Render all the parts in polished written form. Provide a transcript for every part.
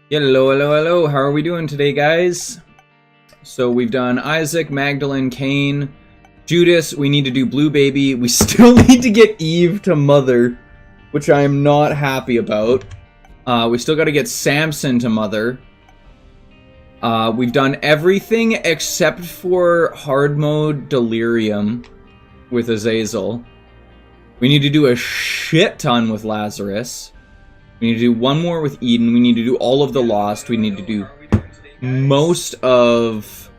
Hello, hello, hello. How are we doing today, guys? So we've done Isaac, Magdalene, Cain, Judas. We need to do Blue Baby. We still need to get Eve to Mother, which I am not happy about. We still got to get Samson to Mother. We've done everything except for hard mode Delirium with Azazel. We need to do a shit ton with Lazarus. We need to do one more with Eden. We need to do all of the Lost. We need to do most of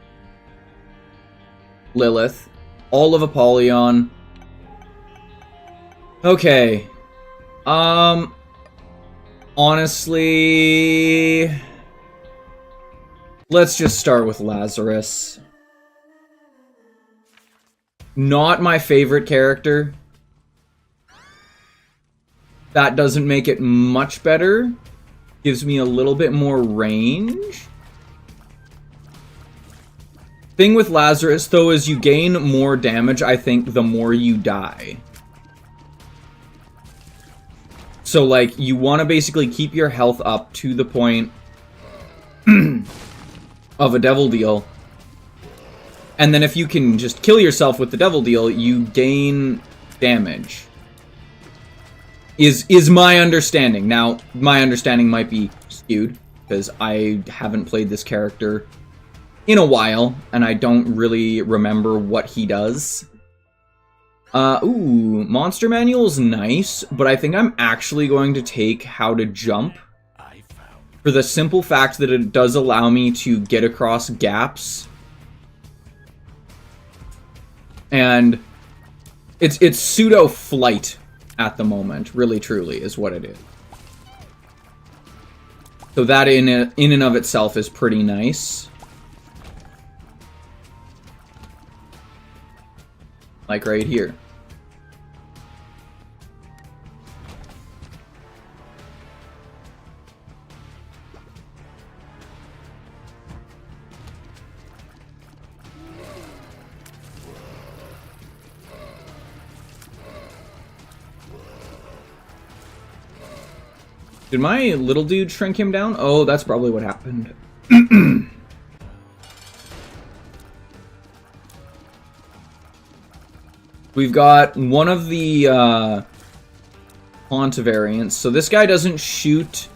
Lilith. All of Apollyon. Okay. Honestly, let's just start with Lazarus. Not my favorite character. That doesn't make it much better. Gives me a little bit more range. Thing with Lazarus, though, is you gain more damage, I think, the more you die. So, like, you want to basically keep your health up to the point of a Devil Deal. And then if you can just kill yourself with the Devil Deal, you gain damage. Is my understanding. Now, my understanding might be skewed, because I haven't played this character in a while, and I don't really remember what he does. Ooh, Monster Manual's nice, but I think I'm actually going to take How to Jump, for the simple fact that it does allow me to get across gaps. And it's pseudo-flight at the moment, really truly, is what it is. So that in and of itself is pretty nice. Like right here. Did my little dude shrink him down? Oh, that's probably what happened. We've got one of the Haunt variants. So this guy doesn't shoot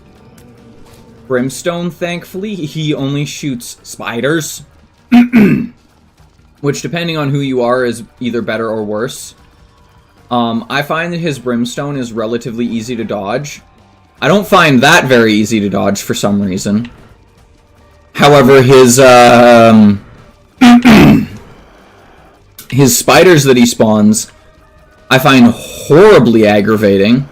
Brimstone, thankfully. He only shoots spiders. Which, depending on who you are, is either better or worse. I find that his Brimstone is relatively easy to dodge. I don't find that very easy to dodge for some reason. However, his his spiders that he spawns, I find horribly aggravating.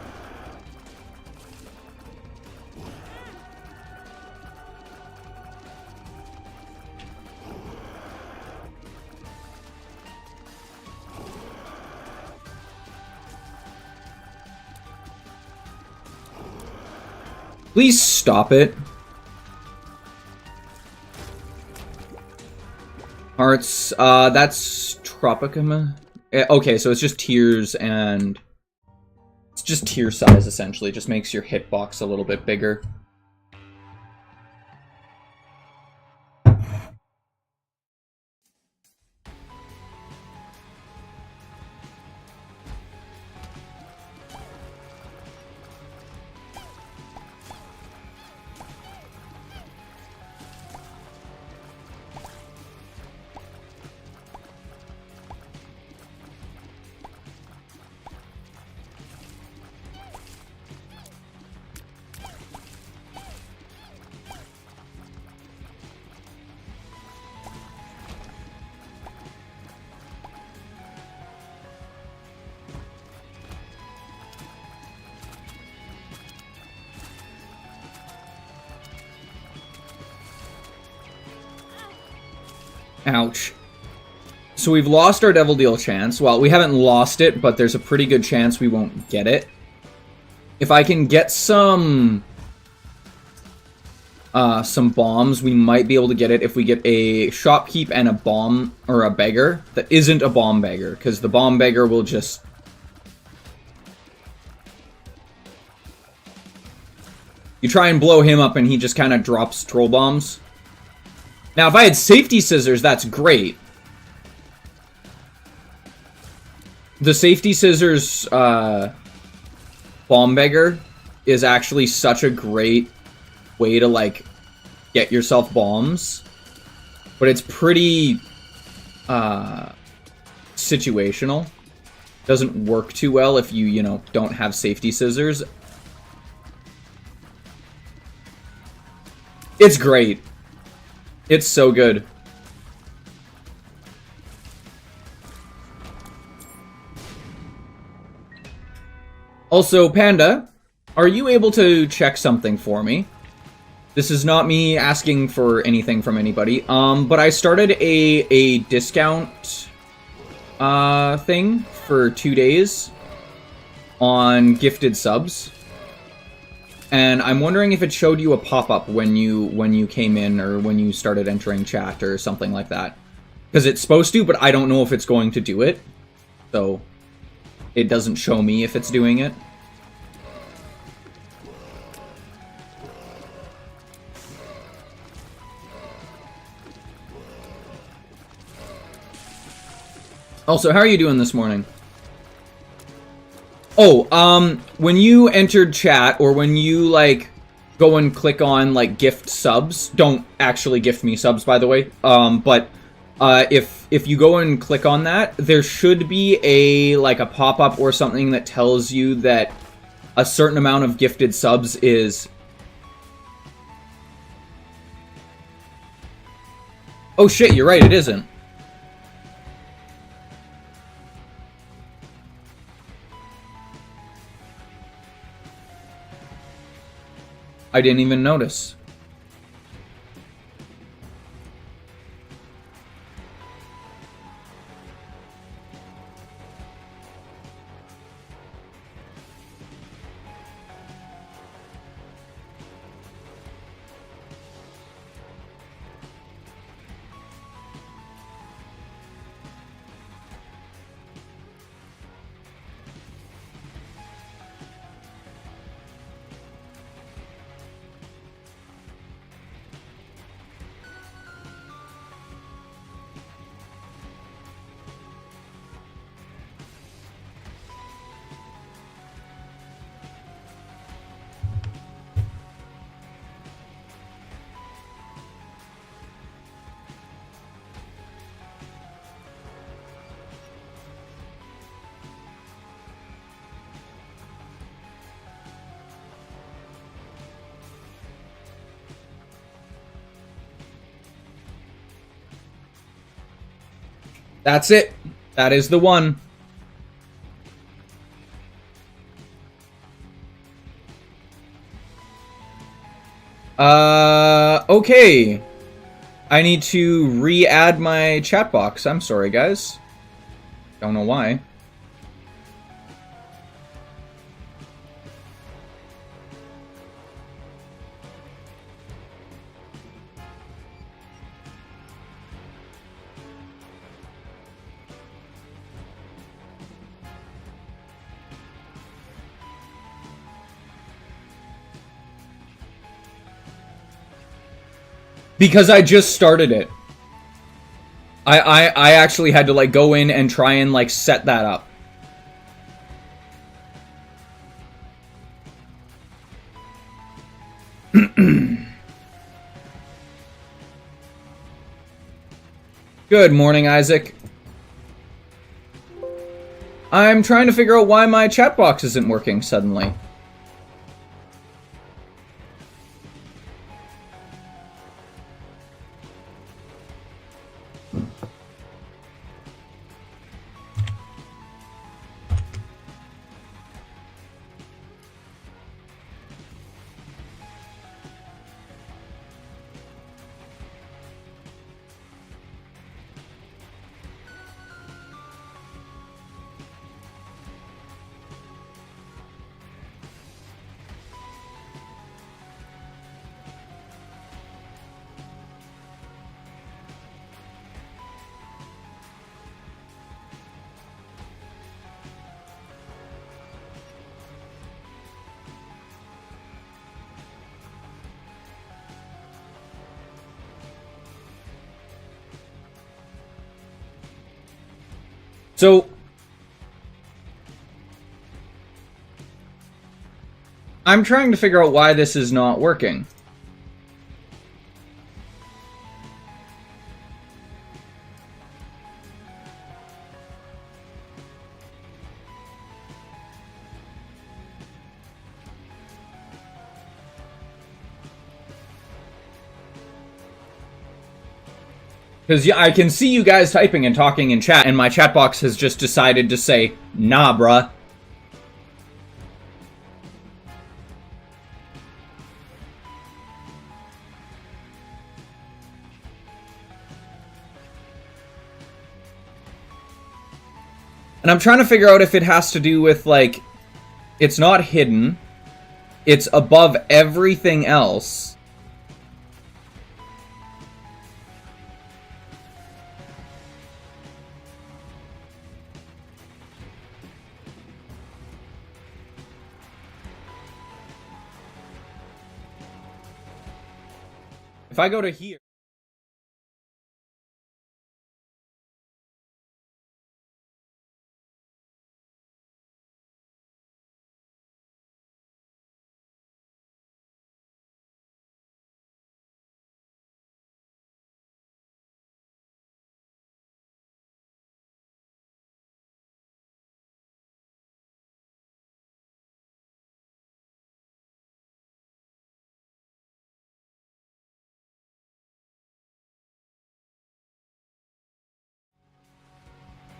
Please stop it. Hearts, that's Tropicama. Okay, so it's just tiers and... It's just tier size, essentially. It just makes your hitbox a little bit bigger. Ouch. So we've lost our Devil Deal chance. Well, we haven't lost it, but there's a pretty good chance we won't get it. If I can get some bombs, we might be able to get it if we get a shopkeep and a bomb, or a beggar, that isn't a bomb beggar, because the bomb beggar will just You try and blow him up and he just kind of drops troll bombs. Now, if I had safety scissors, that's great. The safety scissors bomb beggar is actually such a great way to, like, get yourself bombs. But it's pretty situational. Doesn't work too well if you, you know, don't have safety scissors. It's great. It's so good. Also, Panda, are you able to check something for me? This is not me asking for anything from anybody, but I started a discount thing for 2 days on gifted subs. And I'm wondering if it showed you a pop-up when you came in or when you started entering chat or something like that. Because it's supposed to, but I don't know if it's going to do it. So it doesn't show me if it's doing it. Also, how are you doing this morning? Oh, when you entered chat, or when you, like, go and click on, like, gift subs, don't actually gift me subs, by the way, but, if you go and click on that, there should be a pop-up or something that tells you that a certain amount of gifted subs is... Oh shit, you're right, it isn't. I didn't even notice. That's it. That is the one. Okay. I need to re-add my chat box. I'm sorry, guys. Don't know why. Because I just started it. I actually had to, like, go in and try and, like, set that up. Good morning, Isaac. I'm trying to figure out why my chat box isn't working suddenly. So I'm trying to figure out why this is not working. Because I can see you guys typing and talking in chat, and my chat box has just decided to say, nah, bruh. And I'm trying to figure out if it has to do with, like, it's not hidden, it's above everything else. If I go to here...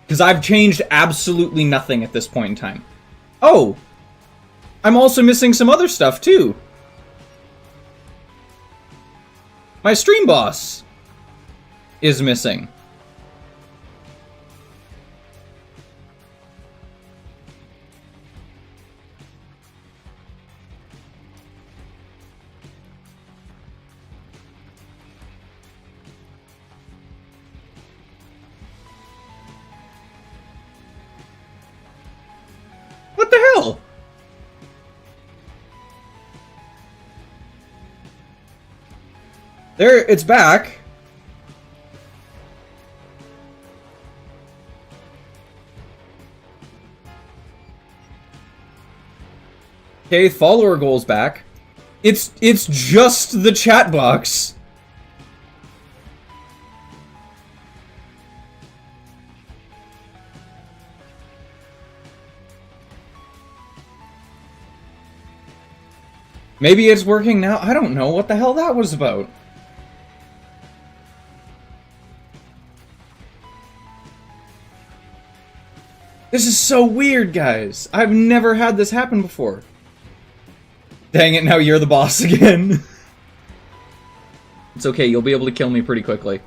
Because I've changed absolutely nothing at this point in time. Oh! I'm also missing some other stuff, too. My stream boss is missing. What the hell? There, it's back. Okay, follower goals back. It's just the chat box. Maybe it's working now. I don't know what the hell that was about. This is so weird, guys. I've never had this happen before. Dang it, now you're the boss again. It's okay, you'll be able to kill me pretty quickly.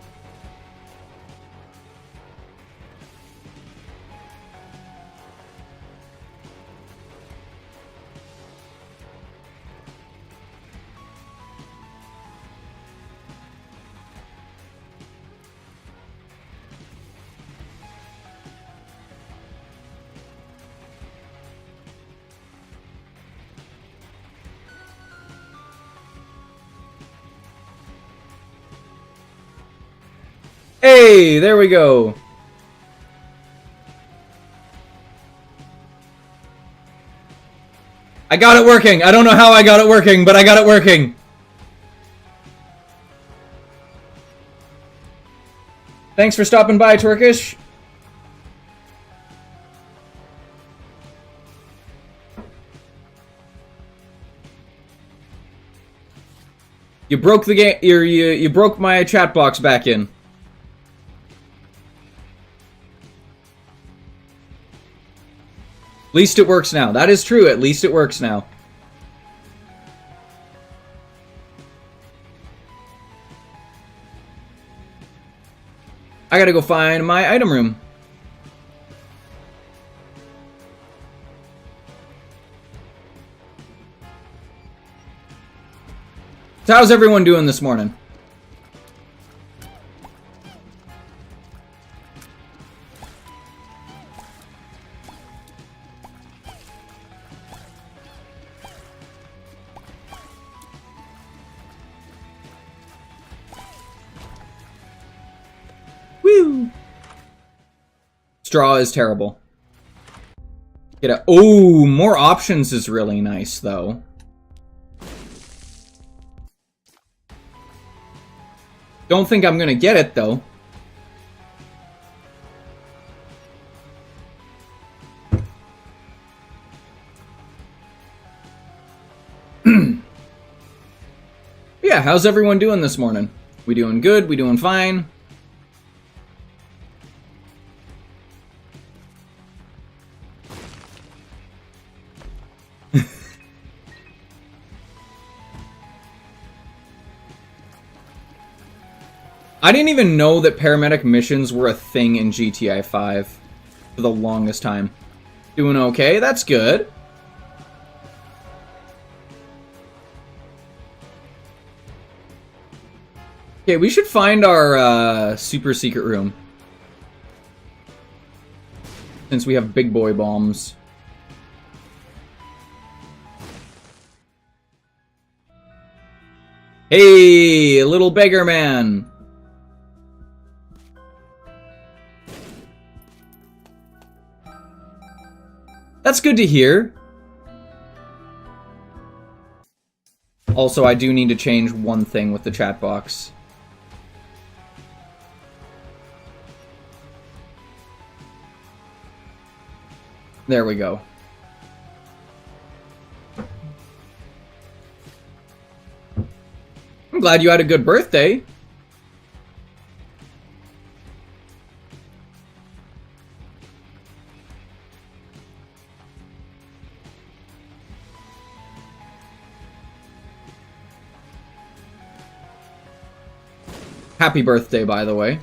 Hey, there we go. I got it working. I don't know how I got it working, but I got it working. Thanks for stopping by, Turkish. You broke the game. You broke my chat box back in. At least it works now. That is true. At least it works now. I gotta go find my item room. So how's everyone doing this morning? straw is terrible. Get a... Oh, more options is really nice, though. Don't think I'm gonna get it, though. Yeah, how's everyone doing this morning? We doing good? We doing fine? I didn't even know that paramedic missions were a thing in GTA 5 for the longest time. Doing okay? That's good. Okay, we should find our super secret room. Since we have big boy bombs. Hey, little beggar man. That's good to hear. Also, I do need to change one thing with the chat box. There we go. I'm glad you had a good birthday. Happy birthday, by the way.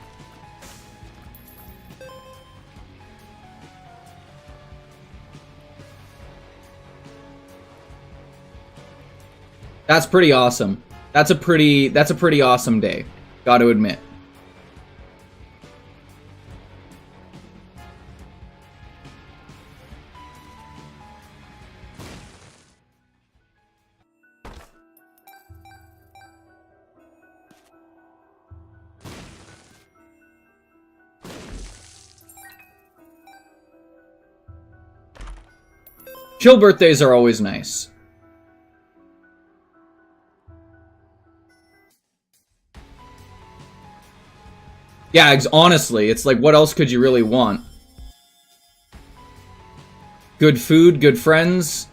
That's pretty awesome. That's a pretty awesome day. Got to admit. Chill birthdays are always nice. Yeah, honestly, it's like, what else could you really want? Good food, good friends.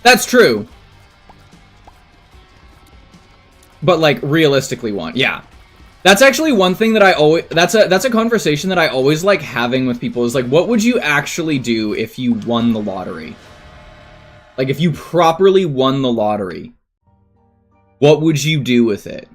That's true. But like realistically want. Yeah. That's actually one thing that I always that's a conversation that I always like having with people is like, what would you actually do if you won the lottery? Like if you properly won the lottery, what would you do with it?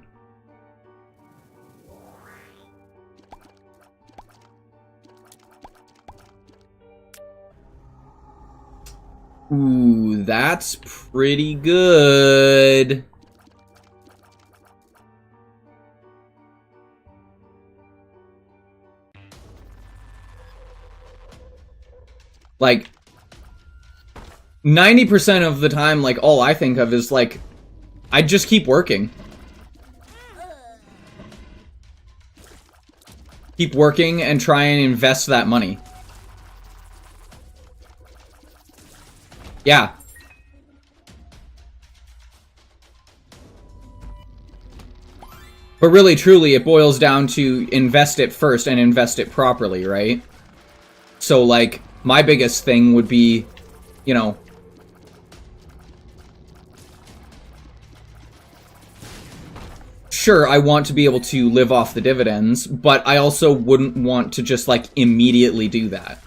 Ooh, that's pretty good. Like 90% of the time, like all I think of is like, I'd just keep working. Keep working and try and invest that money. Yeah. But really, truly, it boils down to invest it first and invest it properly, right? So, like, my biggest thing would be, you know, sure, I want to be able to live off the dividends, but I also wouldn't want to just, like, immediately do that.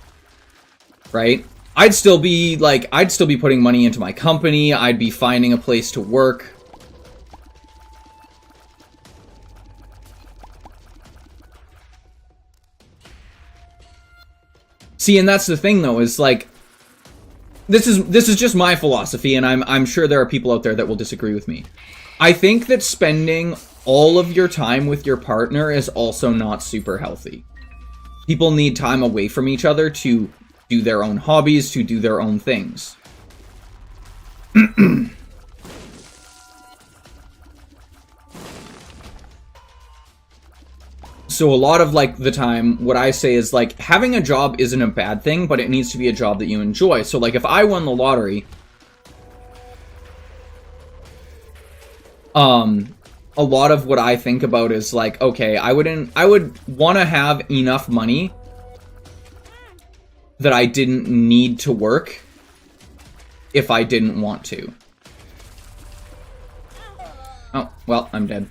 Right? I'd still be putting money into my company, I'd be finding a place to work. See, and that's the thing though, is like, this is just my philosophy, and I'm sure there are people out there that will disagree with me. I think that spending all of your time with your partner is also not super healthy. People need time away from each other to do their own hobbies, to do their own things. So a lot of, like, the time, what I say is, like, having a job isn't a bad thing, but it needs to be a job that you enjoy. So, like, if I won the lottery, a lot of what I think about is, like, okay, I would want to have enough money that I didn't need to work if I didn't want to. Oh, well, I'm dead.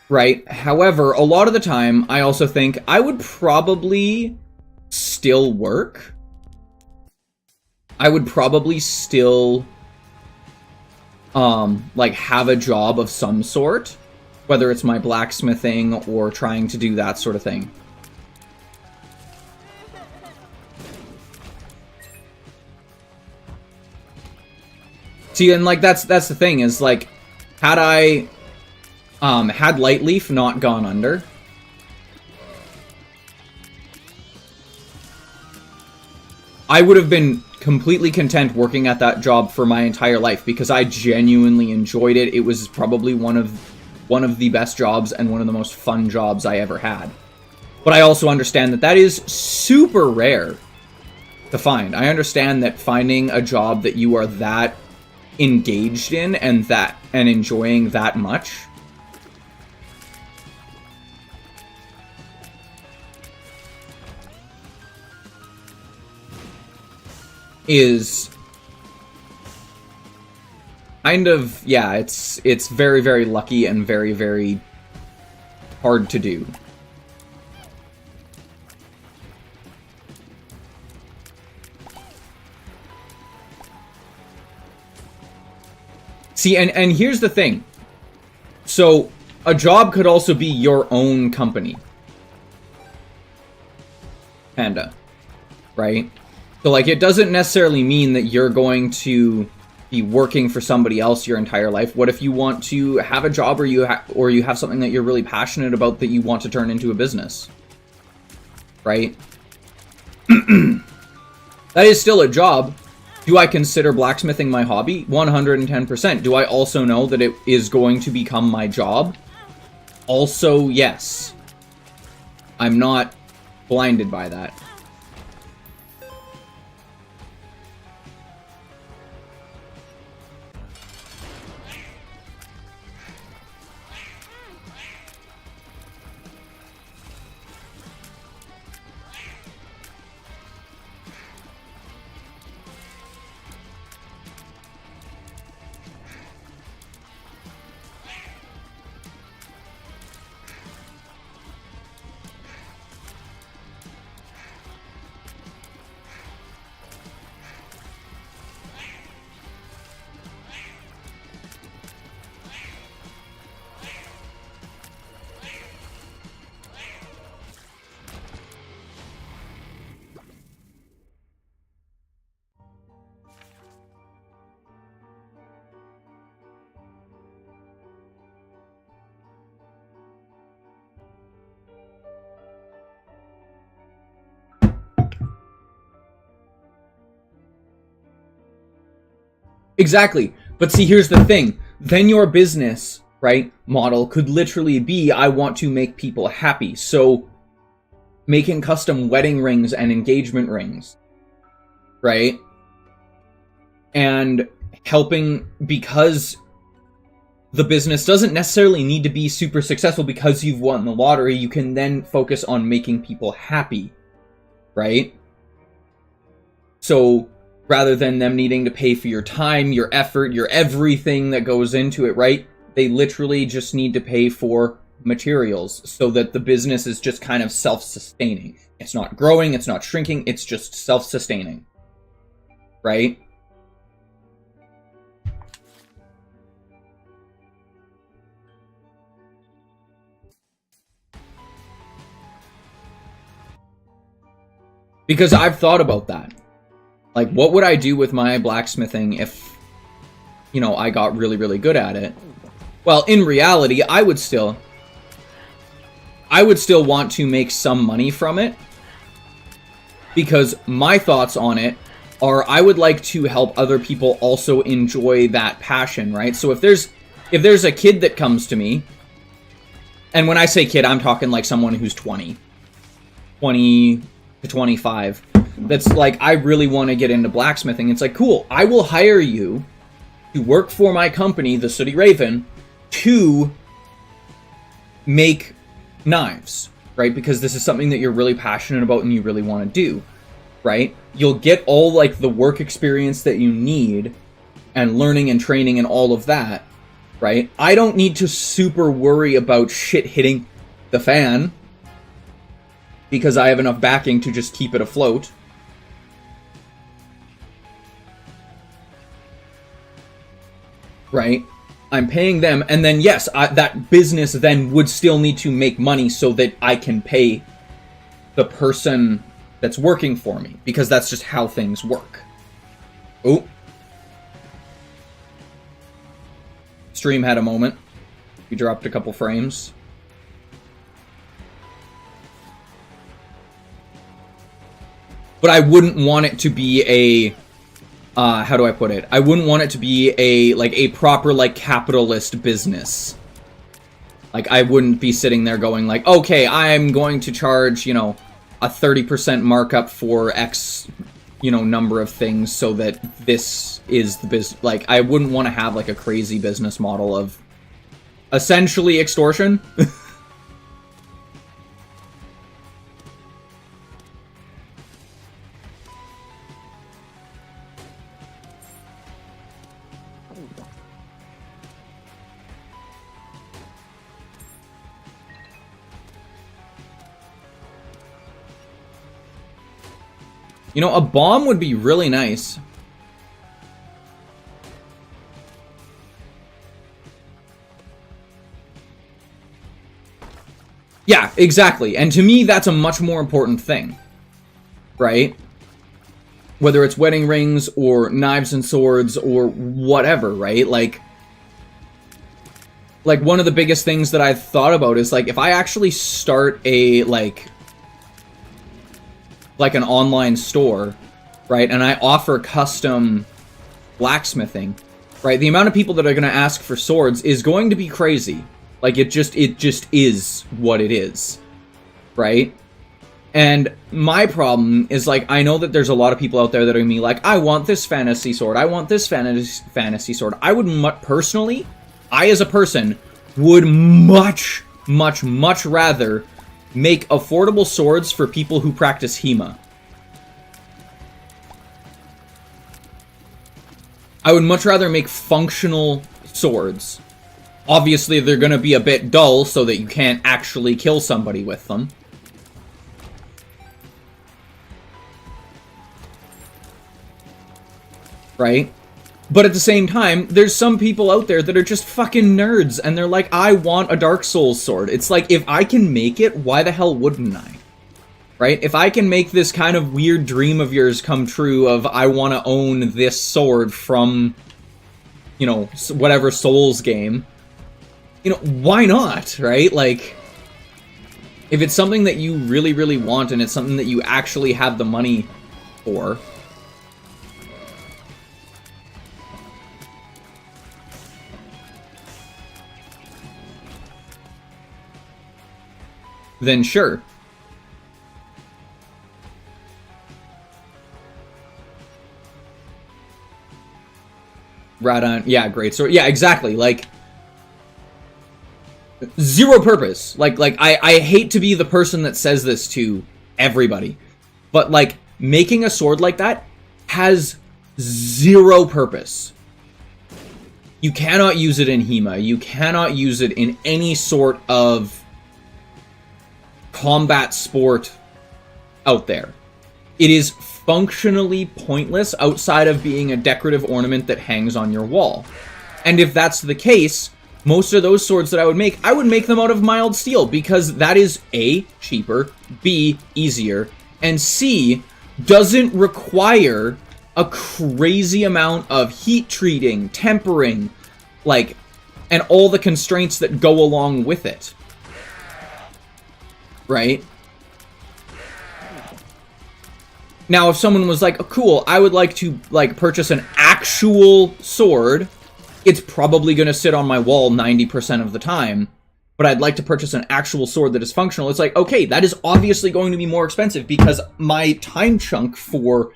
Right? However, a lot of the time, I also think I would probably still work. I would probably still, like, have a job of some sort. Whether it's my blacksmithing or trying to do that sort of thing. See, and, like, that's the thing, is, like, had I... had Lightleaf not gone under, I would have been completely content working at that job for my entire life because I genuinely enjoyed it. It was probably one of the best jobs and one of the most fun jobs I ever had. But I also understand that that is super rare to find. I understand that finding a job that you are that engaged in and enjoying that much is kind of, yeah, it's very, very lucky and very, very hard to do. See, and here's the thing. So, a job could also be your own company. Panda. Right? So, like, it doesn't necessarily mean that you're going to be working for somebody else your entire life. What if you want to have a job or you have something that you're really passionate about that you want to turn into a business? Right? That is still a job. Do I consider blacksmithing my hobby? 110%. Do I also know that it is going to become my job? Also, yes. I'm not blinded by that. Exactly. But see, here's the thing. Then your business, right, model could literally be, I want to make people happy. So, making custom wedding rings and engagement rings, right? And helping, because the business doesn't necessarily need to be super successful because you've won the lottery, you can then focus on making people happy, right? So, rather than them needing to pay for your time, your effort, your everything that goes into it, right? They literally just need to pay for materials so that the business is just kind of self-sustaining. It's not growing, it's not shrinking, it's just self-sustaining, right? Because I've thought about that. Like, what would I do with my blacksmithing if, you know, I got really, really good at it? Well, in reality, I would still want to make some money from it. Because my thoughts on it are I would like to help other people also enjoy that passion, right? So if there's a kid that comes to me, and when I say kid, I'm talking like someone who's 20 to 25, that's like, I really want to get into blacksmithing. It's like, cool, I will hire you to work for my company, the Sooty Raven, to make knives, right? Because this is something that you're really passionate about and you really want to do, right? You'll get all like the work experience that you need and learning and training and all of that, right? I don't need to super worry about shit hitting the fan because I have enough backing to just keep it afloat. Right? I'm paying them, and then yes, that business then would still need to make money so that I can pay the person that's working for me, because that's just how things work. Oh. Stream had a moment. We dropped a couple frames. But I wouldn't want it to be a... how do I put it? I wouldn't want it to be a proper, like, capitalist business. Like, I wouldn't be sitting there going, like, okay, I'm going to charge, you know, a 30% markup for X, you know, number of things so that this is the business. Like, I wouldn't want to have, like, a crazy business model of essentially extortion. You know, a bomb would be really nice. Yeah, exactly. And to me, that's a much more important thing. Right? Whether it's wedding rings or knives and swords or whatever, right? Like one of the biggest things that I've thought about is, like, if I actually start a, like an online store, right, and I offer custom blacksmithing, right, the amount of people that are going to ask for swords is going to be crazy. Like, it just is what it is, right? And my problem is, like, I know that there's a lot of people out there that are going to be like, I want this fantasy sword, I want this fantasy sword. I would personally, I as a person, would much, much, much rather make affordable swords for people who practice HEMA. I would much rather make functional swords. Obviously, they're going to be a bit dull so that you can't actually kill somebody with them. Right? But at the same time, there's some people out there that are just fucking nerds, and they're like, I want a Dark Souls sword. It's like, if I can make it, why the hell wouldn't I? Right? If I can make this kind of weird dream of yours come true of, I want to own this sword from, you know, whatever Souls game, you know, why not, right? Like, if it's something that you really, really want, and it's something that you actually have the money for, then sure. Radon, yeah, great. So yeah, exactly. Like, zero purpose. Like I hate to be the person that says this to everybody, but like, making a sword like that has zero purpose. You cannot use it in HEMA. You cannot use it in any sort of combat sport out there. It is functionally pointless outside of being a decorative ornament that hangs on your wall. And if that's the case, most of those swords that I would make them out of mild steel, because that is A, cheaper, B, easier, and C, doesn't require a crazy amount of heat treating, tempering, like, and all the constraints that go along with it. Right? Now, if someone was like, oh, cool, I would like to, like, purchase an actual sword, it's probably going to sit on my wall 90% of the time, but I'd like to purchase an actual sword that is functional. It's like, okay, that is obviously going to be more expensive because my time chunk for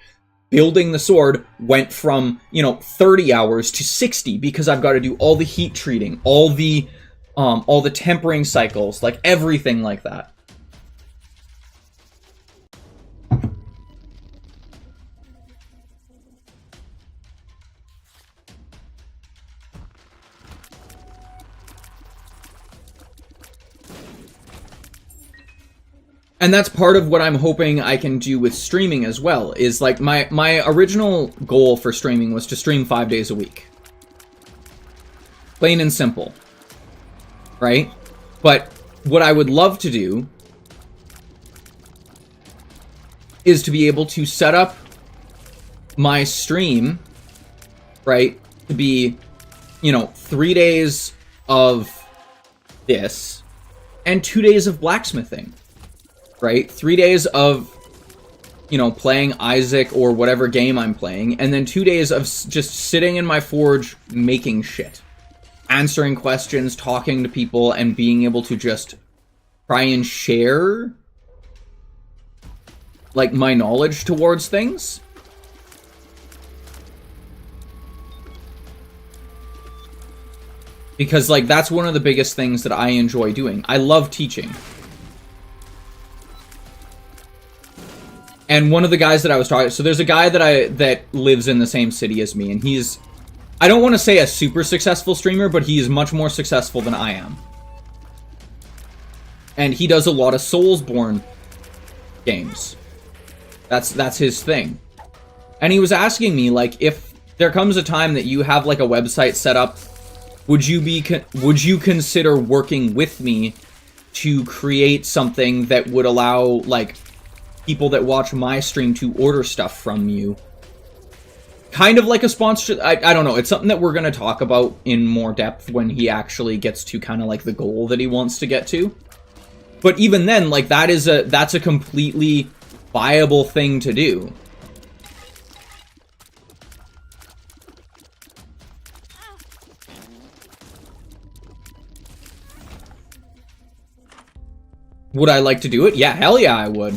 building the sword went from, 30 hours to 60 because I've got to do all the heat treating, all the tempering cycles, like everything like that. And that's part of what I'm hoping I can do with streaming as well, is like my original goal for streaming was to stream 5 days a week. Plain and simple. Right? But what I would love to do is to be able to set up my stream, right, to be, 3 days of this and 2 days of blacksmithing. Right? 3 days of, playing Isaac or whatever game I'm playing, and then 2 days of just sitting in my forge making shit. Answering questions, talking to people, and being able to just try and share, like, my knowledge towards things. Because, like, that's one of the biggest things that I enjoy doing. I love teaching. And one of the guys that I was talking, so there's a guy that lives in the same city as me, and he's, I don't want to say a super successful streamer, but he is much more successful than I am. And he does a lot of Soulsborne games. That's his thing. And he was asking me, like, if there comes a time that you have, like, a website set up, would you consider working with me to create something that would allow, like, people that watch my stream to order stuff from you? Kind of like a sponsorship. I don't know. It's something that we're going to talk about in more depth when he actually gets to kind of like the goal that he wants to get to. But even then, like, that's a completely viable thing to do. Would I like to do it? Yeah, hell yeah, I would.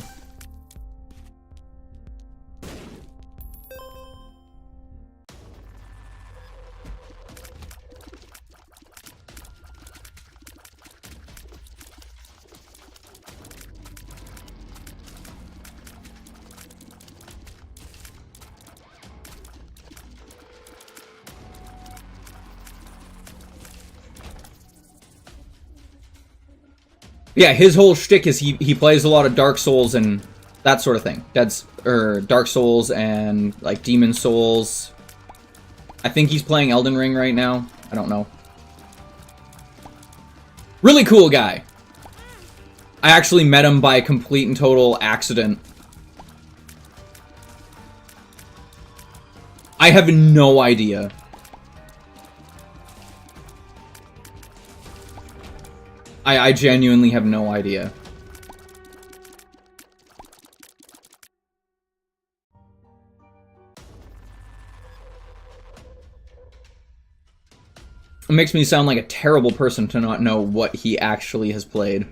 Yeah, his whole shtick is he plays a lot of Dark Souls and that sort of thing. Dark Souls and like Demon Souls. I think he's playing Elden Ring right now. I don't know. Really cool guy. I actually met him by complete and total accident. I have no idea. I genuinely have no idea. It makes me sound like a terrible person to not know what he actually has played.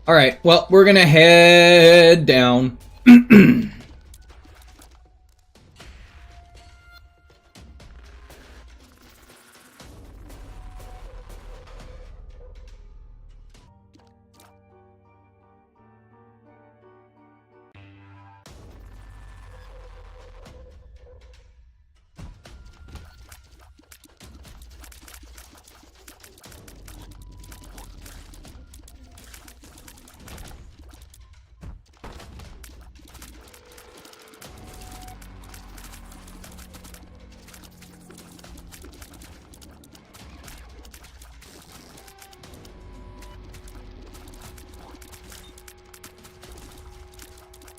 Alright, well, we're gonna head down.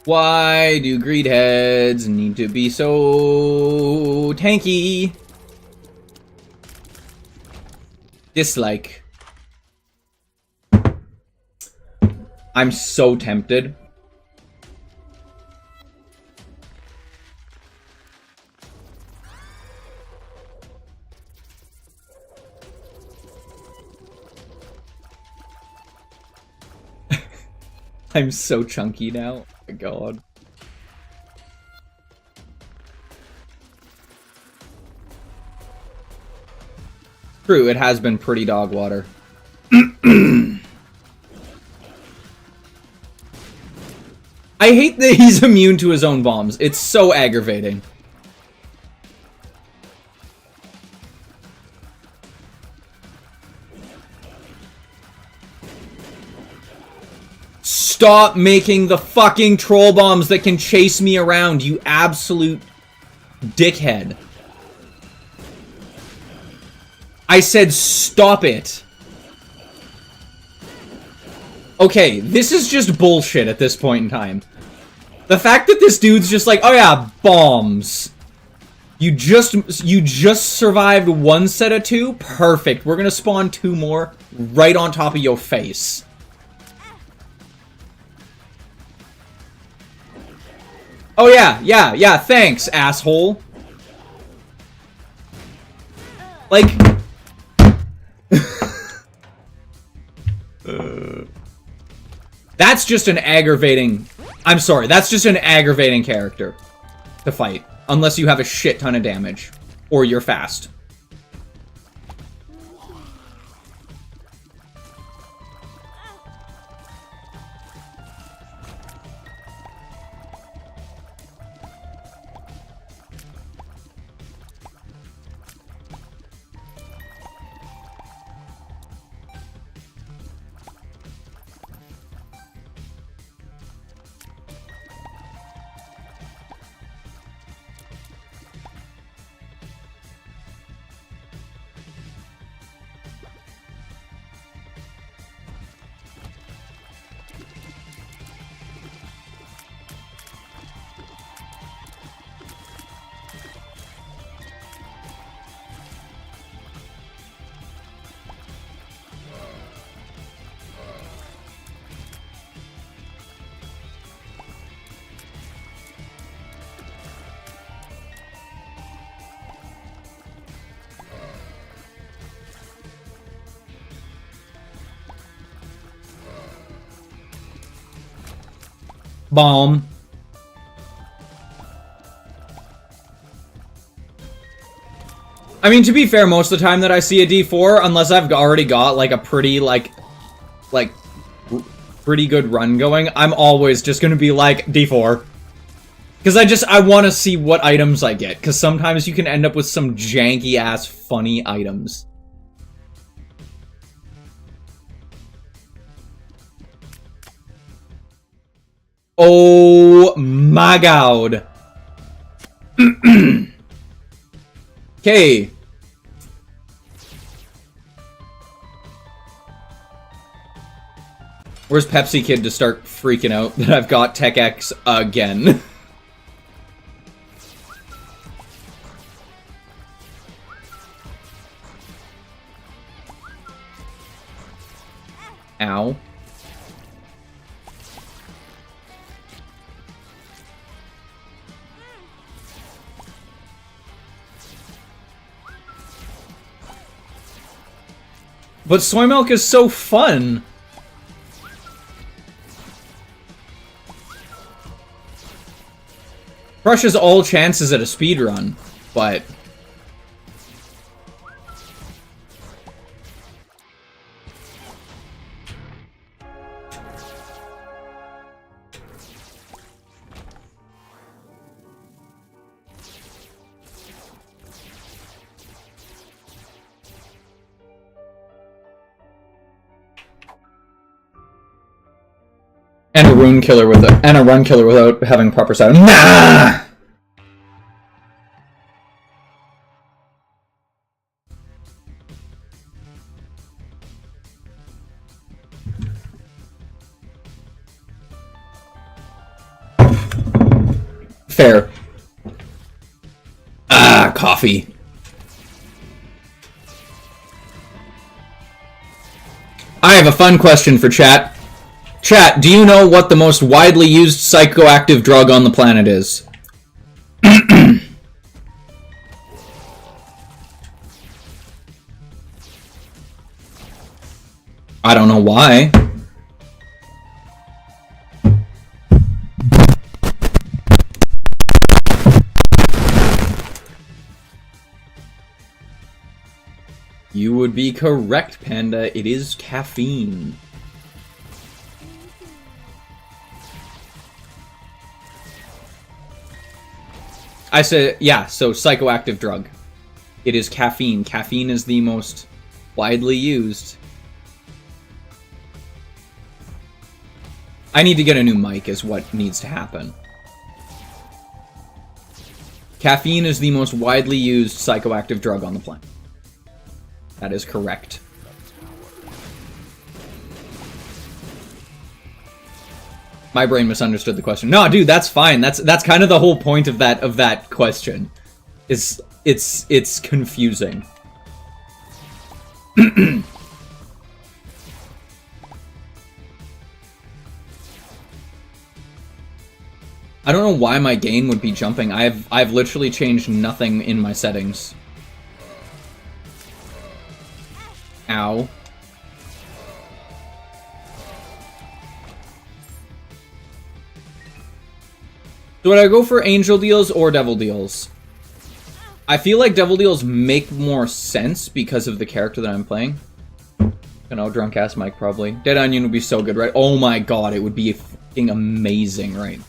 Why do greed heads need to be so tanky? Dislike. I'm so tempted. I'm so chunky now. Oh my god. True, it has been pretty dog water. I hate that he's immune to his own bombs. It's so aggravating. Stop making the fucking troll bombs that can chase me around, you absolute dickhead. I said stop it. Okay, this is just bullshit at this point in time. The fact that this dude's just like, oh yeah, bombs. You just survived one set of two? Perfect. We're gonna spawn two more right on top of your face. Oh yeah, thanks, asshole. Like... That's just an aggravating... I'm sorry, that's just an aggravating character to fight. Unless you have a shit ton of damage. Or you're fast. Bomb. I mean, to be fair, most of the time that I see a D4, unless I've already got, like, a pretty, pretty good run going, I'm always just gonna be like, D4. Because I want to see what items I get, because sometimes you can end up with some janky-ass funny items. Oh my god. Okay. Where's Pepsi Kid to start freaking out that I've got Tech X again? Ow. But soy milk is so fun! Crushes all chances at a speedrun, but... And a rune killer with a, and a run killer without having proper sound. Nah! fair. Ah, coffee. I have a fun question for chat. Chat, do you know what the most widely used psychoactive drug on the planet is? I don't know why. You would be correct, Panda. It is caffeine. I said, yeah, so psychoactive drug. It is caffeine. Caffeine is the most widely used. I need to get a new mic is what needs to happen. Caffeine is the most widely used psychoactive drug on the planet. That is correct. My brain misunderstood the question. No, dude, that's fine. That's kind of the whole point of that question. It's confusing. I don't know why my gain would be jumping. I've literally changed nothing in my settings. Ow. So would I go for angel deals or devil deals? I feel like devil deals make more sense because of the character that I'm playing. You know, drunk ass Mike probably. Dead Onion would be so good, right? Oh my god, it would be fucking amazing, right?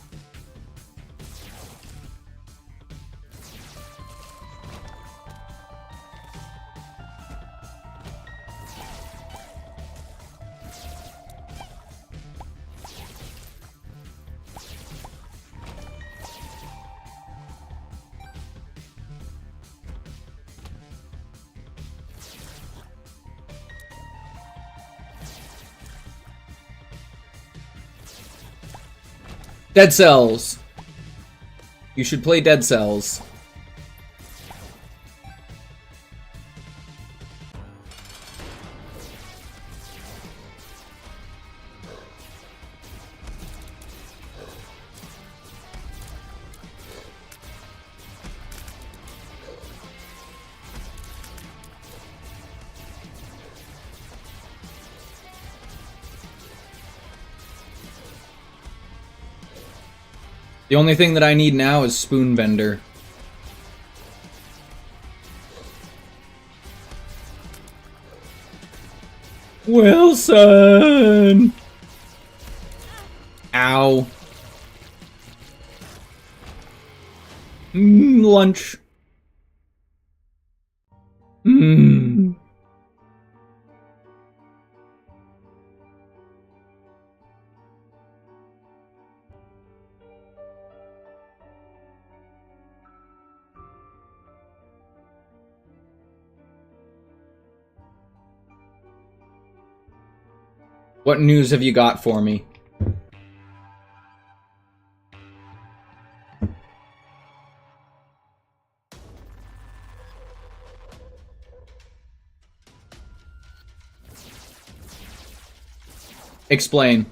Dead Cells. You should play Dead Cells. The only thing that I need now is Spoon Vendor. Wilson! Ow. Lunch. What news have you got for me? Explain.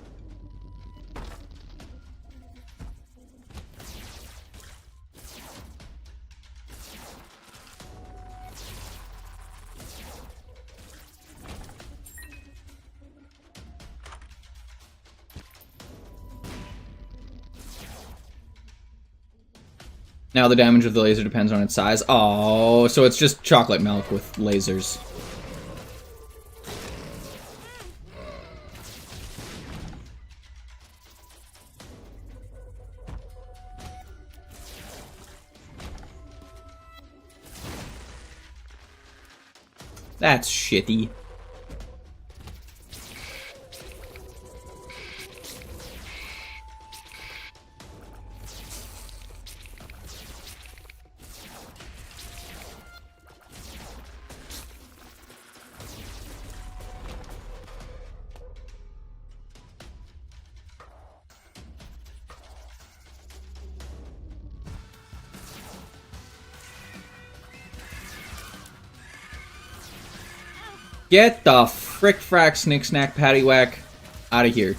Now the damage of the laser depends on its size. Oh, so it's just chocolate milk with lasers. That's shitty. Get the frick frack snick snack paddywhack out of here.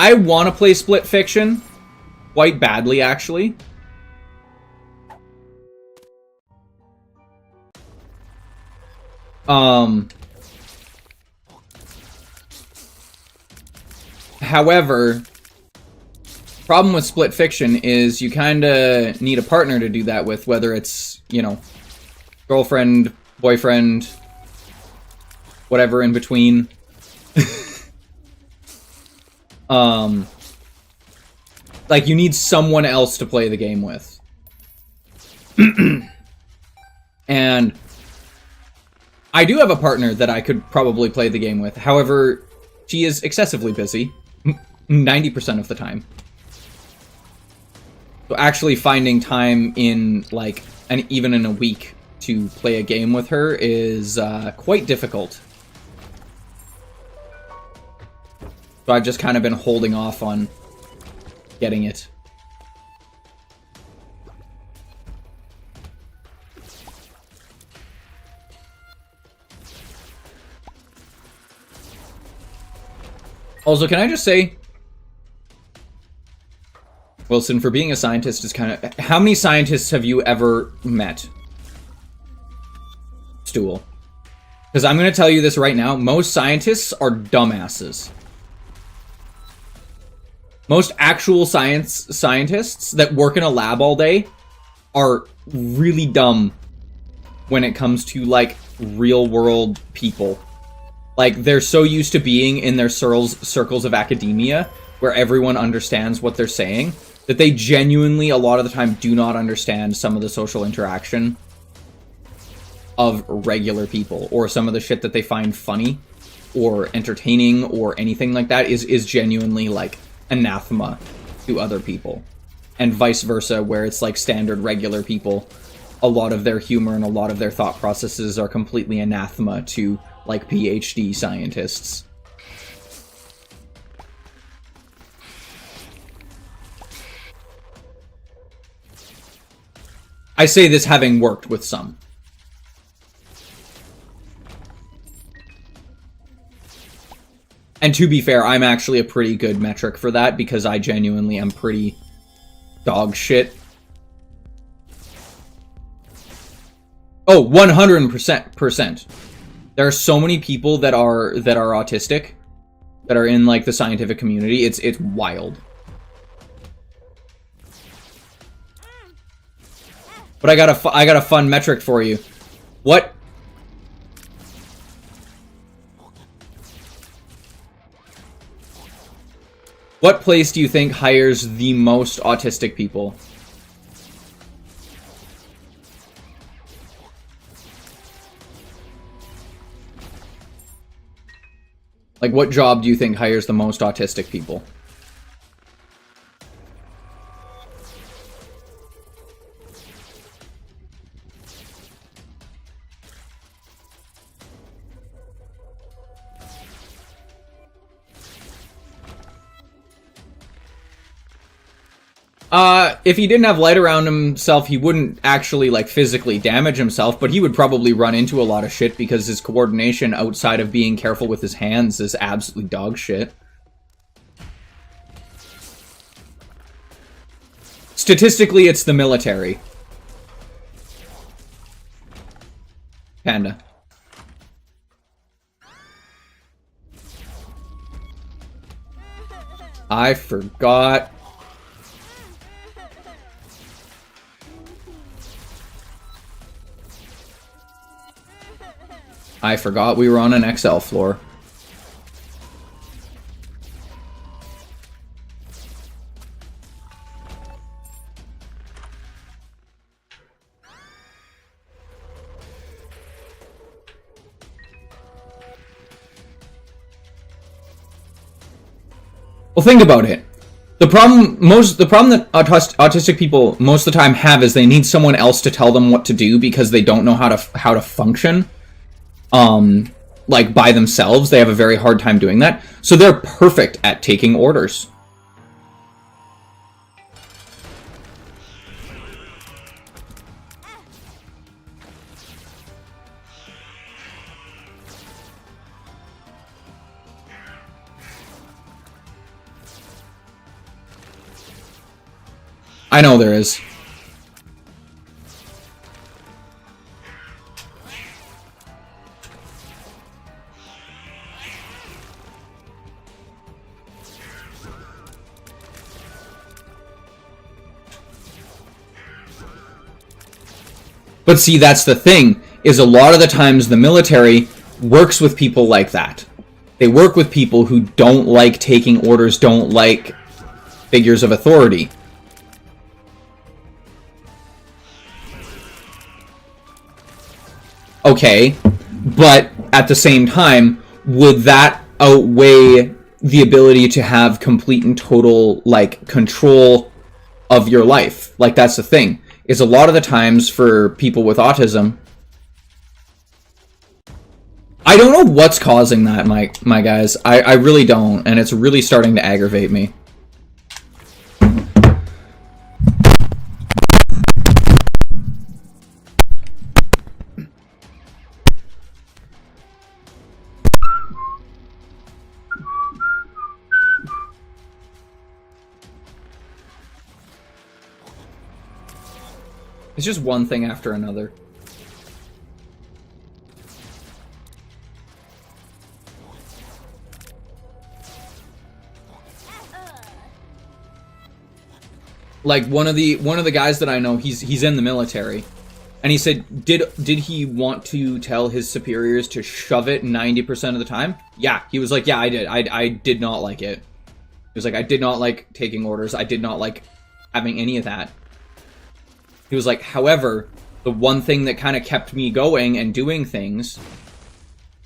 I want to play Split Fiction quite badly, actually. However, problem with Split Fiction is you kind of need a partner to do that with, whether it's, you know, girlfriend, boyfriend, whatever in between. Like, you need someone else to play the game with. And I do have a partner that I could probably play the game with. However, she is excessively busy 90% of the time. So actually finding time in, like, even in a week to play a game with her is quite difficult. So I've just kind of been holding off on getting it. Also, can I just say, Wilson, for being a scientist is kind of... How many scientists have you ever met? Stool. Because I'm going to tell you this right now, most scientists are dumbasses. Most actual scientists that work in a lab all day are really dumb when it comes to, like, real-world people. Like, they're so used to being in their circles of academia, where everyone understands what they're saying, that they genuinely, a lot of the time, do not understand some of the social interaction of regular people, or some of the shit that they find funny, or entertaining, or anything like that, is genuinely, like, anathema to other people. And vice versa, where it's, like, standard regular people, a lot of their humor and a lot of their thought processes are completely anathema to, like, PhD scientists. I say this having worked with some. And to be fair, I'm actually a pretty good metric for that, because I genuinely am pretty dog shit. Oh, 100%. There are so many people that are autistic, that are in, like, the scientific community. It's wild. But I got a fun metric for you. What place do you think hires the most autistic people? Like, what job do you think hires the most autistic people? If he didn't have light around himself, he wouldn't actually, like, physically damage himself, but he would probably run into a lot of shit because his coordination outside of being careful with his hands is absolutely dog shit. Statistically, it's the military. Panda. I forgot. I forgot we were on an XL floor. Well, think about it. The problem that autistic people most of the time have is they need someone else to tell them what to do because they don't know how to function. like by themselves. They have a very hard time doing that. So they're perfect at taking orders. I know there is. But see, that's the thing, is a lot of the times the military works with people like that. They work with people who don't like taking orders, don't like figures of authority. Okay, but at the same time, would that outweigh the ability to have complete and total, like, control of your life? Like, that's the thing. Is a lot of the times for people with autism, I don't know what's causing that, my guys. I really don't, and it's really starting to aggravate me. It's just one thing after another. Like one of the guys that I know, he's in the military, and he said, did he want to tell his superiors to shove it 90% of the time? Yeah, he was like, yeah, I did. I did not like it. He was like, I did not like taking orders. I did not like having any of that. He was like, however, the one thing that kind of kept me going and doing things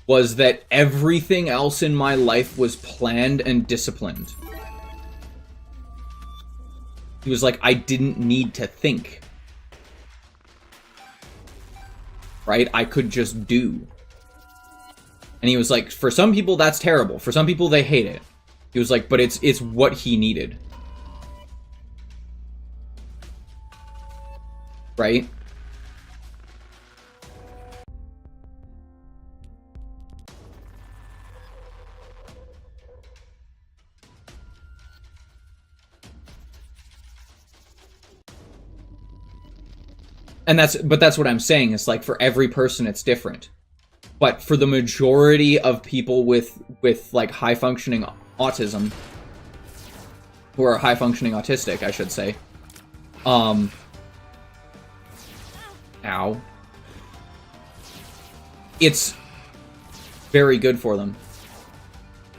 was that everything else in my life was planned and disciplined. He was like, I didn't need to think. Right? I could just do. And he was like, for some people, that's terrible. For some people, they hate it. He was like, but it's what he needed. Right? And that's what I'm saying. It's like for every person it's different. But for the majority of people with like high functioning autism, who are high functioning autistic, I should say, ow. It's very good for them.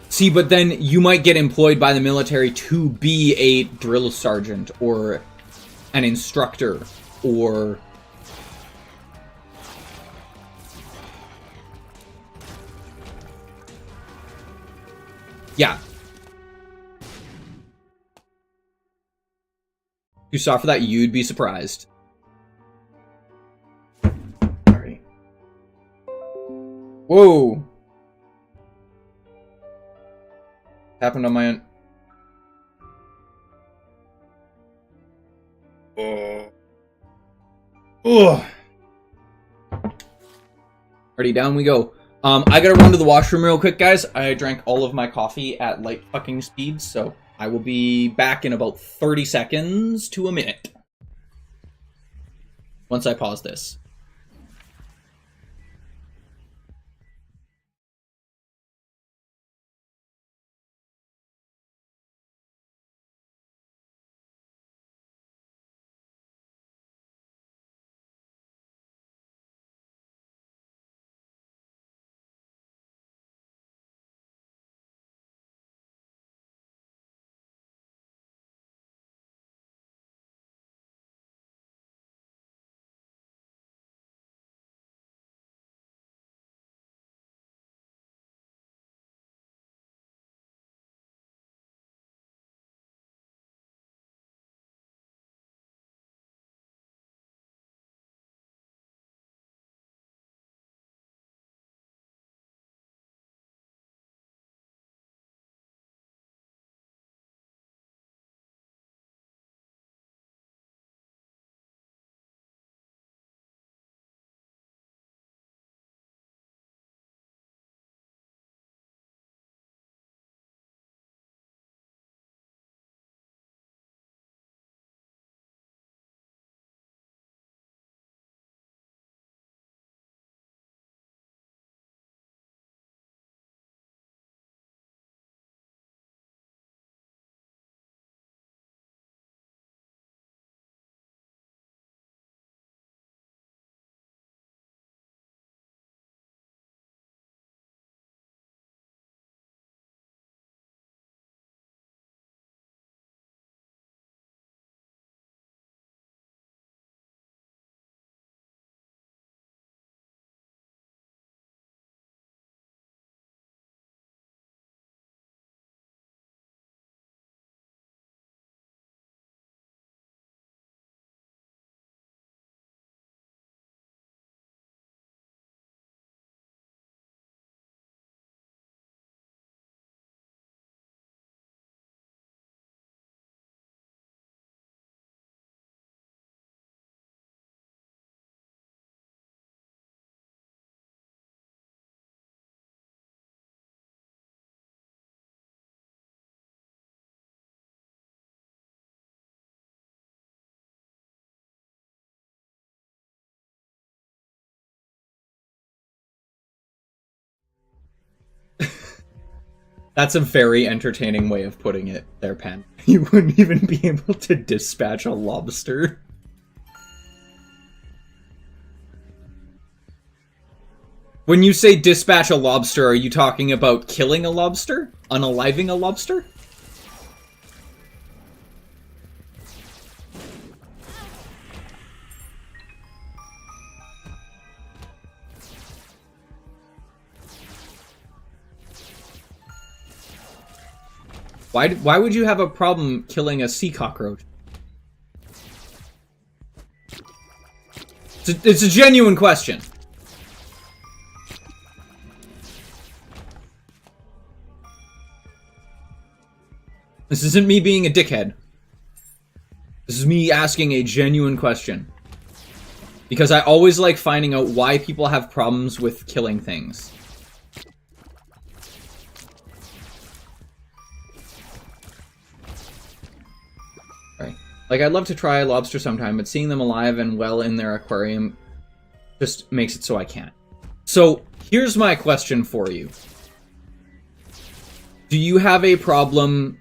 See, but then you might get employed by the military to be a drill sergeant or an instructor or yeah. If you saw for that, you'd be surprised. Alright. Whoa! Happened on my own. Oh. Alrighty, down we go. I gotta run to the washroom real quick, guys. I drank all of my coffee at light fucking speed, so I will be back in about 30 seconds to a minute. Once I pause this. That's a very entertaining way of putting it there, Pen. You wouldn't even be able to dispatch a lobster. When you say dispatch a lobster, are you talking about killing a lobster? Unaliving a lobster? Why would you have a problem killing a sea cockroach? It's a genuine question. This isn't me being a dickhead. This is me asking a genuine question. Because I always like finding out why people have problems with killing things. Right. Like, I'd love to try a lobster sometime, but seeing them alive and well in their aquarium just makes it so I can't. So, here's my question for you. Do you have a problem...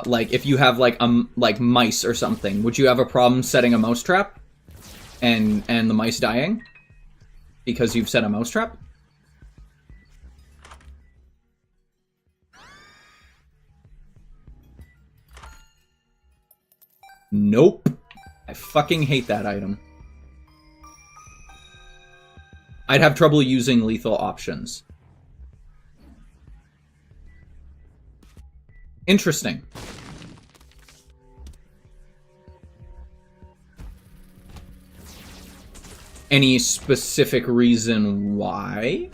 like, if you have, like mice or something, would you have a problem setting a mouse trap? And the mice dying? Because you've set a mouse trap? Nope. I fucking hate that item. I'd have trouble using lethal options. Interesting. Any specific reason why?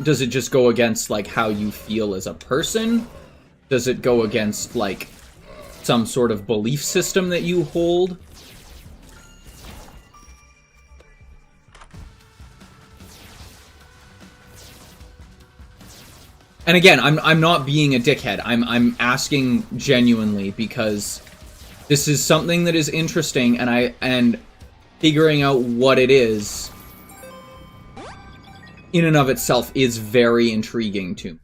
Does it just go against, like, how you feel as a person? Does it go against, like, some sort of belief system that you hold? And again, I'm not being a dickhead. I'm asking genuinely because this is something that is interesting, and figuring out what it is in and of itself is very intriguing to me.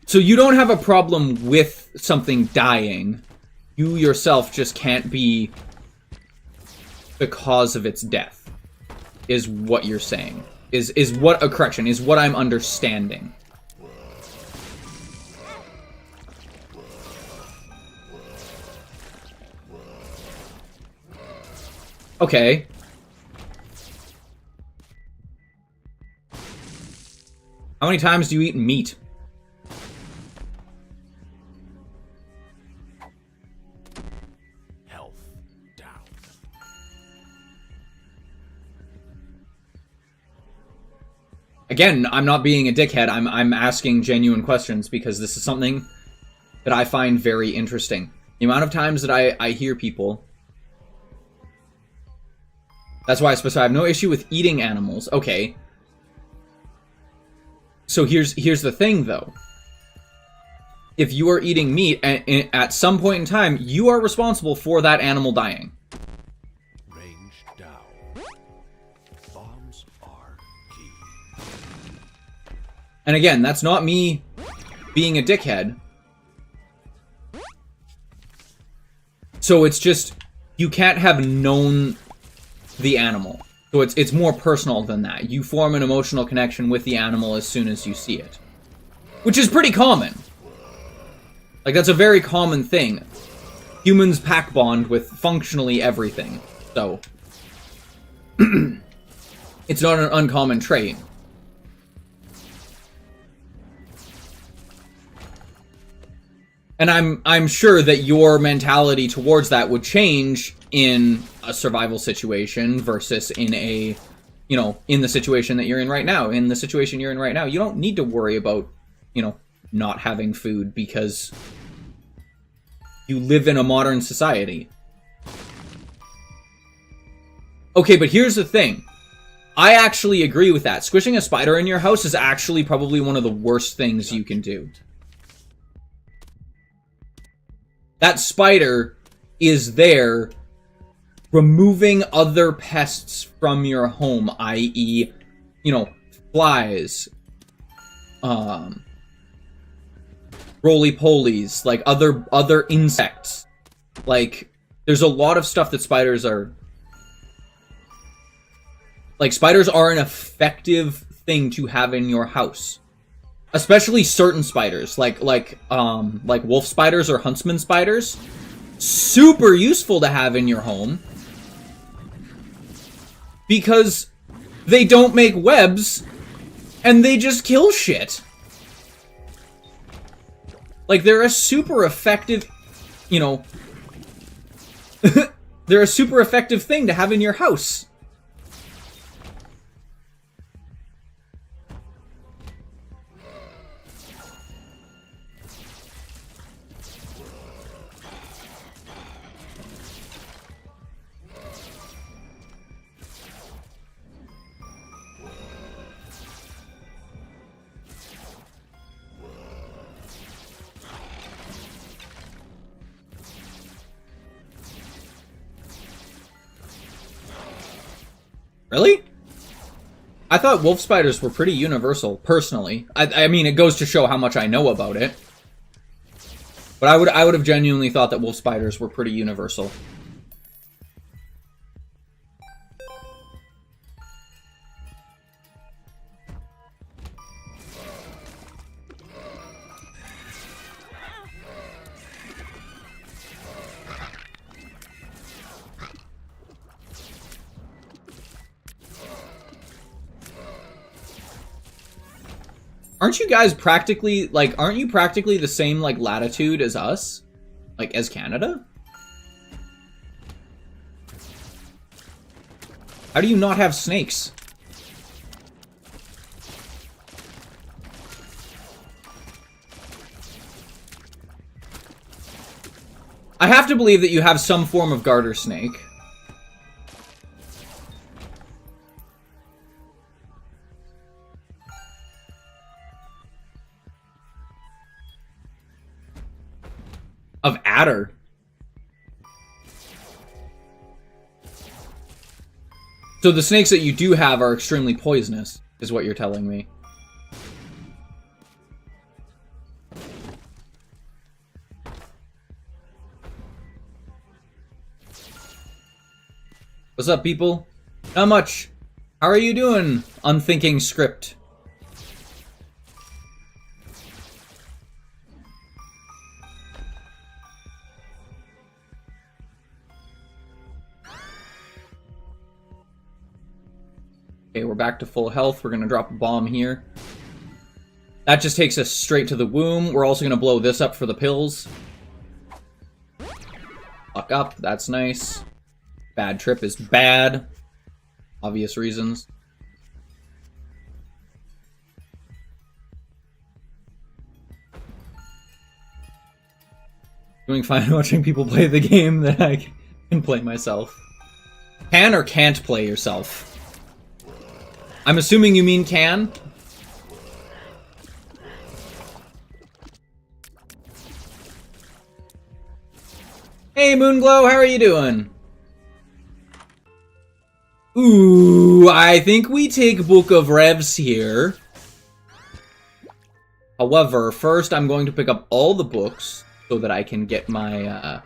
So you don't have a problem with something dying. You yourself just can't be the cause of its death, is what you're saying. Is what a correction, is what I'm understanding. Okay. How many times do you eat meat? Again, I'm not being a dickhead. I'm asking genuine questions because this is something that I find very interesting. The amount of times that I hear people... That's why I specify I have no issue with eating animals. Okay. So here's the thing, though. If you are eating meat, at some point in time, you are responsible for that animal dying. And again, that's not me being a dickhead. So it's just, you can't have known the animal. So it's more personal than that. You form an emotional connection with the animal as soon as you see it. Which is pretty common. Like, that's a very common thing. Humans pack bond with functionally everything. So, it's not an uncommon trait. And I'm sure that your mentality towards that would change in a survival situation versus in a, you know, in the situation that you're in right now. In the situation you're in right now, you don't need to worry about, you know, not having food because you live in a modern society. Okay, but here's the thing. I actually agree with that. Squishing a spider in your house is actually probably one of the worst things you can do. That spider is there removing other pests from your home, i.e., you know, flies, roly-polies, like other insects. Like, there's a lot of stuff that spiders are... Like, spiders are an effective thing to have in your house. Especially certain spiders, like wolf spiders or huntsman spiders. Super useful to have in your home. Because they don't make webs, and they just kill shit. Like, they're a super effective, you know... they're a super effective thing to have in your house. Really? I thought wolf spiders were pretty universal, personally. I mean, it goes to show how much I know about it. But I would have genuinely thought that wolf spiders were pretty universal. Aren't you guys practically, like, aren't you practically the same, like, latitude as us? Like, as Canada? How do you not have snakes? I have to believe that you have some form of garter snake. Of adder. So the snakes that you do have are extremely poisonous, is what you're telling me. What's up, people? Not much. How are you doing, unthinking script? Okay, we're back to full health. We're gonna drop a bomb here. That just takes us straight to the womb. We're also gonna blow this up for the pills. Fuck up, that's nice. Bad trip is bad. Obvious reasons. Doing fine watching people play the game that I can play myself. Can or can't play yourself? I'm assuming you mean can? Hey, Moonglow, how are you doing? Ooh, I think we take Book of Revs here. However, first I'm going to pick up all the books so that I can get my,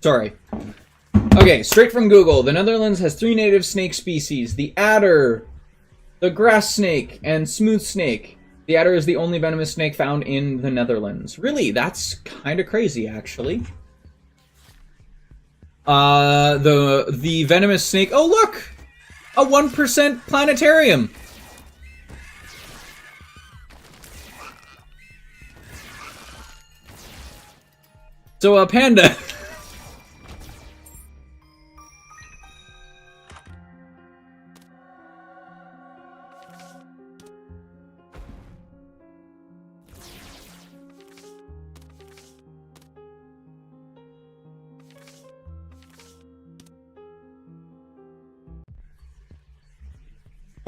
Sorry. Okay, straight from Google. The Netherlands has 3 native snake species. The adder, the grass snake, and smooth snake. The adder is the only venomous snake found in the Netherlands. Really? That's kind of crazy, actually. The venomous snake... Oh, look! A 1% planetarium! So, a panda...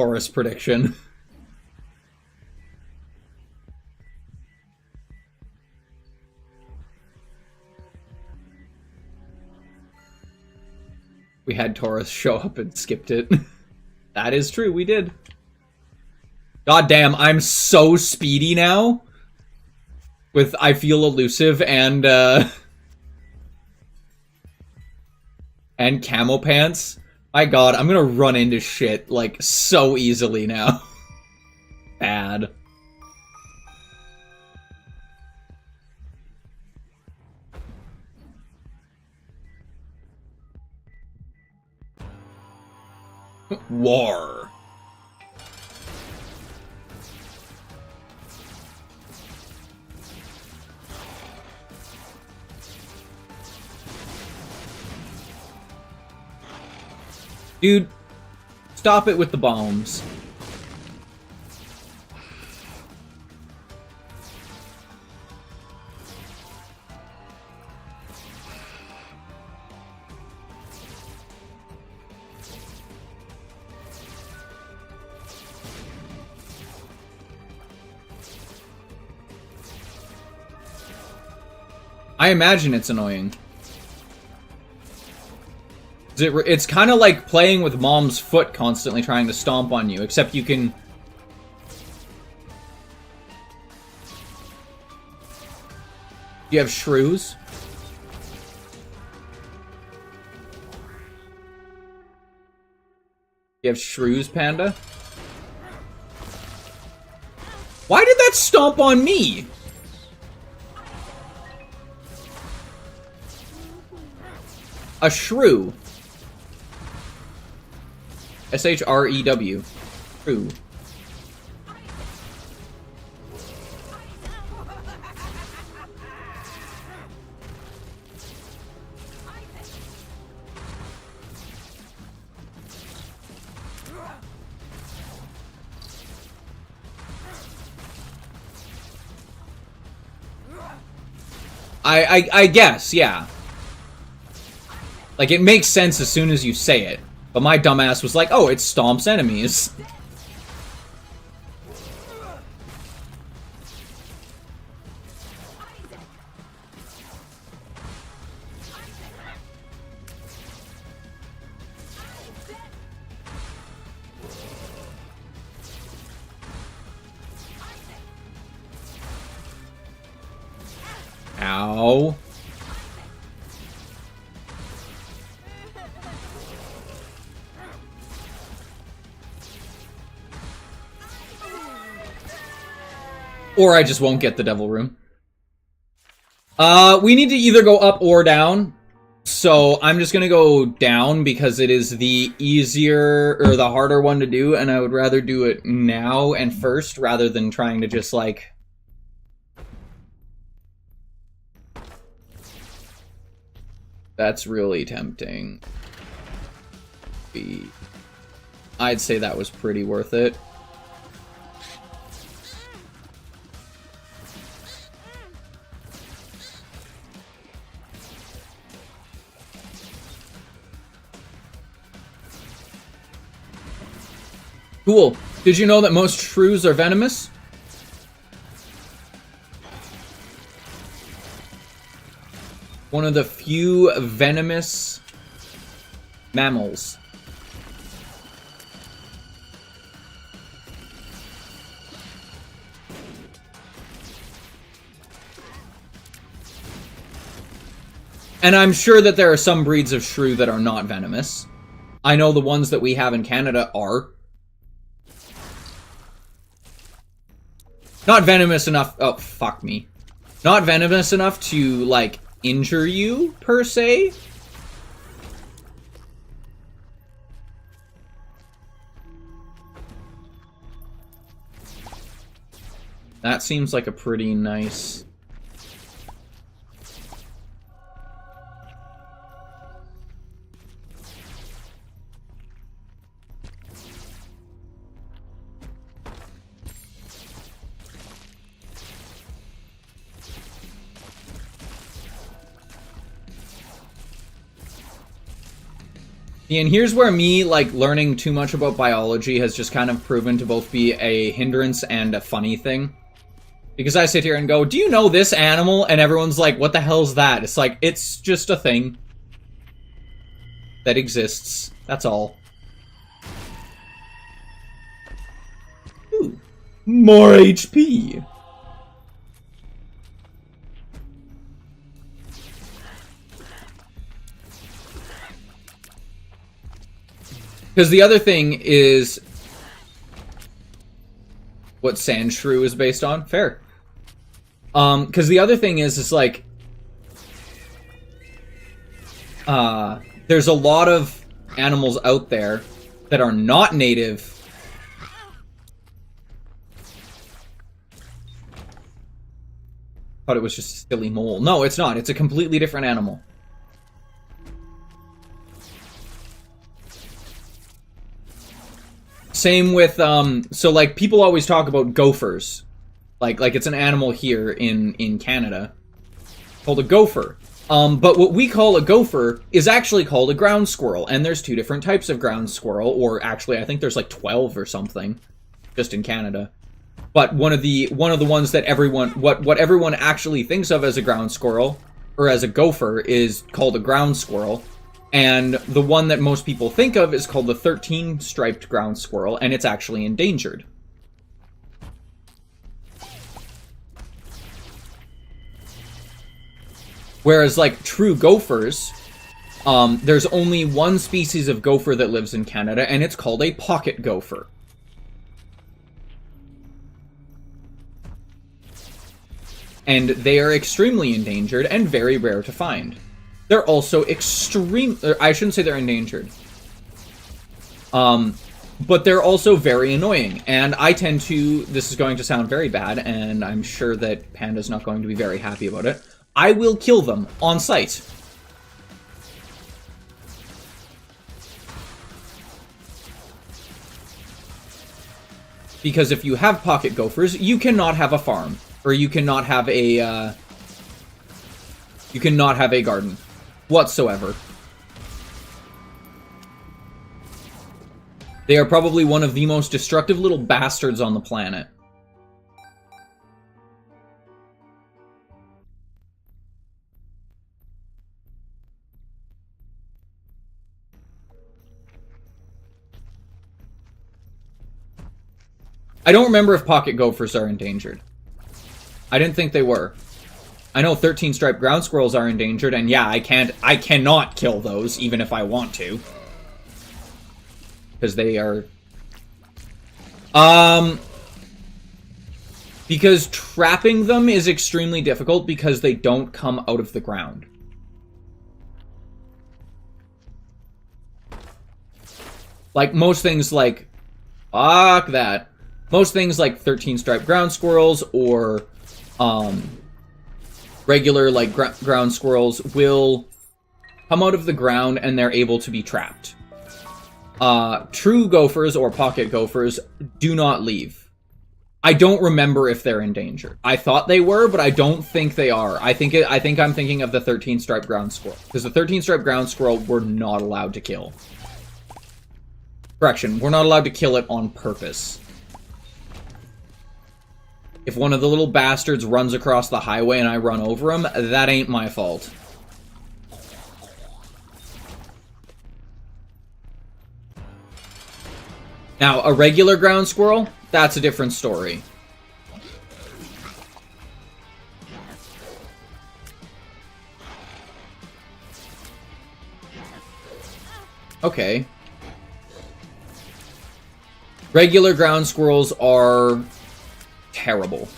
Taurus prediction. We had Taurus show up and skipped it. That is true, we did. God damn, I'm so speedy now. With I feel elusive and camo pants. My god, I'm gonna run into shit, like, so easily now. Bad. War. Dude, stop it with the bombs. I imagine it's annoying. It's kind of like playing with mom's foot constantly trying to stomp on you, except you can... You have shrews? You have shrews, Panda? Why did that stomp on me? A shrew. S-H-R-E-W. Shrew. I guess, yeah. Like, it makes sense as soon as you say it. But my dumbass was like, oh, it stomps enemies. Ow. Or I just won't get the Devil Room. We need to either go up or down. So I'm just gonna go down because it is the easier or the harder one to do, and I would rather do it now and first rather than trying to just like... That's really tempting. I'd say that was pretty worth it. Cool. Did you know that most shrews are venomous? One of the few venomous mammals. And I'm sure that there are some breeds of shrew that are not venomous. I know the ones that we have in Canada are. Not venomous enough... Oh, fuck me. Not venomous enough to, like, injure you, per se. That seems like a pretty nice... And here's where me, like, learning too much about biology has just kind of proven to both be a hindrance and a funny thing. Because I sit here and go, do you know this animal? And everyone's like, what the hell's that? It's like, it's just a thing that exists. That's all. Ooh, more HP. Because the other thing is what Sandshrew is based on. Fair. Because the other thing is like, there's a lot of animals out there that are not native. Thought it was just a silly mole. No, it's not. It's a completely different animal. Same with, so, like, people always talk about gophers. Like it's an animal here in Canada called a gopher. But what we call a gopher is actually called a ground squirrel, and there's two different types of ground squirrel, or actually, I think there's like 12 or something, just in Canada. But one of the ones that what everyone actually thinks of as a ground squirrel, or as a gopher, is called a ground squirrel. And the one that most people think of is called the 13-striped ground squirrel, and it's actually endangered. Whereas, like, true gophers, there's only one species of gopher that lives in Canada, and it's called a pocket gopher. And they are extremely endangered and very rare to find. They're also I shouldn't say they're endangered. But they're also very annoying. And I tend to, this is going to sound very bad, and I'm sure that Panda's not going to be very happy about it. I will kill them on sight. Because if you have pocket gophers, you cannot have a farm. Or you cannot have a, garden. Whatsoever. They are probably one of the most destructive little bastards on the planet. I don't remember if pocket gophers are endangered. I didn't think they were. I know 13-striped ground squirrels are endangered, and yeah, I cannot kill those, even if I want to. Because they are... Because trapping them is extremely difficult because they don't come out of the ground. Like, most things like... Fuck that. Most things like 13-striped ground squirrels or... regular, like, ground squirrels will come out of the ground and they're able to be trapped. True gophers or pocket gophers do not leave. I don't remember if they're endangered. I thought they were, but I don't think they are. I think I'm thinking of the 13-striped ground squirrel. Because the 13-striped ground squirrel we're not allowed to kill. Correction, we're not allowed to kill it on purpose. If one of the little bastards runs across the highway and I run over him, that ain't my fault. Now, a regular ground squirrel, that's a different story. Okay. Regular ground squirrels are... terrible.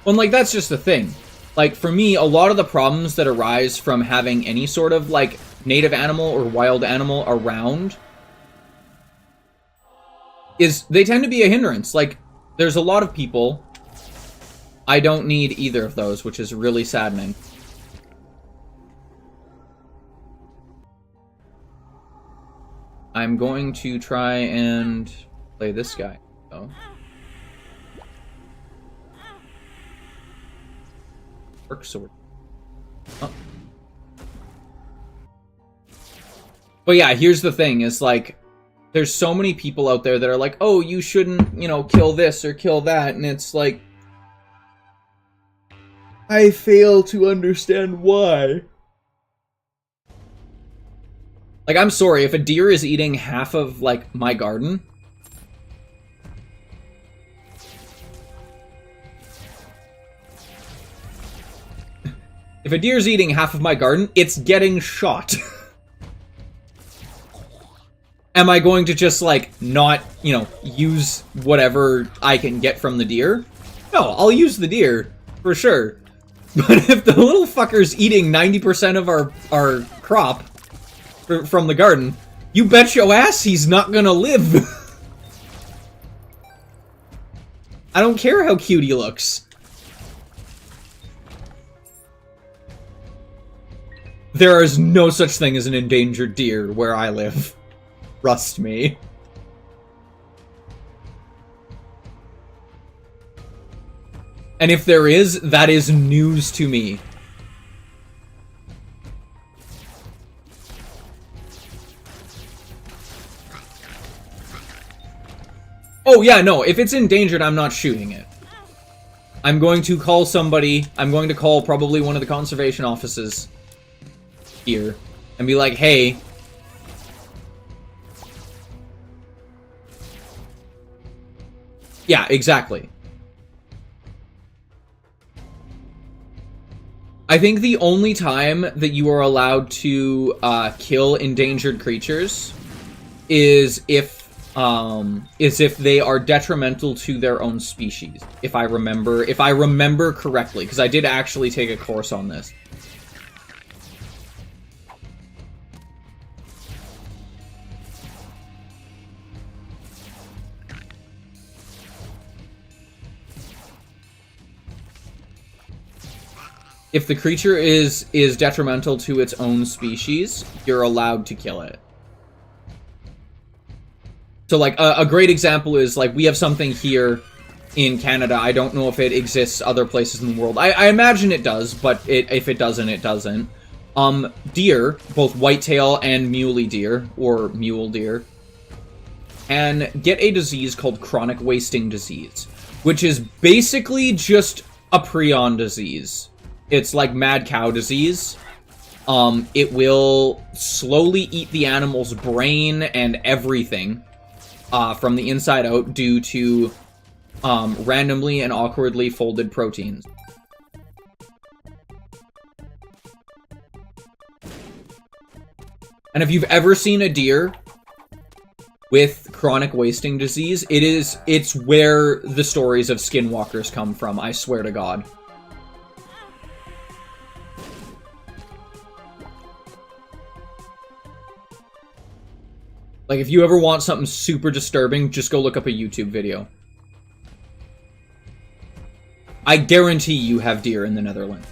Well, like, that's just the thing. Like, for me, a lot of the problems that arise from having any sort of, like, native animal or wild animal around is they tend to be a hindrance. Like, there's a lot of people... I don't need either of those, which is really saddening. I'm going to try and play this guy. Oh. Work sword. Oh. But yeah, here's the thing, is like, there's so many people out there that are like, oh, you shouldn't, you know, kill this or kill that, and it's like, I fail to understand why. Like, I'm sorry, if a deer is eating half of, like, my garden... If a deer's eating half of my garden, it's getting shot. Am I going to just, like, not, you know, use whatever I can get from the deer? No, I'll use the deer, for sure. But if the little fucker's eating 90% of our crop from the garden, you bet your ass he's not gonna live. I don't care how cute he looks. There is no such thing as an endangered deer where I live. Trust me. And if there is, that is news to me. Oh yeah, no, if it's endangered, I'm not shooting it. I'm going to call somebody, I'm going to call probably one of the conservation offices here, and be like, hey, yeah, exactly. I think the only time that you are allowed to kill endangered creatures is if they are detrimental to their own species. If I remember correctly, because I did actually take a course on this. If the creature is detrimental to its own species, you're allowed to kill it. So, like, a great example is, like, we have something here in Canada. I don't know if it exists other places in the world. I imagine it does, but if it doesn't, it doesn't. Deer, both whitetail and muley deer, or mule deer, can get a disease called chronic wasting disease, which is basically just a prion disease. It's like mad cow disease. It will slowly eat the animal's brain and everything from the inside out due to randomly and awkwardly folded proteins. And if you've ever seen a deer with chronic wasting disease, it's where the stories of skinwalkers come from, I swear to God. Like, if you ever want something super disturbing, just go look up a YouTube video. I guarantee you have deer in the Netherlands.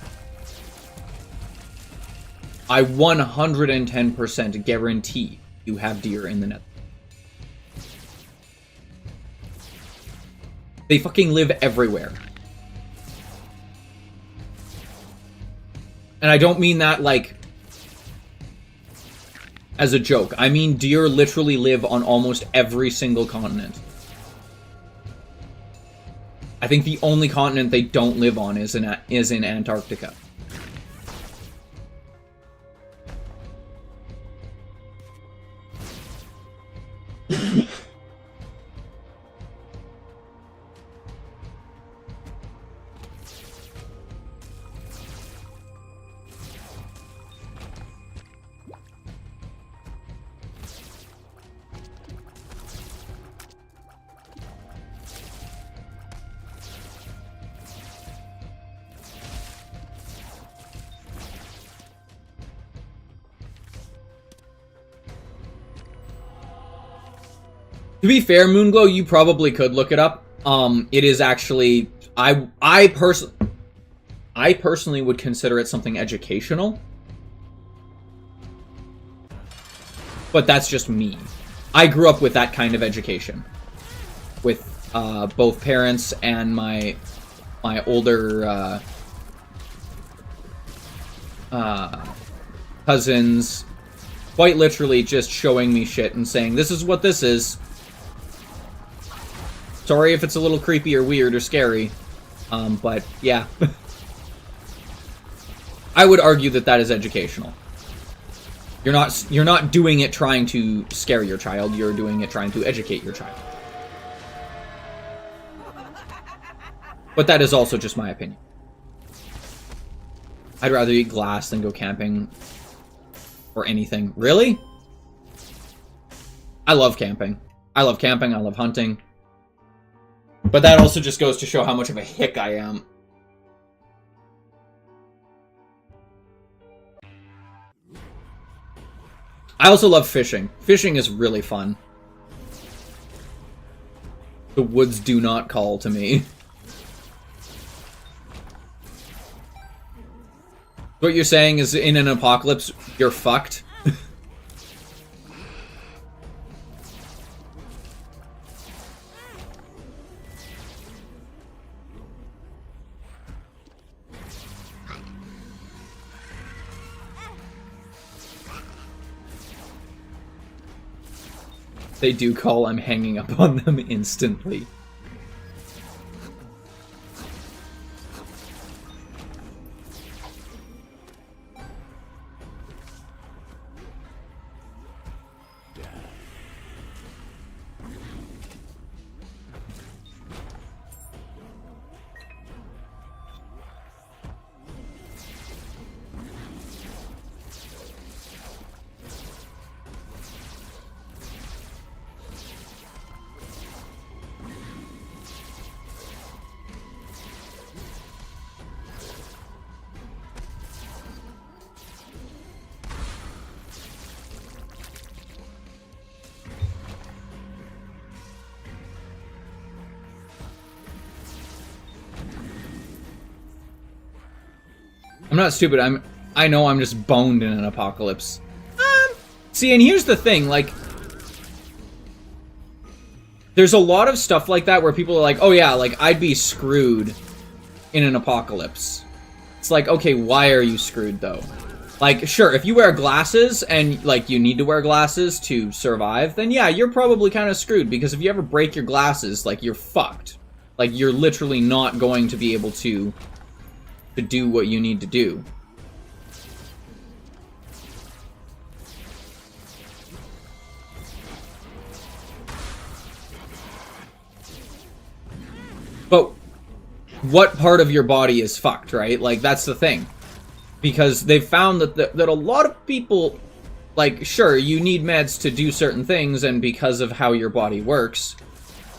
I 110% guarantee you have deer in the Netherlands. They fucking live everywhere. And I don't mean that, like, as a joke. I mean, deer literally live on almost every single continent. I think the only continent they don't live on is in Antarctica. To be fair, Moonglow, you probably could look it up. It is actually, I personally would consider it something educational. But that's just me. I grew up with that kind of education. With both parents and my older cousins quite literally just showing me shit and saying, this is what this is. Sorry if it's a little creepy or weird or scary. But yeah. I would argue that that is educational. You're not doing it trying to scare your child, you're doing it trying to educate your child. But that is also just my opinion. I'd rather eat glass than go camping or anything. Really? I love camping. I love camping, I love hunting. But that also just goes to show how much of a hick I am. I also love fishing. Fishing is really fun. The woods do not call to me. What you're saying is, in an apocalypse, you're fucked? They do call, I'm hanging up on them instantly. I'm not stupid, I know I'm just boned in an apocalypse. See, and here's the thing, like, there's a lot of stuff like that where people are like, oh yeah, like, I'd be screwed in an apocalypse. It's like, okay, why are you screwed, though? Like, sure, if you wear glasses, and, like, you need to wear glasses to survive, then yeah, you're probably kind of screwed, because if you ever break your glasses, like, you're fucked. Like, you're literally not going to be able to do what you need to do. But what part of your body is fucked, right? Like, that's the thing. Because they've found that that a lot of people, like, sure, you need meds to do certain things and because of how your body works,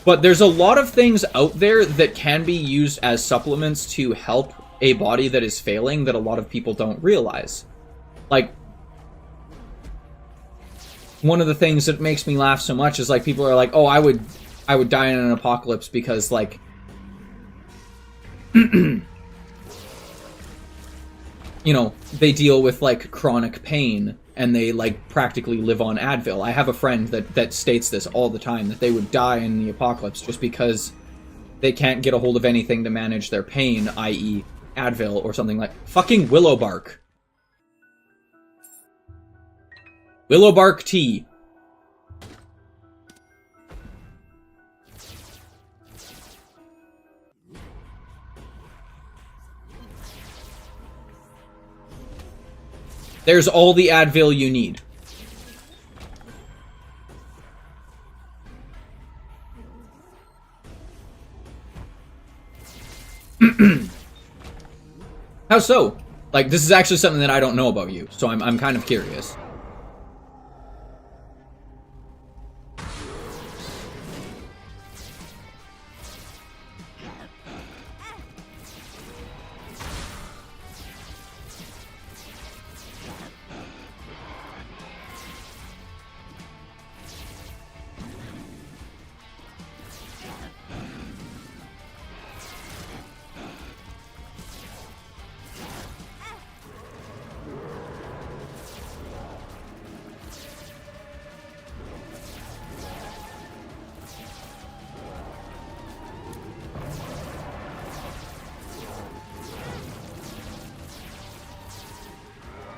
but there's a lot of things out there that can be used as supplements to help a body that is failing that a lot of people don't realize. Like, one of the things that makes me laugh so much is, like, people are like, oh, I would die in an apocalypse because, like, you know, they deal with, like, chronic pain and they, like, practically live on Advil. I have a friend that states this all the time, that they would die in the apocalypse just because they can't get a hold of anything to manage their pain, i.e. Advil or something like fucking willow bark. Willow bark tea. There's all the Advil you need. How so? Like, this is actually something that I don't know about you, so I'm kind of curious.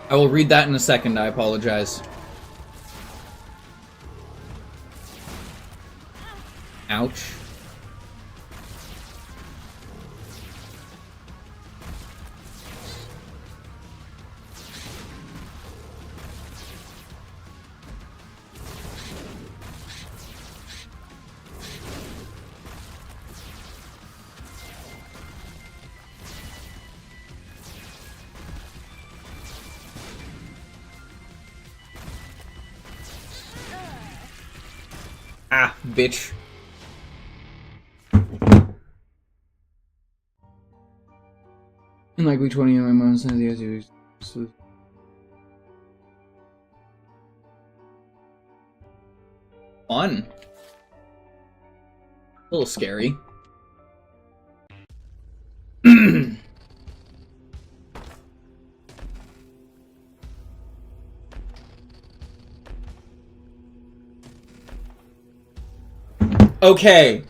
I will read that in a second, I apologize. Ouch. Ah, bitch. In like week 20 of my mom's the fun. A little scary. Okay.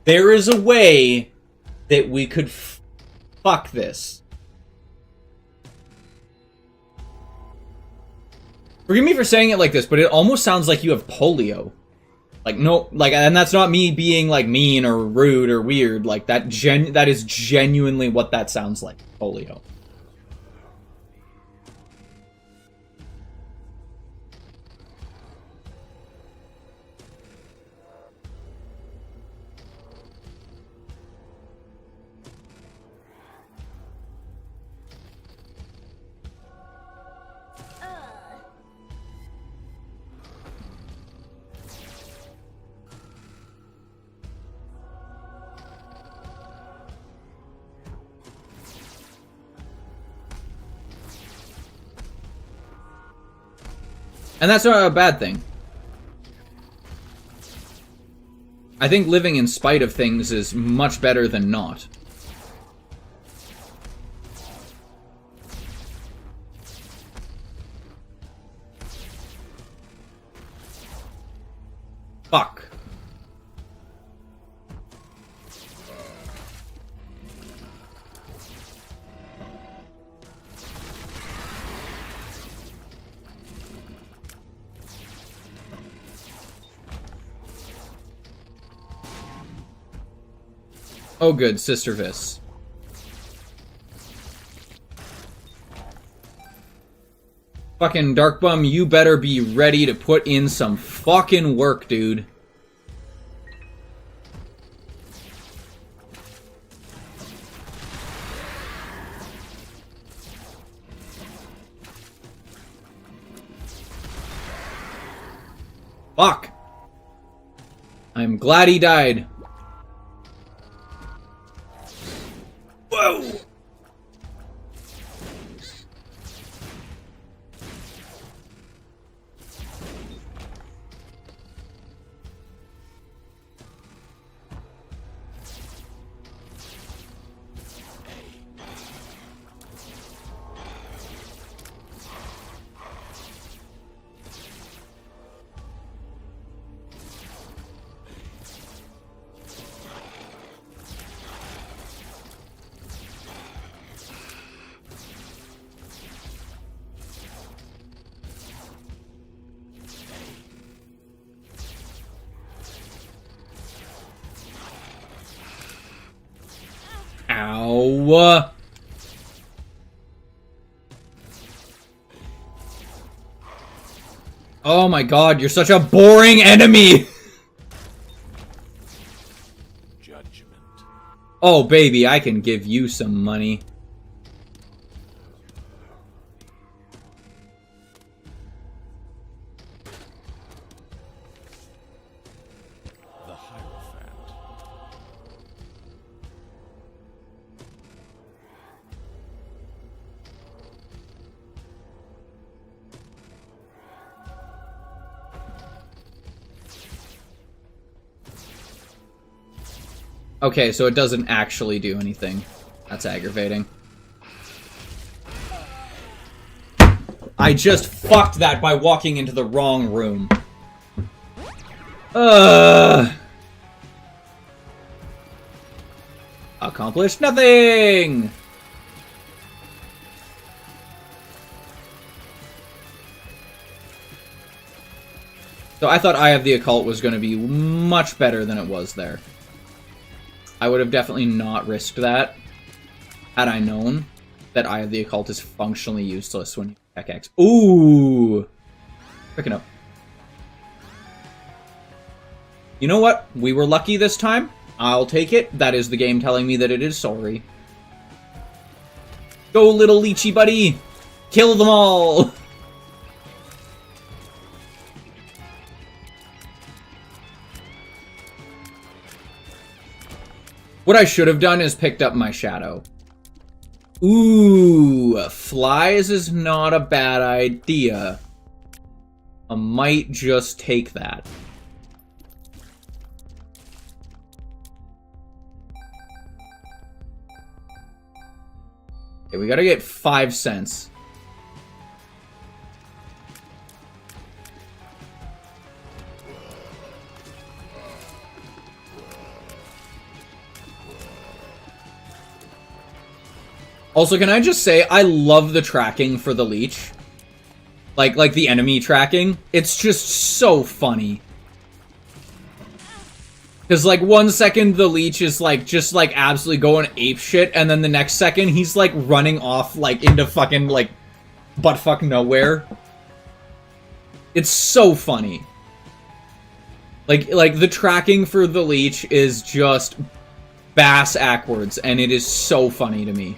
There is a way that we could fuck this. Forgive me for saying it like this, but it almost sounds like you have polio. Like, no, like, and that's not me being, like, mean or rude or weird. Like, that is genuinely what that sounds like. Polio. And that's not a bad thing. I think living in spite of things is much better than not. Fuck. Oh good, Sister Vis. Fucking Darkbum, you better be ready to put in some fucking work, dude. Fuck. I'm glad he died. Whoa! Ow. Oh my god, you're such a boring enemy! Judgment. Oh baby, I can give you some money. The Hierophant. Okay, so it doesn't actually do anything. That's aggravating. I just fucked that by walking into the wrong room. Accomplished nothing! So I thought Eye of the Occult was going to be much better than it was there. I would have definitely not risked that had I known that Eye of the Occult is functionally useless when you attack X. Ooh! Picking up. You know what? We were lucky this time. I'll take it. That is the game telling me that it is sorry. Go, little Leechy buddy! Kill them all! What I should have done is picked up my shadow. Ooh, flies is not a bad idea. I might just take that. Okay, we gotta get 5 cents. Also, can I just say, I love the tracking for the leech. Like the enemy tracking. It's just so funny. Because, like, 1 second the leech is, like, just, like, absolutely going apeshit, and then the next second he's, like, running off, like, into fucking, like, buttfuck nowhere. It's so funny. Like, the tracking for the leech is just bass-ackwards, and it is so funny to me.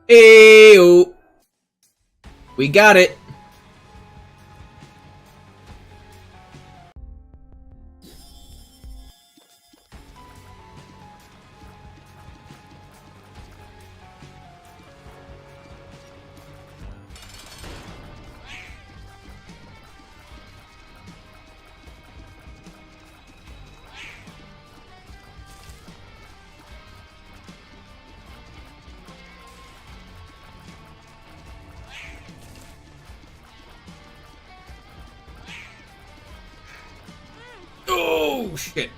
Ayo! We got it! Oh, shit.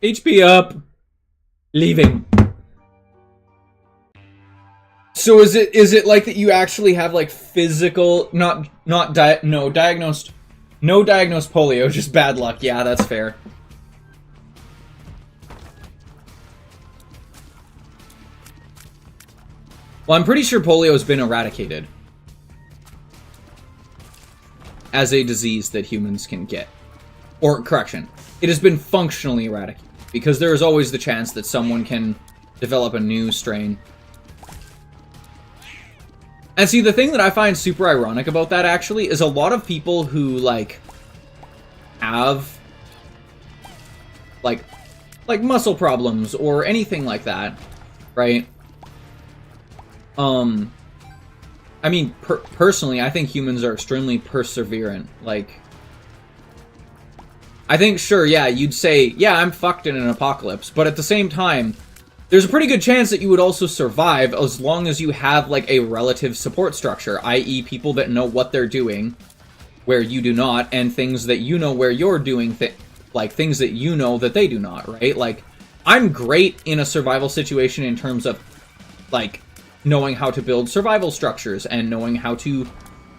HP up. Leaving. So is it like that you actually have like physical, no diagnosed polio, just bad luck. Yeah, that's fair. Well, I'm pretty sure polio has been eradicated as a disease that humans can get. Or, correction, it has been functionally eradicated, because there is always the chance that someone can develop a new strain. And see, the thing that I find super ironic about that, actually, is a lot of people who, like, have, like muscle problems or anything like that, right? I mean, personally, I think humans are extremely perseverant. Like, I think, sure, yeah, you'd say, yeah, I'm fucked in an apocalypse, but at the same time, there's a pretty good chance that you would also survive as long as you have, like, a relative support structure, i.e. people that know what they're doing, where you do not, and things that you know where you're doing, like, things that you know that they do not, right? Like, I'm great in a survival situation in terms of, like, knowing how to build survival structures and knowing how to,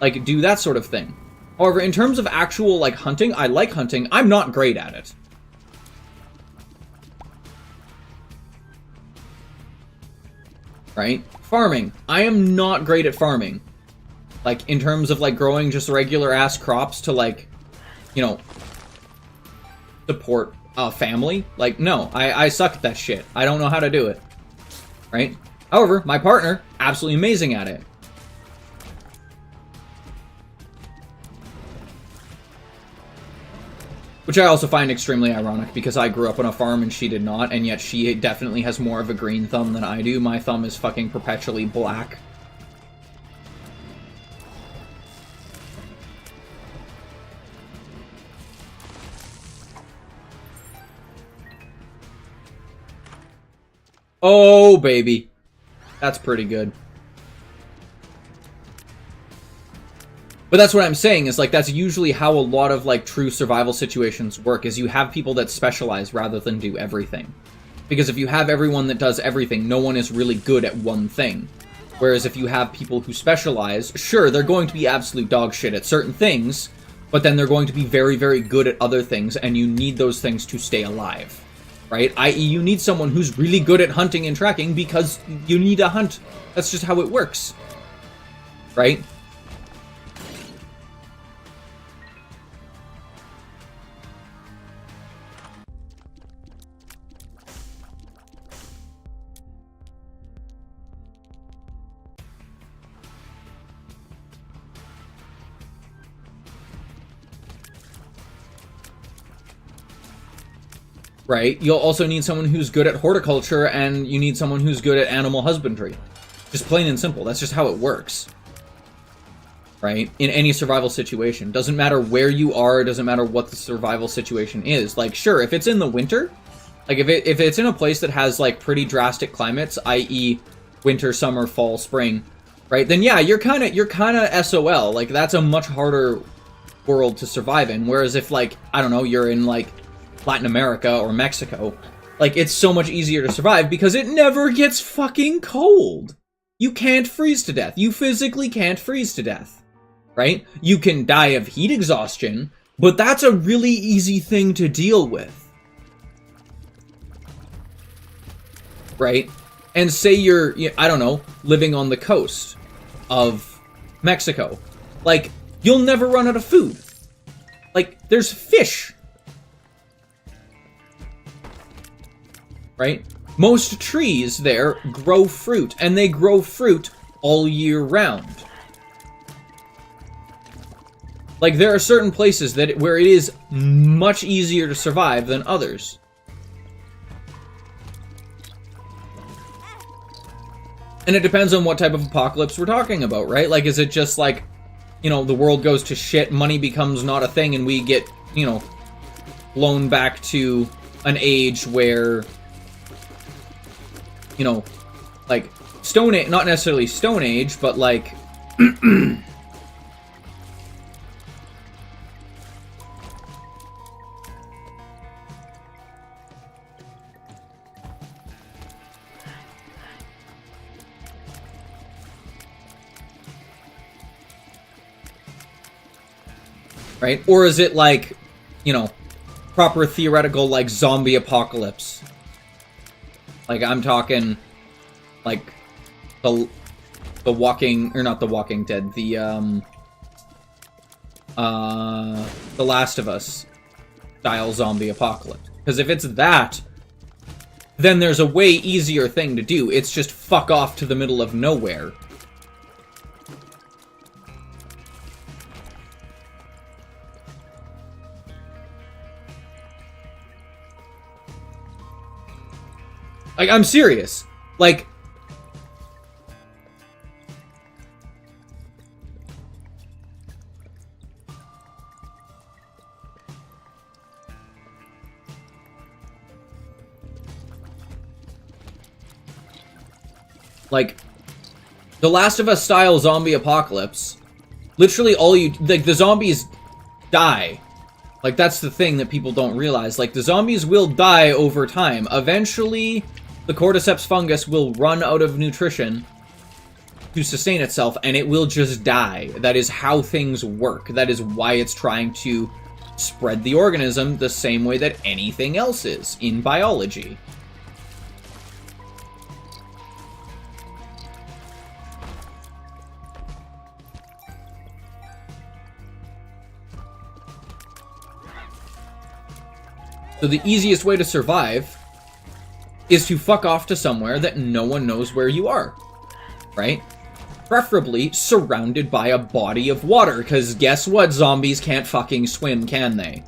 like, do that sort of thing. However, in terms of actual, like, hunting, I like hunting. I'm not great at it. Right? Farming. I am not great at farming. Like, in terms of, like, growing just regular-ass crops to, like, you know, support a family. Like, no. I suck at that shit. I don't know how to do it. Right? However, my partner, absolutely amazing at it. Which Which I also find extremely ironic, because I grew up on a farm and she did not, and yet she definitely has more of a green thumb than I do. My thumb is fucking perpetually black. Oh, baby. That's pretty good. But that's what I'm saying, is like, that's usually how a lot of like true survival situations work, is you have people that specialize rather than do everything. Because if you have everyone that does everything, no one is really good at one thing. Whereas if you have people who specialize, sure, they're going to be absolute dog shit at certain things, but then they're going to be very, very good at other things, and you need those things to stay alive. Right? I.e., you need someone who's really good at hunting and tracking because you need to hunt. That's just how it works. Right? Right? You'll also need someone who's good at horticulture, and you need someone who's good at animal husbandry. Just plain and simple. That's just how it works. Right? In any survival situation. Doesn't matter where you are, doesn't matter what the survival situation is. Like, sure, if it's in the winter, like if it's in a place that has like pretty drastic climates, i.e. winter, summer, fall, spring, right? Then yeah, you're kind of SOL. Like, that's a much harder world to survive in. Whereas if, like, I don't know, you're in like Latin America or Mexico, like, it's so much easier to survive because it never gets fucking cold. You can't freeze to death. You physically can't freeze to death, right? You can die of heat exhaustion, but that's a really easy thing to deal with, right? And say you're, I don't know, living on the coast of Mexico. Like, you'll never run out of food. Like, there's fish. Right? Most trees there grow fruit, and they grow fruit all year round. Like, there are certain places where it is much easier to survive than others. And it depends on what type of apocalypse we're talking about, right? Like, is it just like, you know, the world goes to shit, money becomes not a thing, and we get, you know, blown back to an age where, you know, like, Stone Age, not necessarily Stone Age, but like, right? Or is it like, you know, proper theoretical, like, zombie apocalypse? Like, I'm talking, like, the Walking, or not the Walking Dead, the Last of Us style zombie apocalypse. Because if it's that, then there's a way easier thing to do. It's just fuck off to the middle of nowhere. Like, I'm serious. Like, The Last of Us style zombie apocalypse, literally like, the zombies die. Like, that's the thing that people don't realize. Like, the zombies will die over time. Eventually, the cordyceps fungus will run out of nutrition to sustain itself, and it will just die. That is how things work. That is why it's trying to spread the organism the same way that anything else is in biology. So the easiest way to survive is to fuck off to somewhere that no one knows where you are, right? Preferably surrounded by a body of water, because guess what? Zombies can't fucking swim, can they?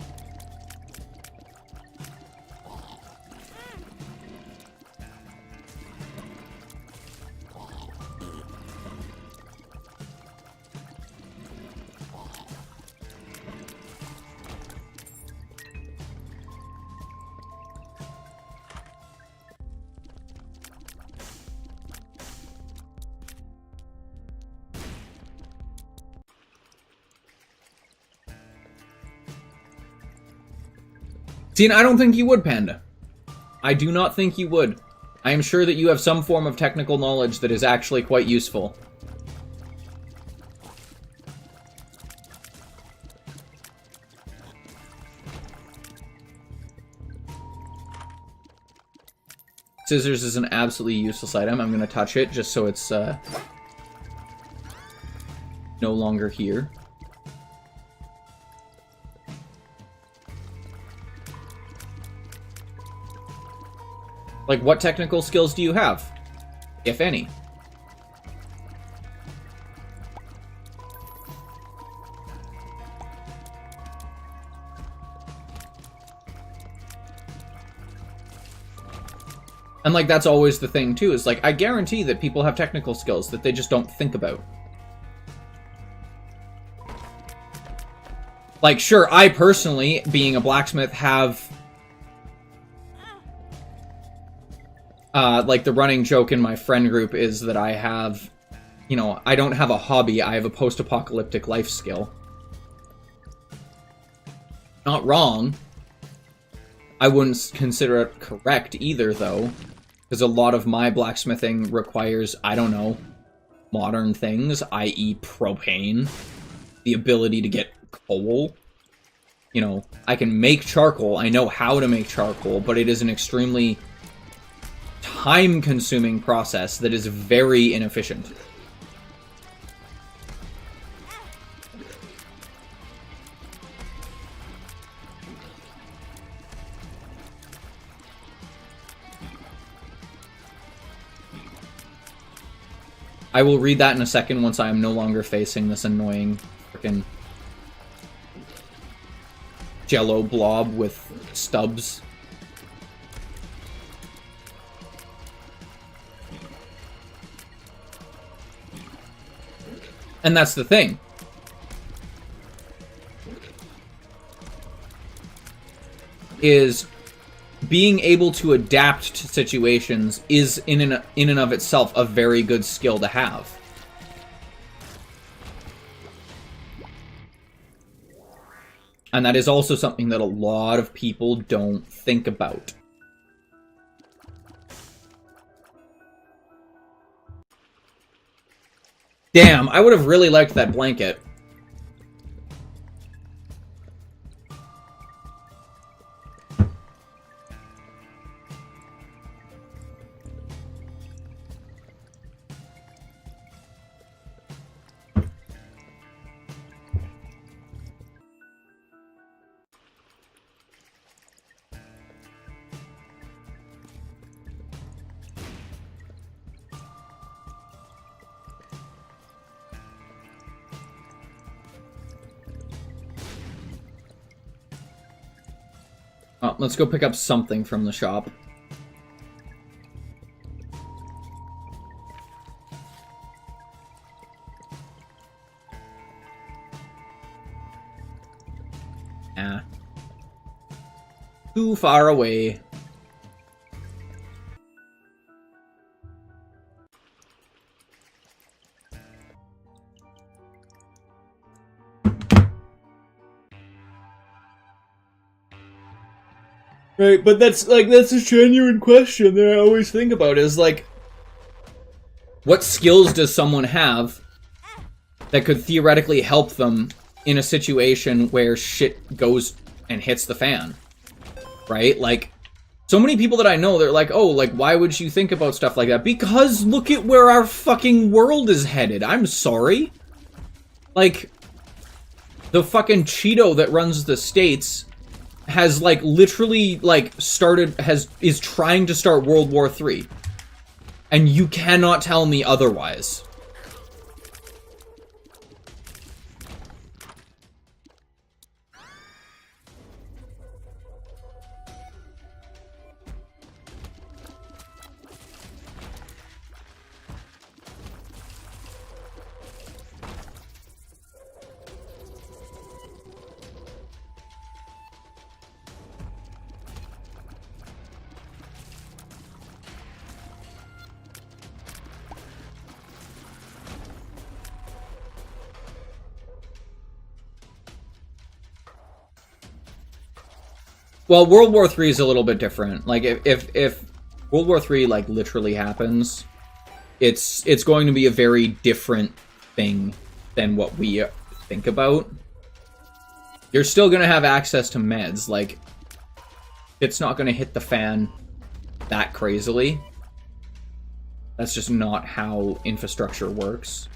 See, and I don't think you would, Panda. I do not think you would. I am sure that you have some form of technical knowledge that is actually quite useful. Scissors is an absolutely useless item. I'm going to touch it just so it's no longer here. Like, what technical skills do you have? If any. And, like, that's always the thing, too, is, like, I guarantee that people have technical skills that they just don't think about. Like, sure, I personally, being a blacksmith, have... like, the running joke in my friend group is that I have... You know, I don't have a hobby, I have a post-apocalyptic life skill. Not wrong. I wouldn't consider it correct either, though. Because a lot of my blacksmithing requires, I don't know, modern things, i.e. propane. The ability to get coal. You know, I can make charcoal, I know how to make charcoal, but it is an extremely time-consuming process that is very inefficient. I will read that in a second once I am no longer facing this annoying frickin' jello blob with stubs. And that's the thing. Is being able to adapt to situations is in and of itself a very good skill to have. And that is also something that a lot of people don't think about. Damn, I would have really liked that blanket. Oh, let's go pick up something from the shop. Ah. Too far away. Right, but that's a genuine question that I always think about is, like, what skills does someone have that could theoretically help them in a situation where shit goes and hits the fan? Right? Like, so many people that I know, they're like, oh, like, why would you think about stuff like that? Because look at where our fucking world is headed. I'm sorry. Like, the fucking Cheeto that runs the States has, like, literally, like, is trying to start World War III. And you cannot tell me otherwise. Well, World War III is a little bit different. Like, if World War III, like, literally happens, it's going to be a very different thing than what we think about. You're still going to have access to meds. Like, it's not going to hit the fan that crazily. That's just not how infrastructure works.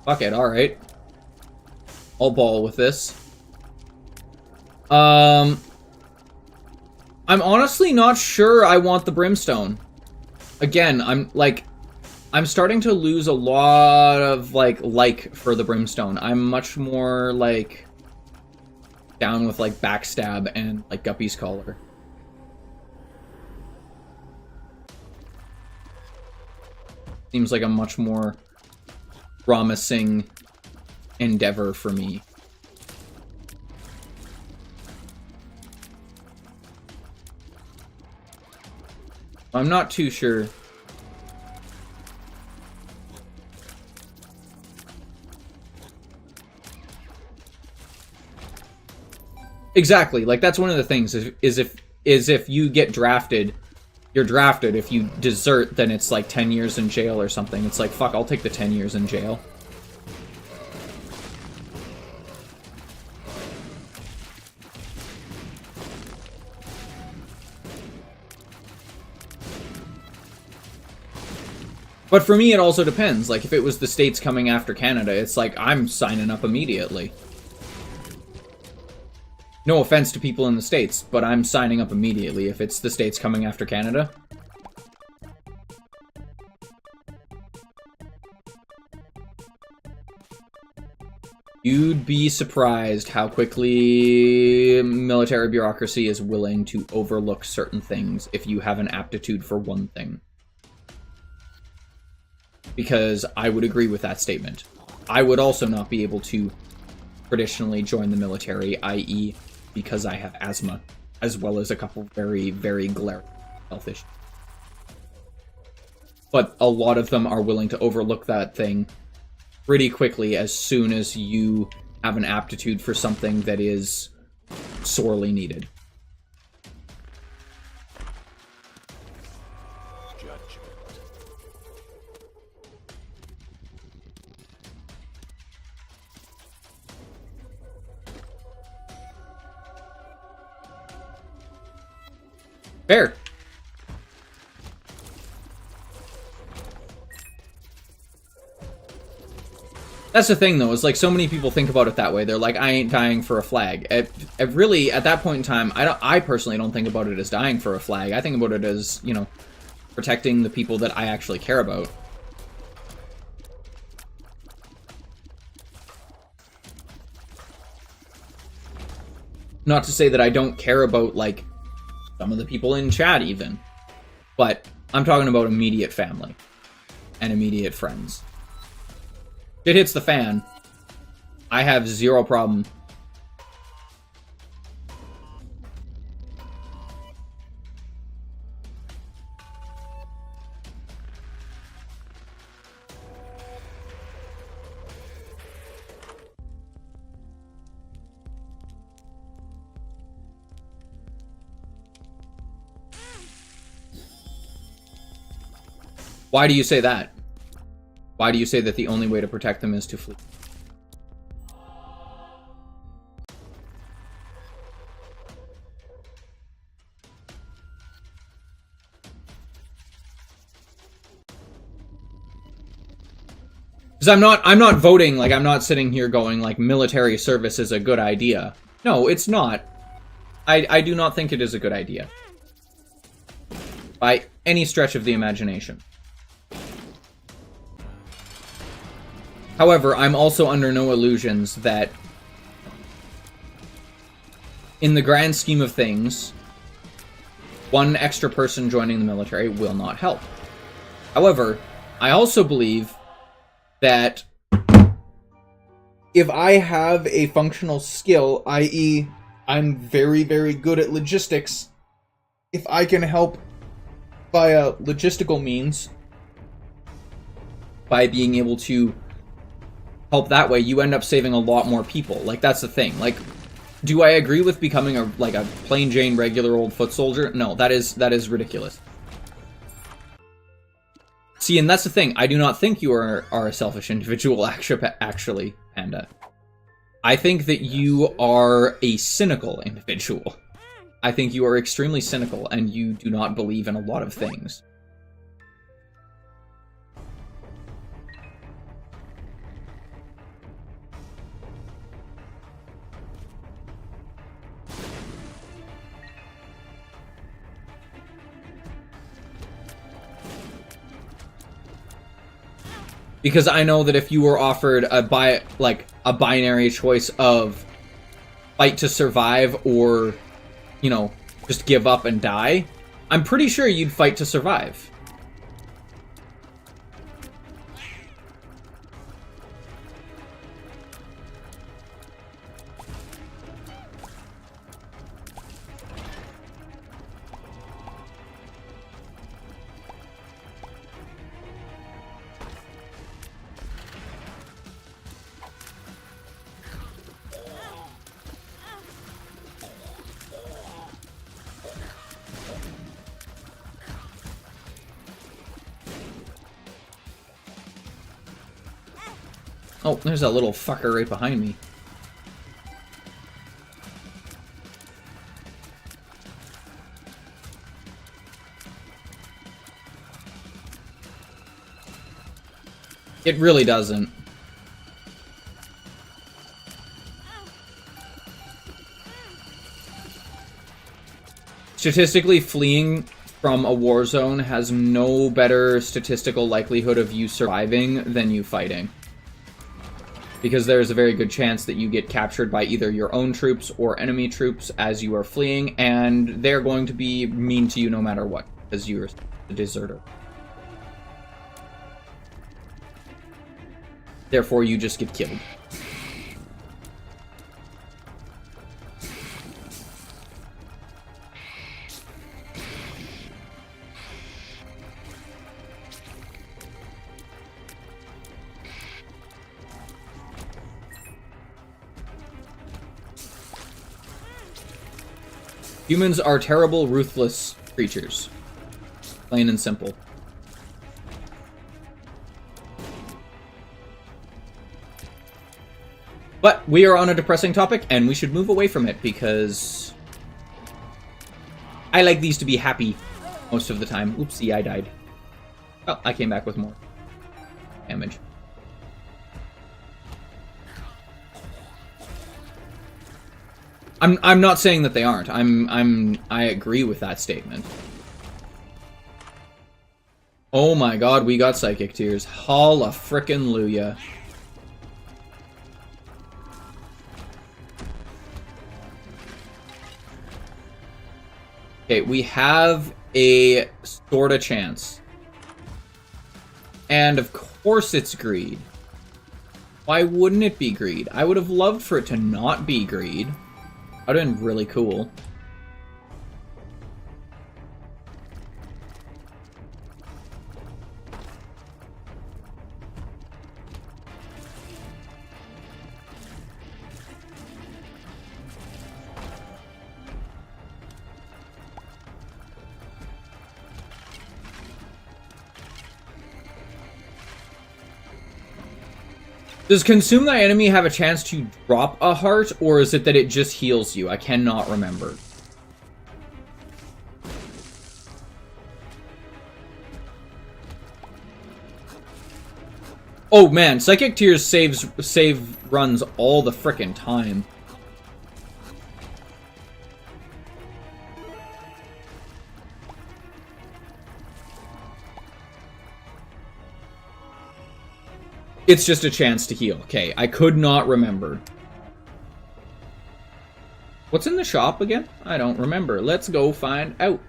Fuck it, alright. I'll ball with this. I'm honestly not sure I want the Brimstone. Again, I'm starting to lose a lot of, like for the Brimstone. I'm much more, like, down with, like, Backstab and, like, Guppy's Collar. Seems like a much more promising endeavor for me. I'm not too sure. Exactly, like that's one of the things is if you get drafted, you're drafted. If you desert, then it's like 10 years in jail or something. It's like, fuck, I'll take the 10 years in jail. But for me, it also depends. Like, if it was the States coming after Canada, it's like, I'm signing up immediately. No offense to people in the States, but I'm signing up immediately if it's the States coming after Canada. You'd be surprised how quickly military bureaucracy is willing to overlook certain things if you have an aptitude for one thing. Because I would agree with that statement. I would also not be able to traditionally join the military, i.e., because I have asthma, as well as a couple very, very glaring health issues. But a lot of them are willing to overlook that thing pretty quickly as soon as you have an aptitude for something that is sorely needed. Fair. That's the thing, though, is like so many people think about it that way. They're like, I ain't dying for a flag. Really, at that point in time, I personally don't think about it as dying for a flag. I think about it as, you know, protecting the people that I actually care about. Not to say that I don't care about, like, some of the people in chat, even. But I'm talking about immediate family and immediate friends. If it hits the fan, I have zero problem. Why do you say that? Why do you say that the only way to protect them is to flee? Because I'm not voting, like, I'm not sitting here going, like, military service is a good idea. No, it's not. I do not think it is a good idea. By any stretch of the imagination. However, I'm also under no illusions that, in the grand scheme of things, one extra person joining the military will not help. However, I also believe that if I have a functional skill, i.e., I'm very, very good at logistics, if I can help via logistical means, by being able to help that way, you end up saving a lot more people. Like, that's the thing. Like, do I agree with becoming a plain Jane regular old foot soldier? No, that is ridiculous. See, and that's the thing. I do not think you are a selfish individual, actually, Panda. I think that you are a cynical individual. I think you are extremely cynical, and you do not believe in a lot of things. Because I know that if you were offered a binary choice of fight to survive or, you know, just give up and die, I'm pretty sure you'd fight to survive. Oh, there's that little fucker right behind me. It really doesn't. Statistically, fleeing from a war zone has no better statistical likelihood of you surviving than you fighting. Because there's a very good chance that you get captured by either your own troops or enemy troops as you are fleeing, and they're going to be mean to you no matter what, because you're a deserter. Therefore, you just get killed. Humans are terrible, ruthless creatures. Plain and simple. But we are on a depressing topic, and we should move away from it, because I like these to be happy most of the time. Oopsie, I died. Oh, I came back with more damage. I'm not saying that they aren't. I agree with that statement. Oh my god, we got Psychic Tears. Halla frickin' Luya. Okay, we have a sorta chance. And of course it's greed. Why wouldn't it be greed? I would have loved for it to not be greed. That would have been really cool. Does Consume Thy Enemy have a chance to drop a heart, or is it that it just heals you? I cannot remember. Oh man, Psychic Tears save runs all the frickin' time. It's just a chance to heal. Okay, I could not remember. What's in the shop again? I don't remember. Let's go find out.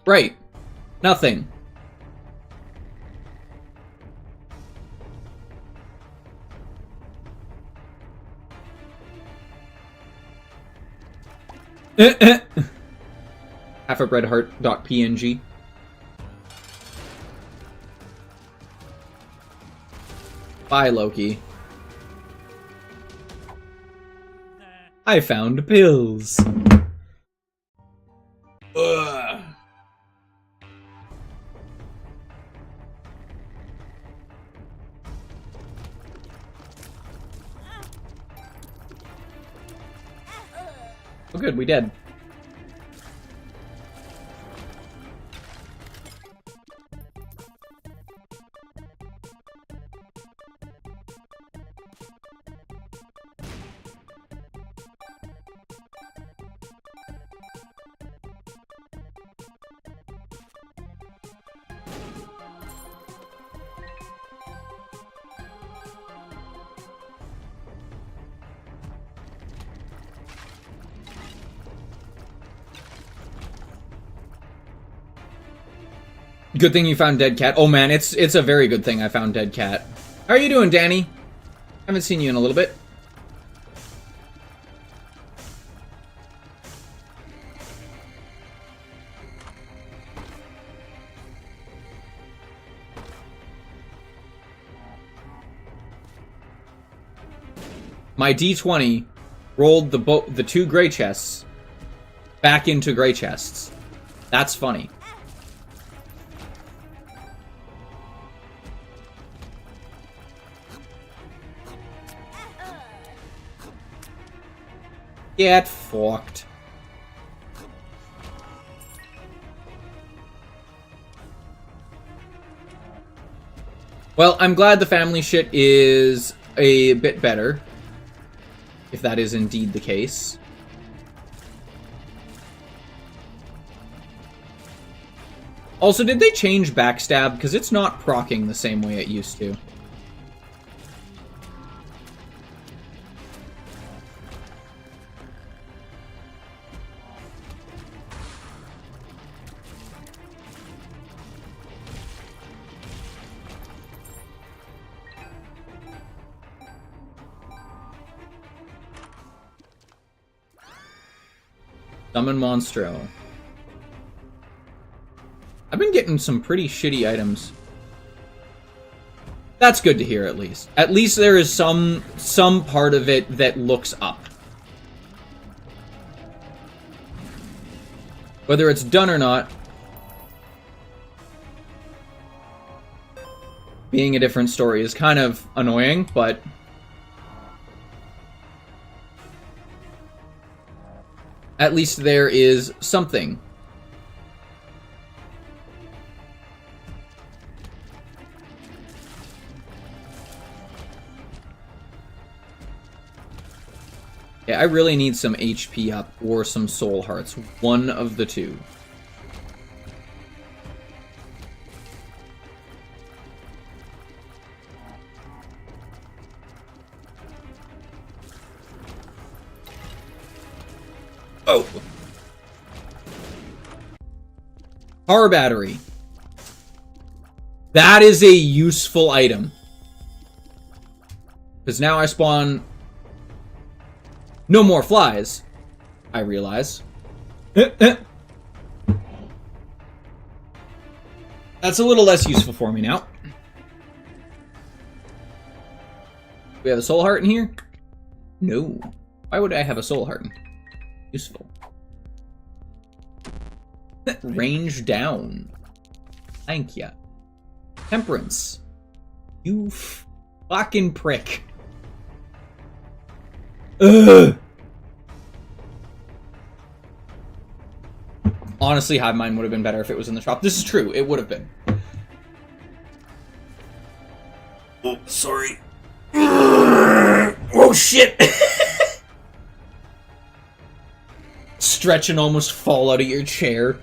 Right. Nothing. halfabreadheart.png. Bye, Loki. I found pills. Ugh. Oh good, we dead. Good thing you found Dead Cat. Oh man, it's a very good thing I found Dead Cat. How are you doing, Danny? Haven't seen you in a little bit. My D20 rolled the two gray chests back into gray chests. That's funny. Get fucked. Well, I'm glad the family shit is a bit better. If that is indeed the case. Also, did they change backstab? Because it's not proccing the same way it used to. Summon Monstro. I've been getting some pretty shitty items. That's good to hear, at least. At least there is some part of it that looks up. Whether it's done or not, being a different story is kind of annoying, but at least there is something. Yeah, I really need some HP up or some soul hearts. One of the two. Oh. Power battery. That is a useful item. Because now I spawn no more flies, I realize. That's a little less useful for me now. We have a soul heart in here? No. Why would I have a soul heart? Useful. Range down. Thank ya. Temperance. You fucking prick. Ugh. Honestly, Hive Mind would have been better if it was in the shop. This is true. It would have been. Oh, sorry. Oh, shit. Stretch and almost fall out of your chair.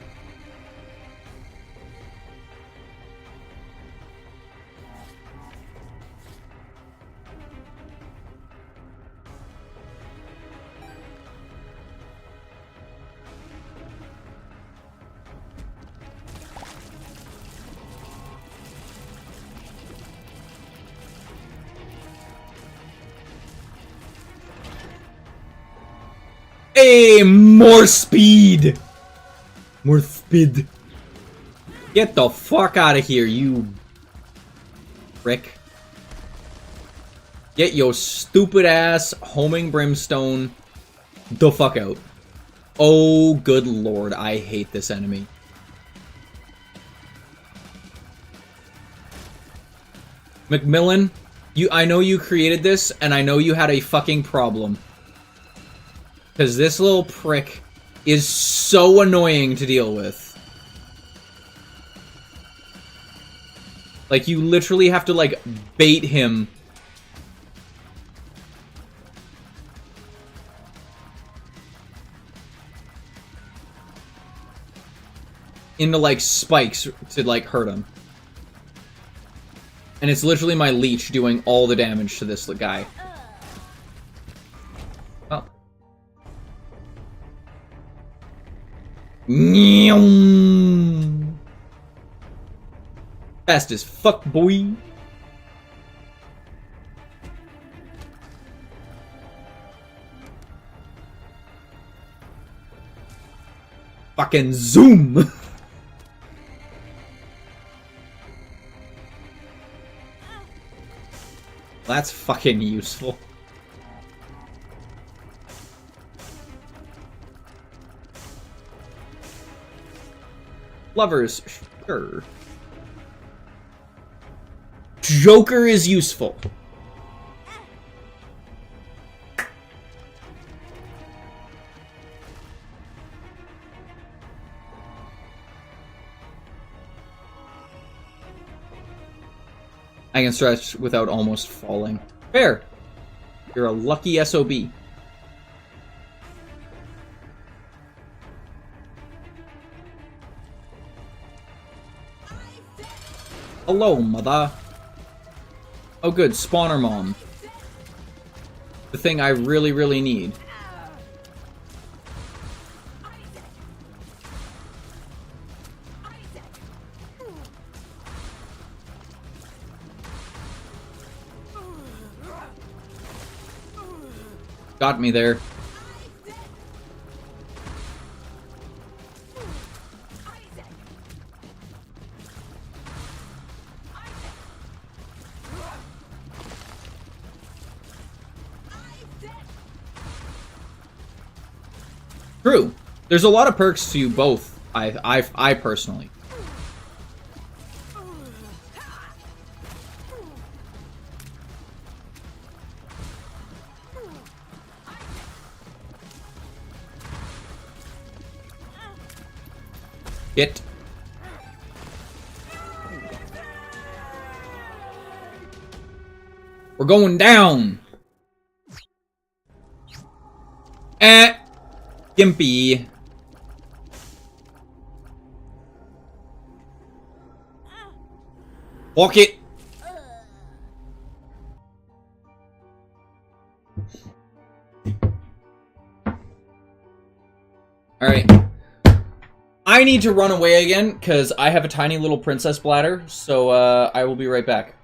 Hey, more speed! More speed. Get the fuck out of here, you prick. Get your stupid ass homing brimstone the fuck out. Oh, good lord, I hate this enemy. Macmillan, I know you created this, and I know you had a fucking problem. Because this little prick is so annoying to deal with. Like, you literally have to, like, bait him. Into, like, spikes to, like, hurt him. And it's literally my leech doing all the damage to this guy. Oh. Fast as fuck, boy. Fucking zoom. That's fucking useful. Lovers, sure. Joker is useful. I can stretch without almost falling. Fair. You're a lucky SOB. Hello, mother. Oh good, spawner mom. The thing I really, really need. Got me there. True. There's a lot of perks to both. I personally. Hit. We're going down. Gimpy. Walk it. Alright. I need to run away again, because I have a tiny little princess bladder, so I will be right back.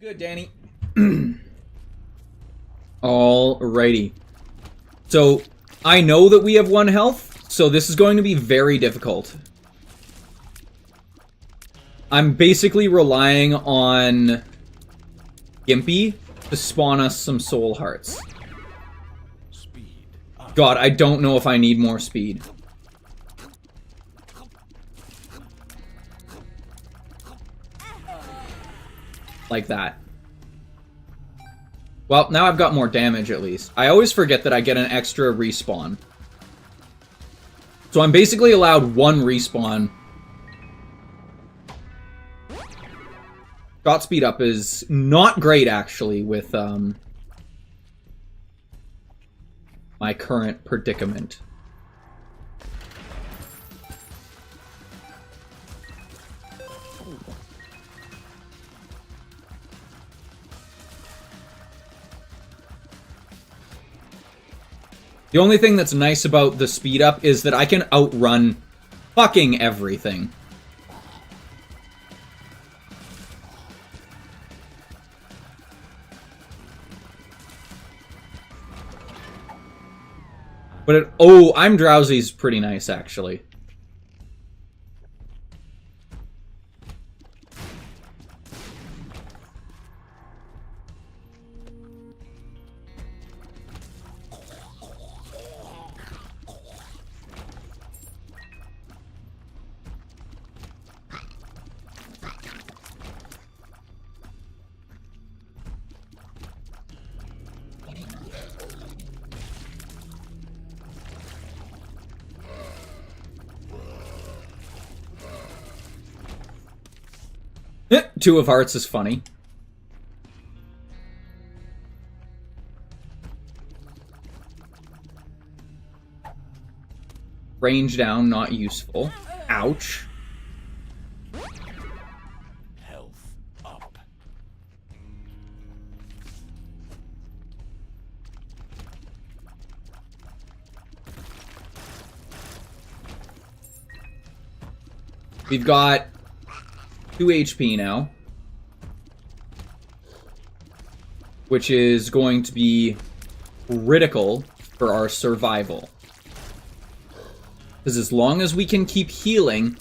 Good, Danny. Alrighty. So, I know that we have 1 health, so this is going to be very difficult. I'm basically relying on Gimpy to spawn us some soul hearts. Speed up. God, I don't know if I need more speed. Like that. Well, now I've got more damage at least. I always forget that I get an extra respawn. So I'm basically allowed 1 respawn. Shot speed up is not great, actually, with my current predicament. The only thing that's nice about the speed up is that I can outrun fucking everything. But oh, I'm Drowsy is pretty nice, actually. Two of Hearts is funny. Range down, not useful. Ouch. Health up. We've got 2 HP now, which is going to be critical for our survival. Because as long as we can keep healing,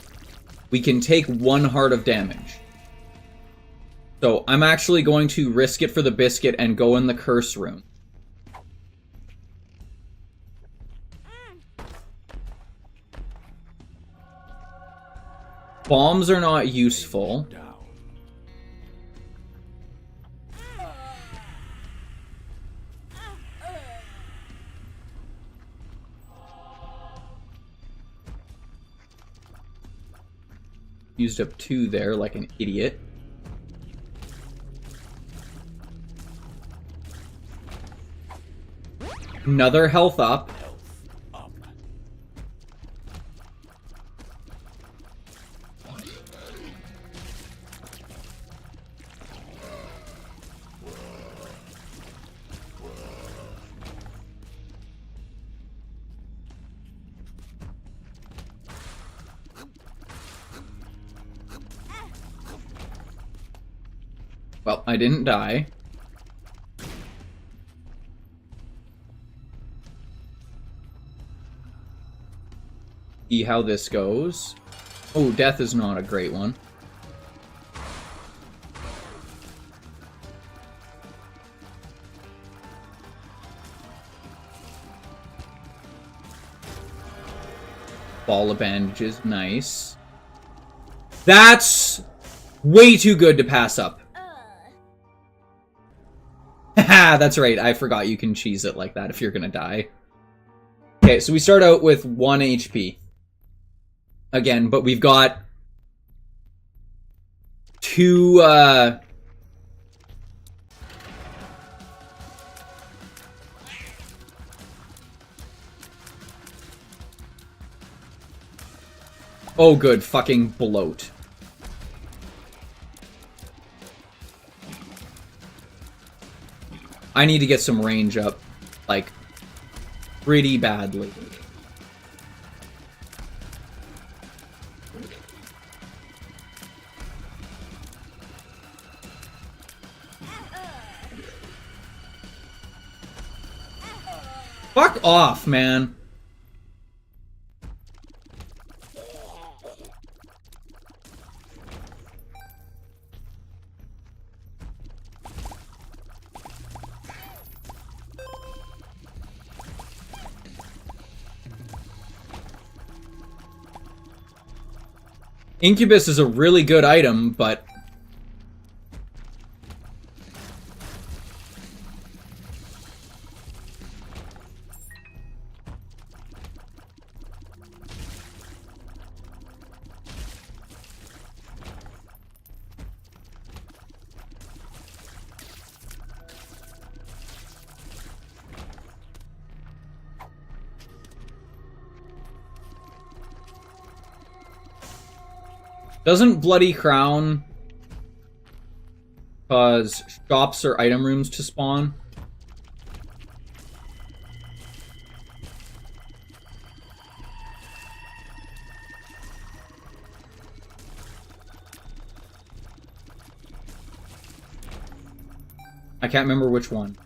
we can take 1 heart of damage. So I'm actually going to risk it for the biscuit and go in the curse room. Bombs are not useful. Down. Used up 2 there like an idiot. Another health up. Health up. Well, I didn't die. See how this goes. Oh, death is not a great one. Ball of bandages, nice. That's way too good to pass up. Haha, that's right, I forgot you can cheese it like that if you're gonna die. Okay, so we start out with 1 HP. Again, but we've got 2, oh good, fucking bloat. I need to get some range up, like, pretty badly. Fuck off, man. Incubus is a really good item, but... Doesn't Bloody Crown cause shops or item rooms to spawn? I can't remember which one.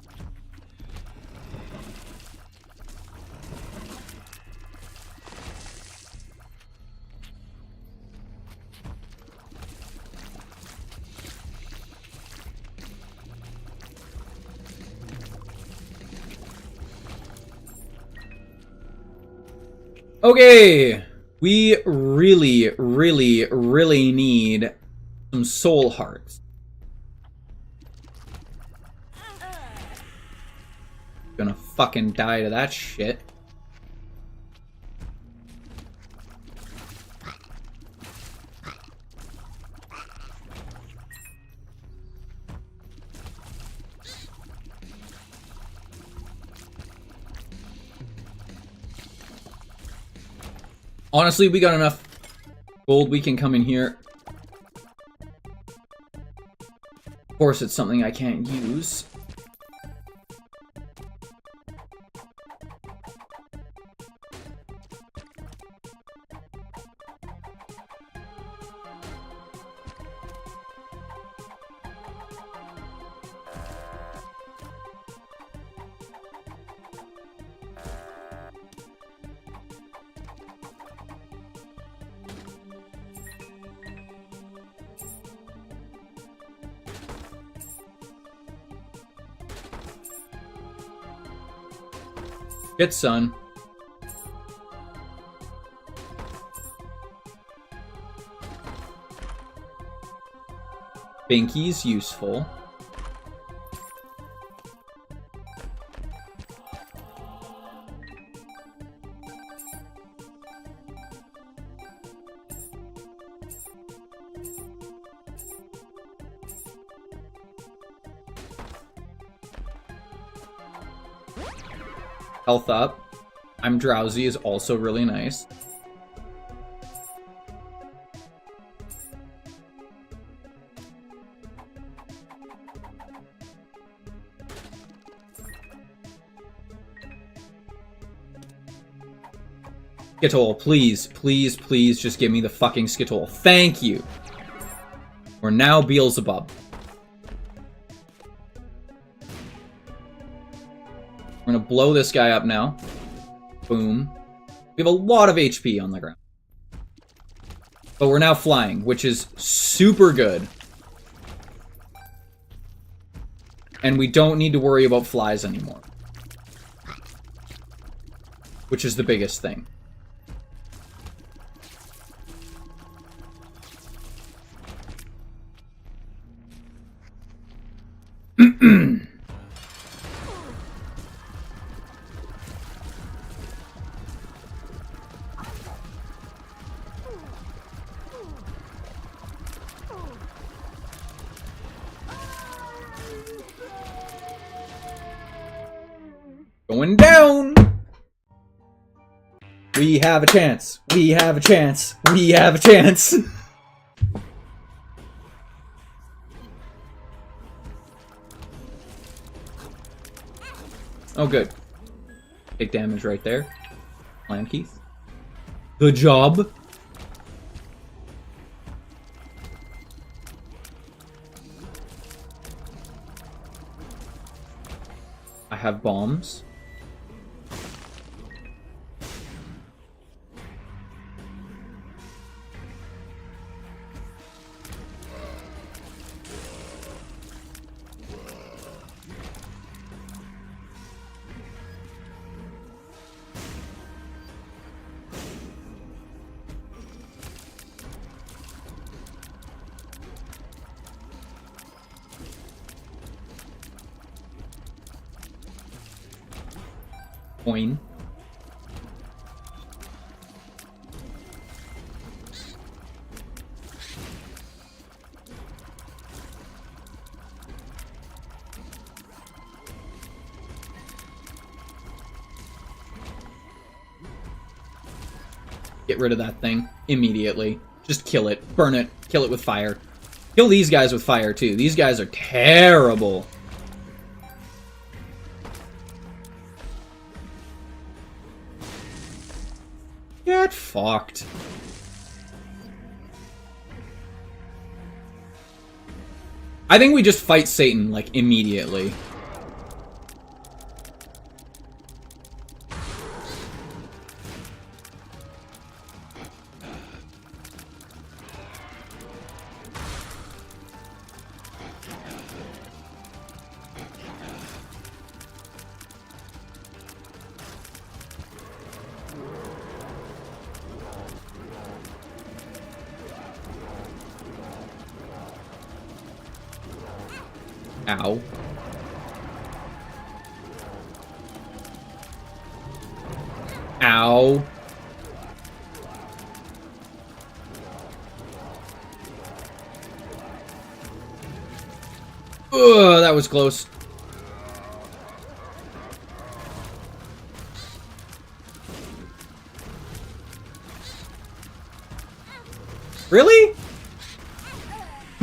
Okay, we really, really, really need some soul hearts. Gonna fucking die to that shit. Honestly, we got enough gold, we can come in here. Of course, it's something I can't use. Shit, son. Binky's useful. Health up. I'm drowsy is also really nice. Skittle, please, please, please just give me the fucking Skittle. Thank you. We're now Beelzebub. We're gonna blow this guy up now. Boom. We have a lot of HP on the ground. But we're now flying, which is super good. And we don't need to worry about flies anymore. Which is the biggest thing. Going down! We have a chance. We have a chance. We have a chance. Oh, good. Take damage right there. Landkeith. Good job. I have bombs. coin. Get rid of that thing immediately. Just kill it. Burn it. Kill it with fire. Kill these guys with fire, too. These guys are terrible. Get fucked. I think we just fight Satan, like, immediately. Ow. Ow. Ugh, that was close. Really?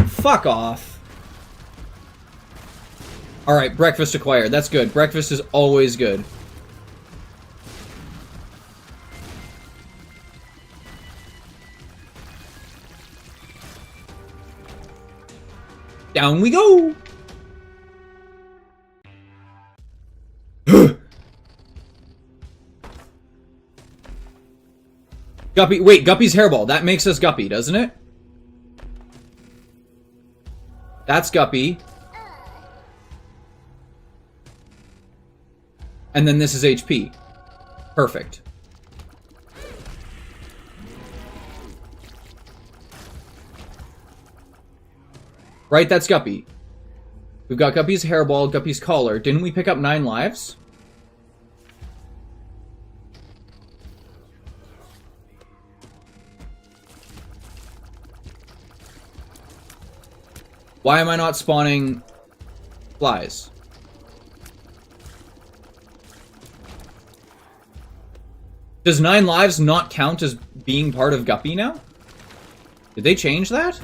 Fuck off. Alright, breakfast acquired. That's good. Breakfast is always good. Down we go! Guppy, wait, Guppy's hairball. That makes us Guppy, doesn't it? That's Guppy. And then this is HP. Perfect. Right, that's Guppy. We've got Guppy's hairball, Guppy's collar. Didn't we pick up 9 lives? Why am I not spawning flies? Does 9 lives not count as being part of Guppy now? Did they change that?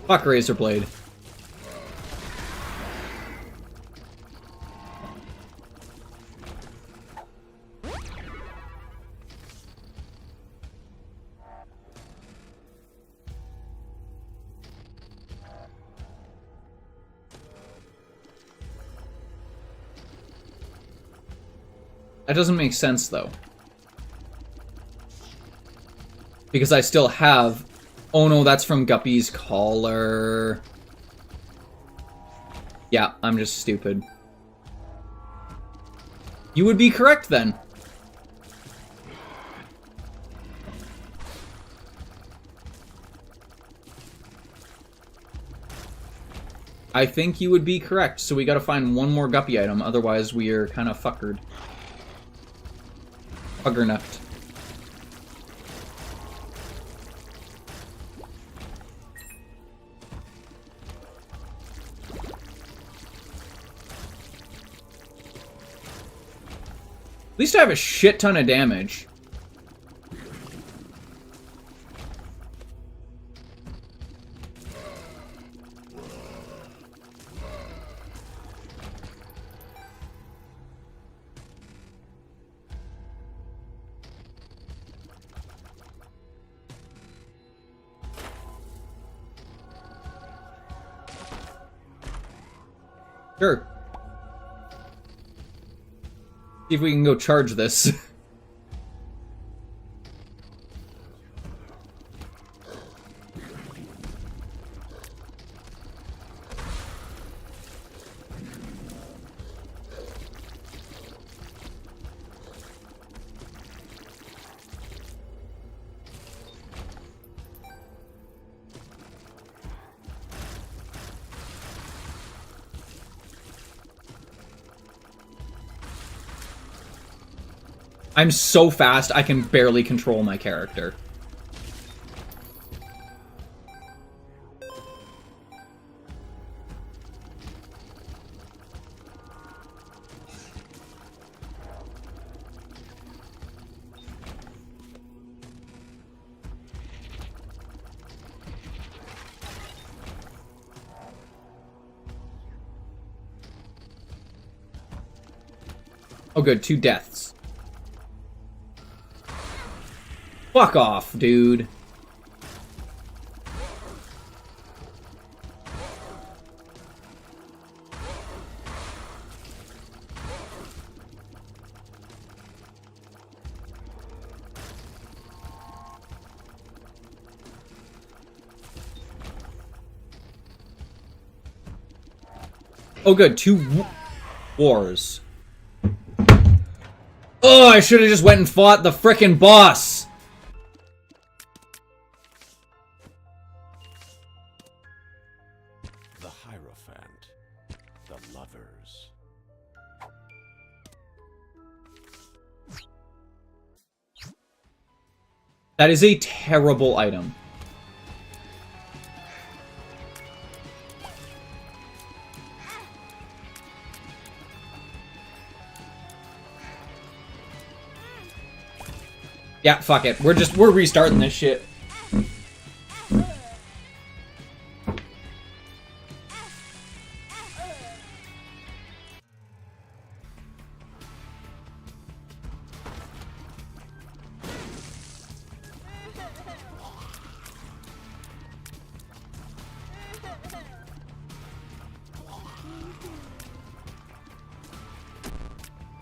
Fuck Razorblade. That doesn't make sense, though. Because I still have... Oh no, that's from Guppy's collar. Yeah, I'm just stupid. You would be correct, then. I think you would be correct, so we gotta find one more Guppy item, otherwise we are kind of fuckered. Fuggernuffed. At least I have a shit ton of damage. Sure. See if we can go charge this. I'm so fast, I can barely control my character. Oh good, 2 deaths. Fuck off, dude. Oh good, 2 wars. Oh, I should have just went and fought the frickin' boss. The Hierophant. The Lovers. That is a terrible item. Yeah, fuck it. We're restarting this shit.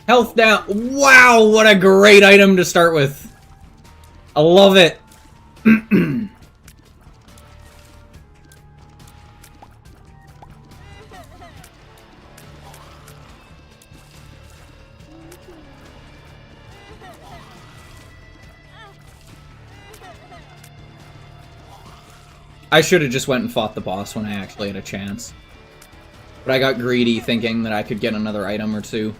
Health down. Wow, what a great item to start with. I love it. I should have just went and fought the boss when I actually had a chance. But I got greedy thinking that I could get another item or two.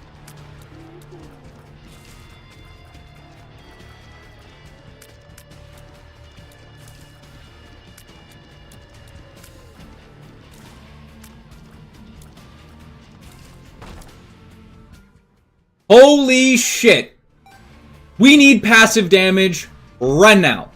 Holy shit! We need passive damage right now.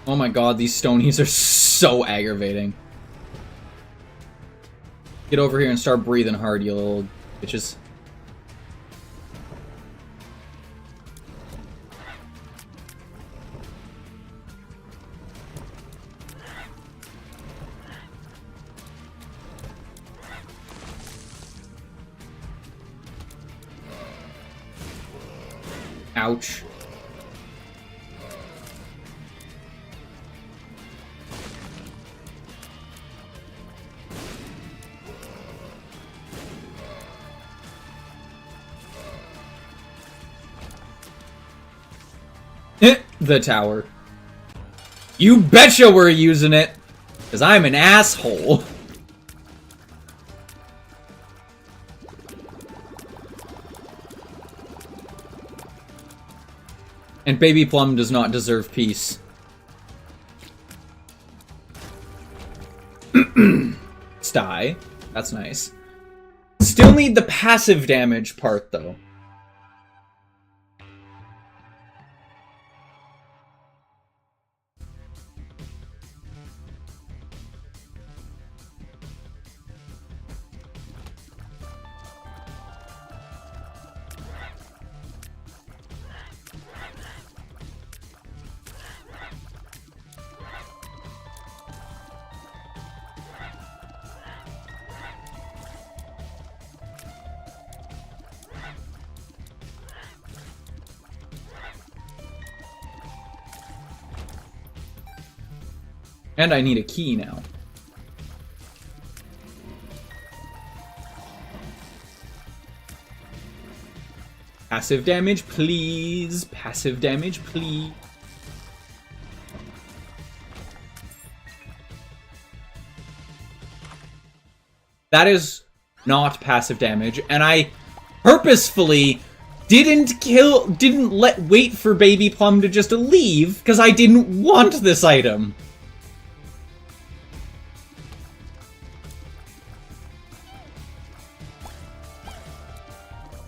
Oh my god, these stonies are so aggravating. Get over here and start breathing hard, you little bitches. Ouch. the tower. You betcha we're using it! Because I'm an asshole. And Baby Plum does not deserve peace. Sty. That's nice. Still need the passive damage part, though. And I need a key now. Passive damage, please. Passive damage, please. That is not passive damage, and I purposefully didn't wait for Baby Plum to just leave, because I didn't want this item.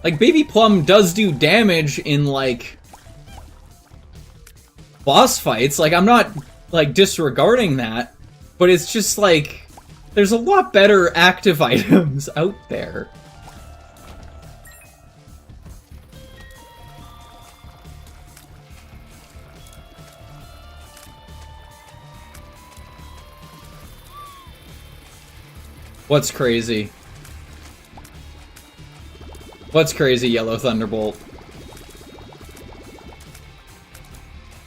Like, Baby Plum does do damage in, like, boss fights. Like, I'm not, like, disregarding that. But it's just, like, there's a lot better active items out there. What's crazy? What's crazy, Yellow Thunderbolt?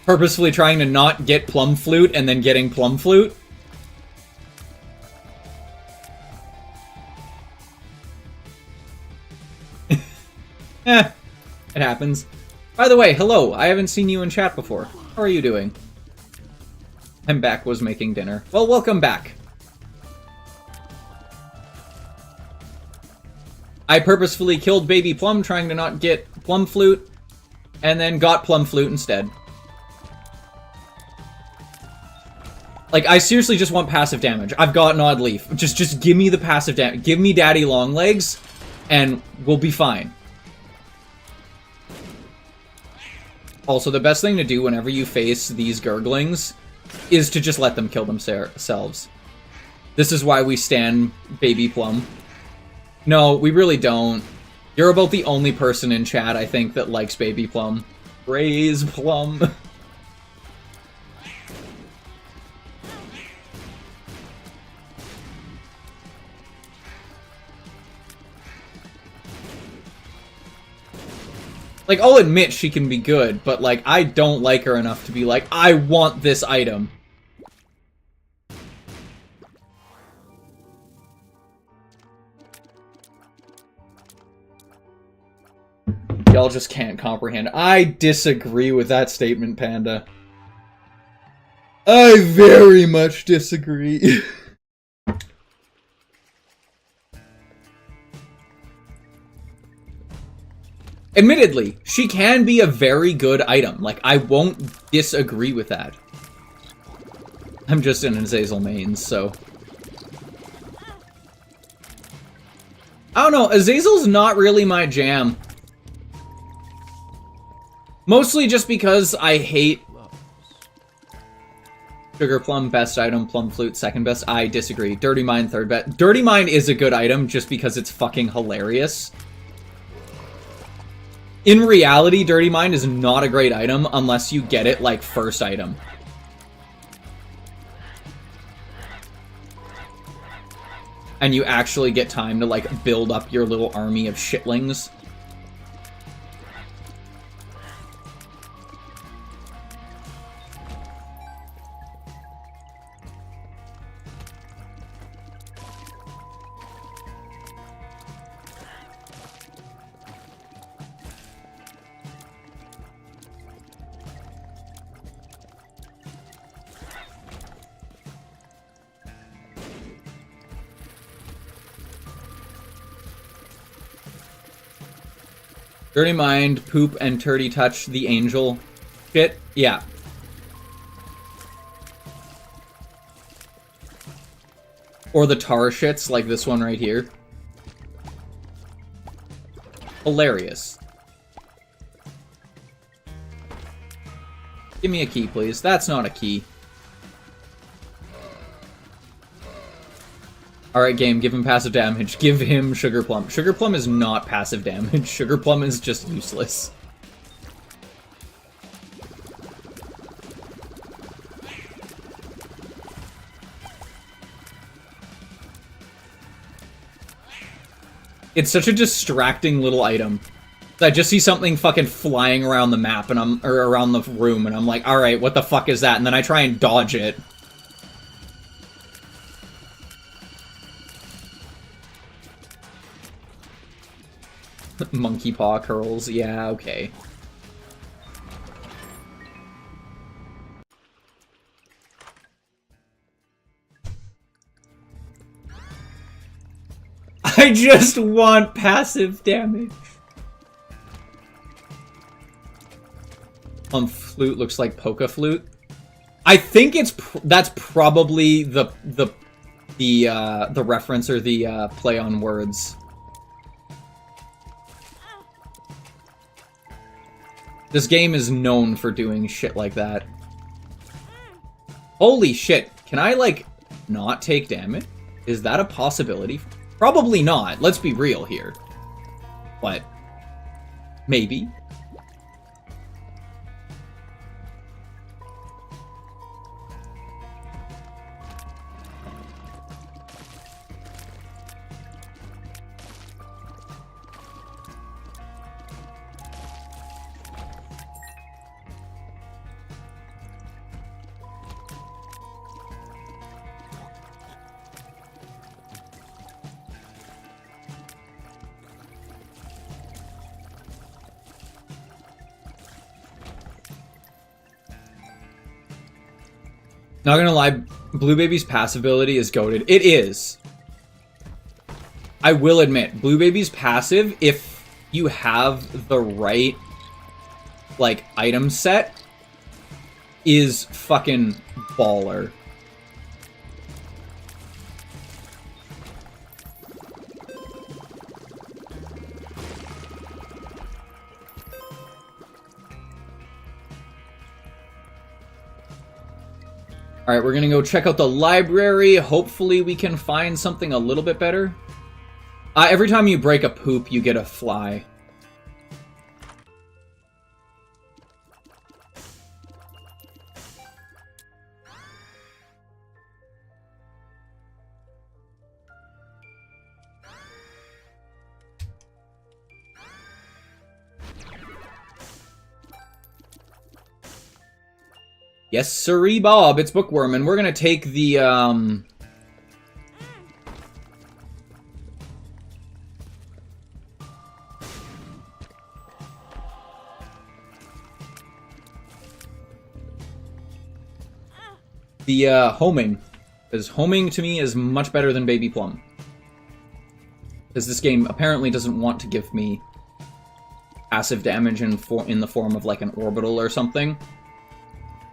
Purposefully trying to not get Plum Flute and then getting Plum Flute? Eh, it happens. By the way, hello, I haven't seen you in chat before. How are you doing? I'm back, was making dinner. Well, welcome back. I purposefully killed Baby Plum trying to not get Plum Flute, and then got Plum Flute instead. Like, I seriously just want passive damage. I've got an Odd Leaf. Just give me the passive damage. Give me Daddy Longlegs, and we'll be fine. Also, the best thing to do whenever you face these Gurglings is to just let them kill themselves. This is why we stan Baby Plum. No, we really don't. You're about the only person in chat, I think, that likes Baby Plum. Praise Plum. Like, I'll admit she can be good, but, like, I don't like her enough to be like, I want this item. Y'all just can't comprehend. I disagree with that statement, Panda. I very much disagree. Admittedly, she can be a very good item. Like, I won't disagree with that. I'm just in Azazel mains, so... I don't know, Azazel's not really my jam. Mostly just because I hate... Sugar Plum, best item. Plum Flute, second best. I disagree. Dirty Mind, third best. Dirty Mind is a good item just because it's fucking hilarious. In reality, Dirty Mind is not a great item unless you get it, like, first item. And you actually get time to, like, build up your little army of shitlings. Dirty Mind, Poop, and Turdy Touch the Angel. Shit, yeah. Or the tar shits, like this one right here. Hilarious. Give me a key, please. That's not a key. Alright, game, give him passive damage. Give him Sugar Plum. Sugar Plum is not passive damage. Sugar Plum is just useless. It's such a distracting little item. I just see something fucking flying around the map and or around the room, and I'm like, alright, what the fuck is that? And then I try and dodge it. Monkey paw curls, yeah, okay. I just want passive damage. Flute looks like Polka Flute. I think that's probably the reference or the play on words. This game is known for doing shit like that. Holy shit, can I, like, not take damage? Is that a possibility? Probably not, let's be real here. But, maybe. Not gonna lie, Blue Baby's passive ability is goated. It is. I will admit, Blue Baby's passive, if you have the right, like, item set, is fucking baller. Alright, we're gonna go check out the library. Hopefully we can find something a little bit better. Every time you break a poop, you get a fly. Yes, sirree, Bob. It's Bookworm, and we're gonna take the, homing. Because homing, to me, is much better than Baby Plum. Because this game apparently doesn't want to give me passive damage in the form of, like, an orbital or something.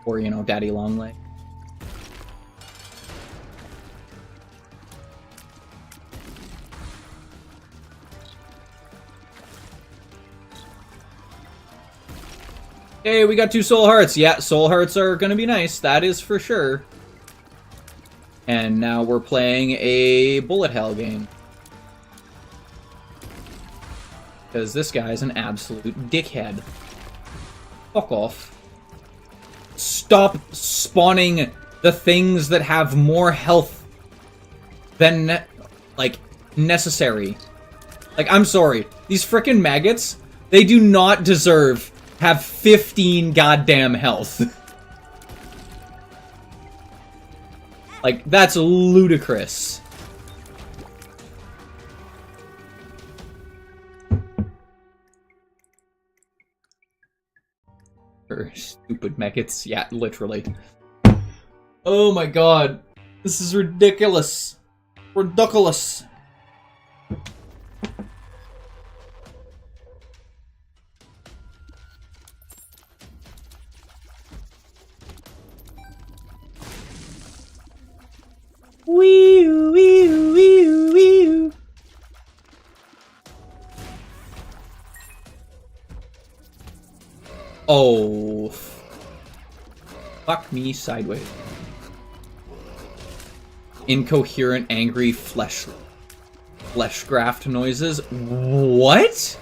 Or, you know, Daddy Longleg. Hey, we got 2 soul hearts. Yeah, soul hearts are gonna be nice. That is for sure. And now we're playing a bullet hell game. Because this guy's an absolute dickhead. Fuck off. Stop spawning the things that have more health than, like, necessary. Like, I'm sorry. These frickin' maggots, they do not deserve have 15 goddamn health. Like, that's ludicrous. Stupid maggots. Yeah, literally. Oh my god. This is ridiculous. Ridiculous. Wee-oo, wee-oo, wee-oo, wee-oo. Oh. Fuck me sideways. Incoherent, angry flesh graft noises. What?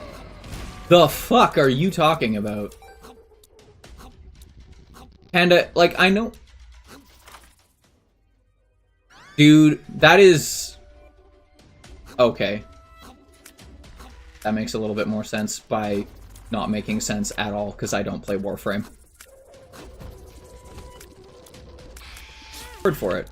The fuck are you talking about? Panda, like, I know... Dude, that is... Okay. That makes a little bit more sense by not making sense at all, because I don't play Warframe. Word for it.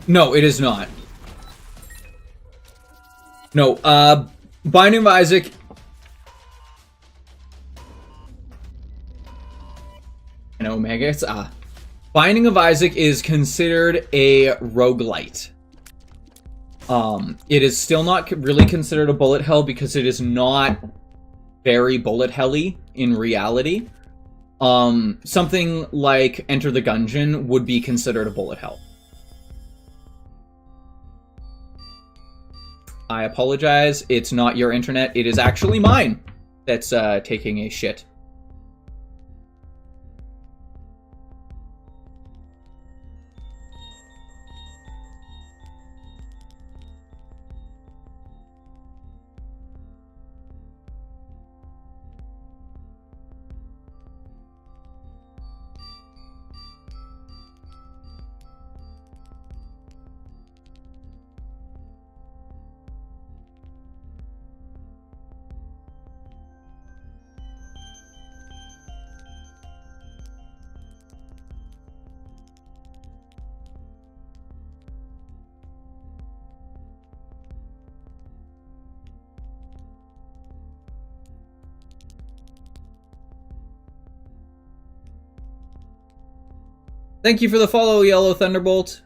No, it is not. No, Binding of Isaac... And Omega, it's, Binding of Isaac is considered a roguelite. It is still not really considered a bullet hell because it is not very bullet helly in reality. Something like Enter the Gungeon would be considered a bullet hell. I apologize, it's not your internet, it is actually mine that's taking a shit. Thank you for the follow, Yellow Thunderbolt.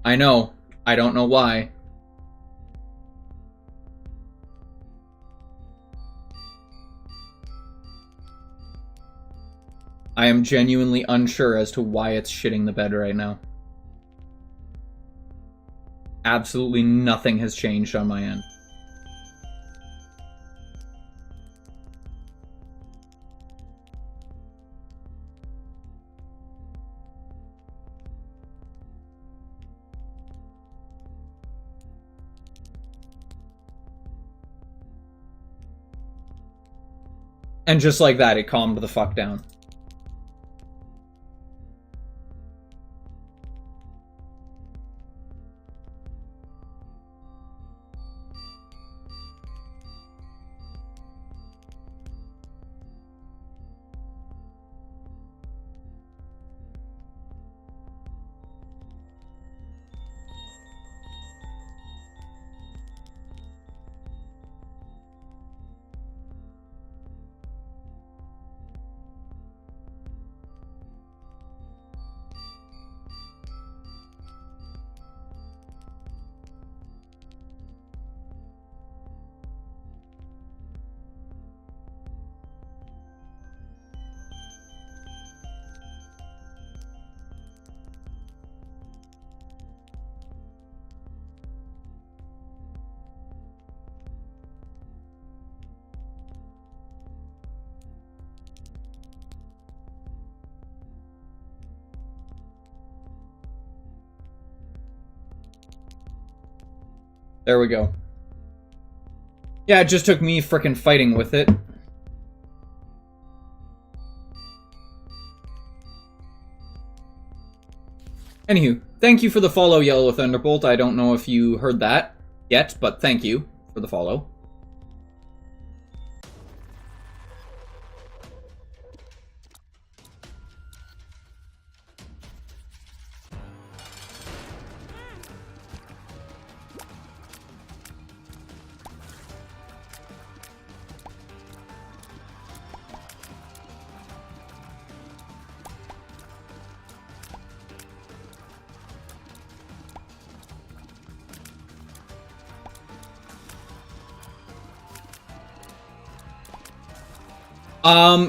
I know. I don't know why. I am genuinely unsure as to why it's shitting the bed right now. Absolutely nothing has changed on my end. And just like that, it calmed the fuck down. There we go. Yeah, it just took me frickin' fighting with it. Anywho, thank you for the follow, Yellow Thunderbolt. I don't know if you heard that yet, but thank you for the follow.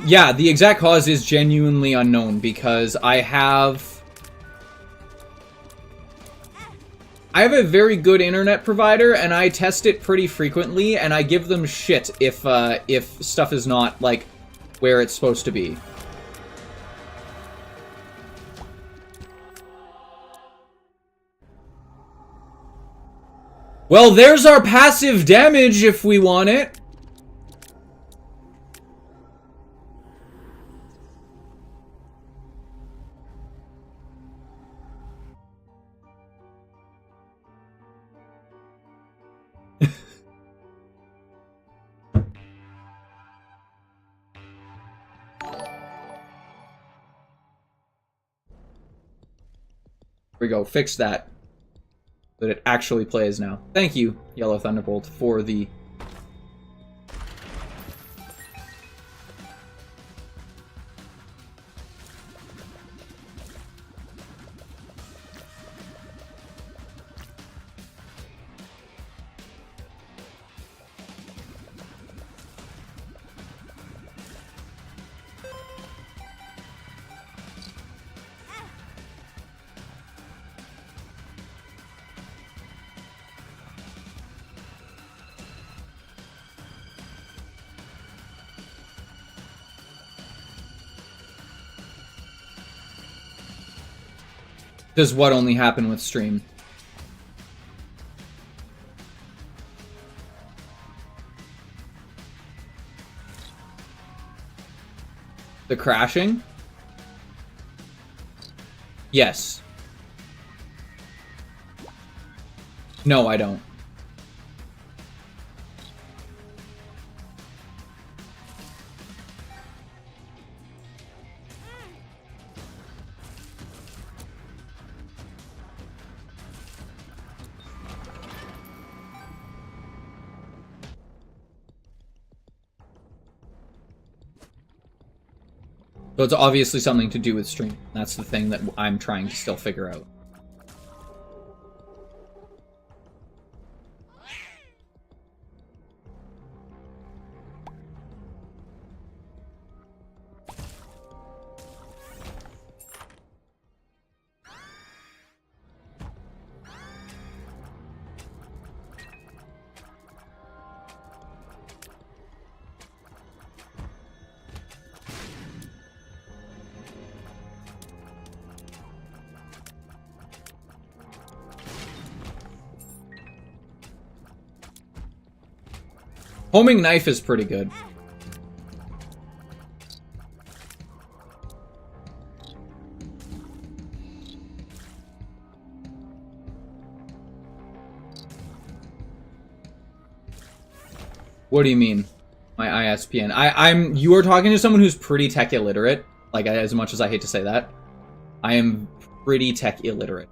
Yeah, the exact cause is genuinely unknown because I have a very good internet provider and I test it pretty frequently and I give them shit if stuff is not, like, where it's supposed to be. Well, there's our passive damage if we want it. There we go, fix that. So that it actually plays now. Thank you, Yellow Thunderbolt, for the... Does what only happen with stream? The crashing? Yes. No, I don't. So it's obviously something to do with stream. That's the thing that I'm trying to still figure out. Homing knife is pretty good. What do you mean? My ISPN. You are talking to someone who's pretty tech illiterate. Like, as much as I hate to say that. I am pretty tech illiterate.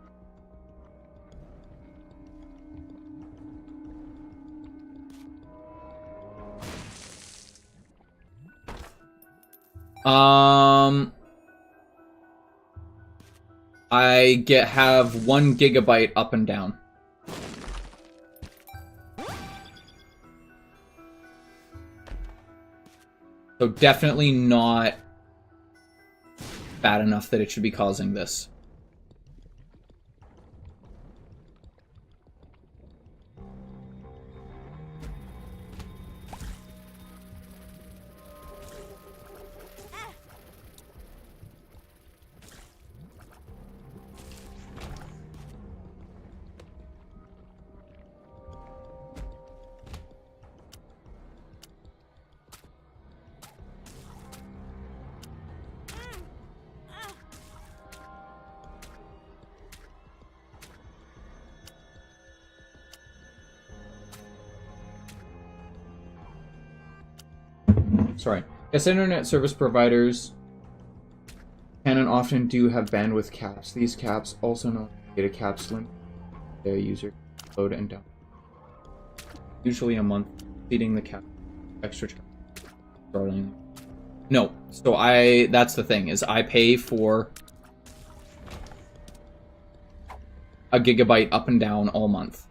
I have 1 gigabyte up and down. So definitely not bad enough that it should be causing this. sorry. Yes, internet service providers can and often do have bandwidth caps. These caps, also known as data caps, limit the user load and down. Usually a month, exceeding the cap extra charge. No, so that's the thing, is I pay for a gigabyte up and down all month.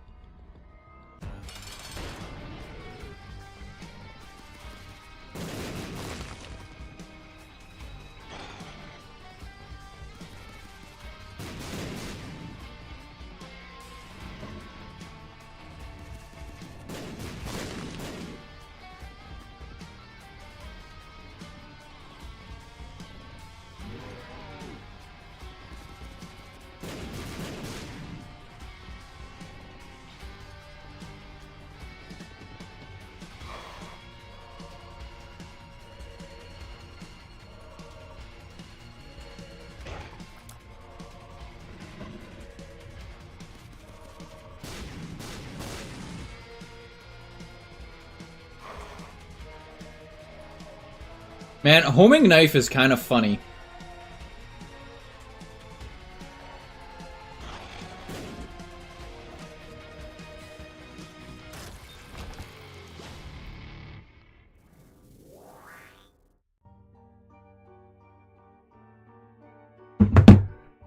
Man, homing knife is kind of funny.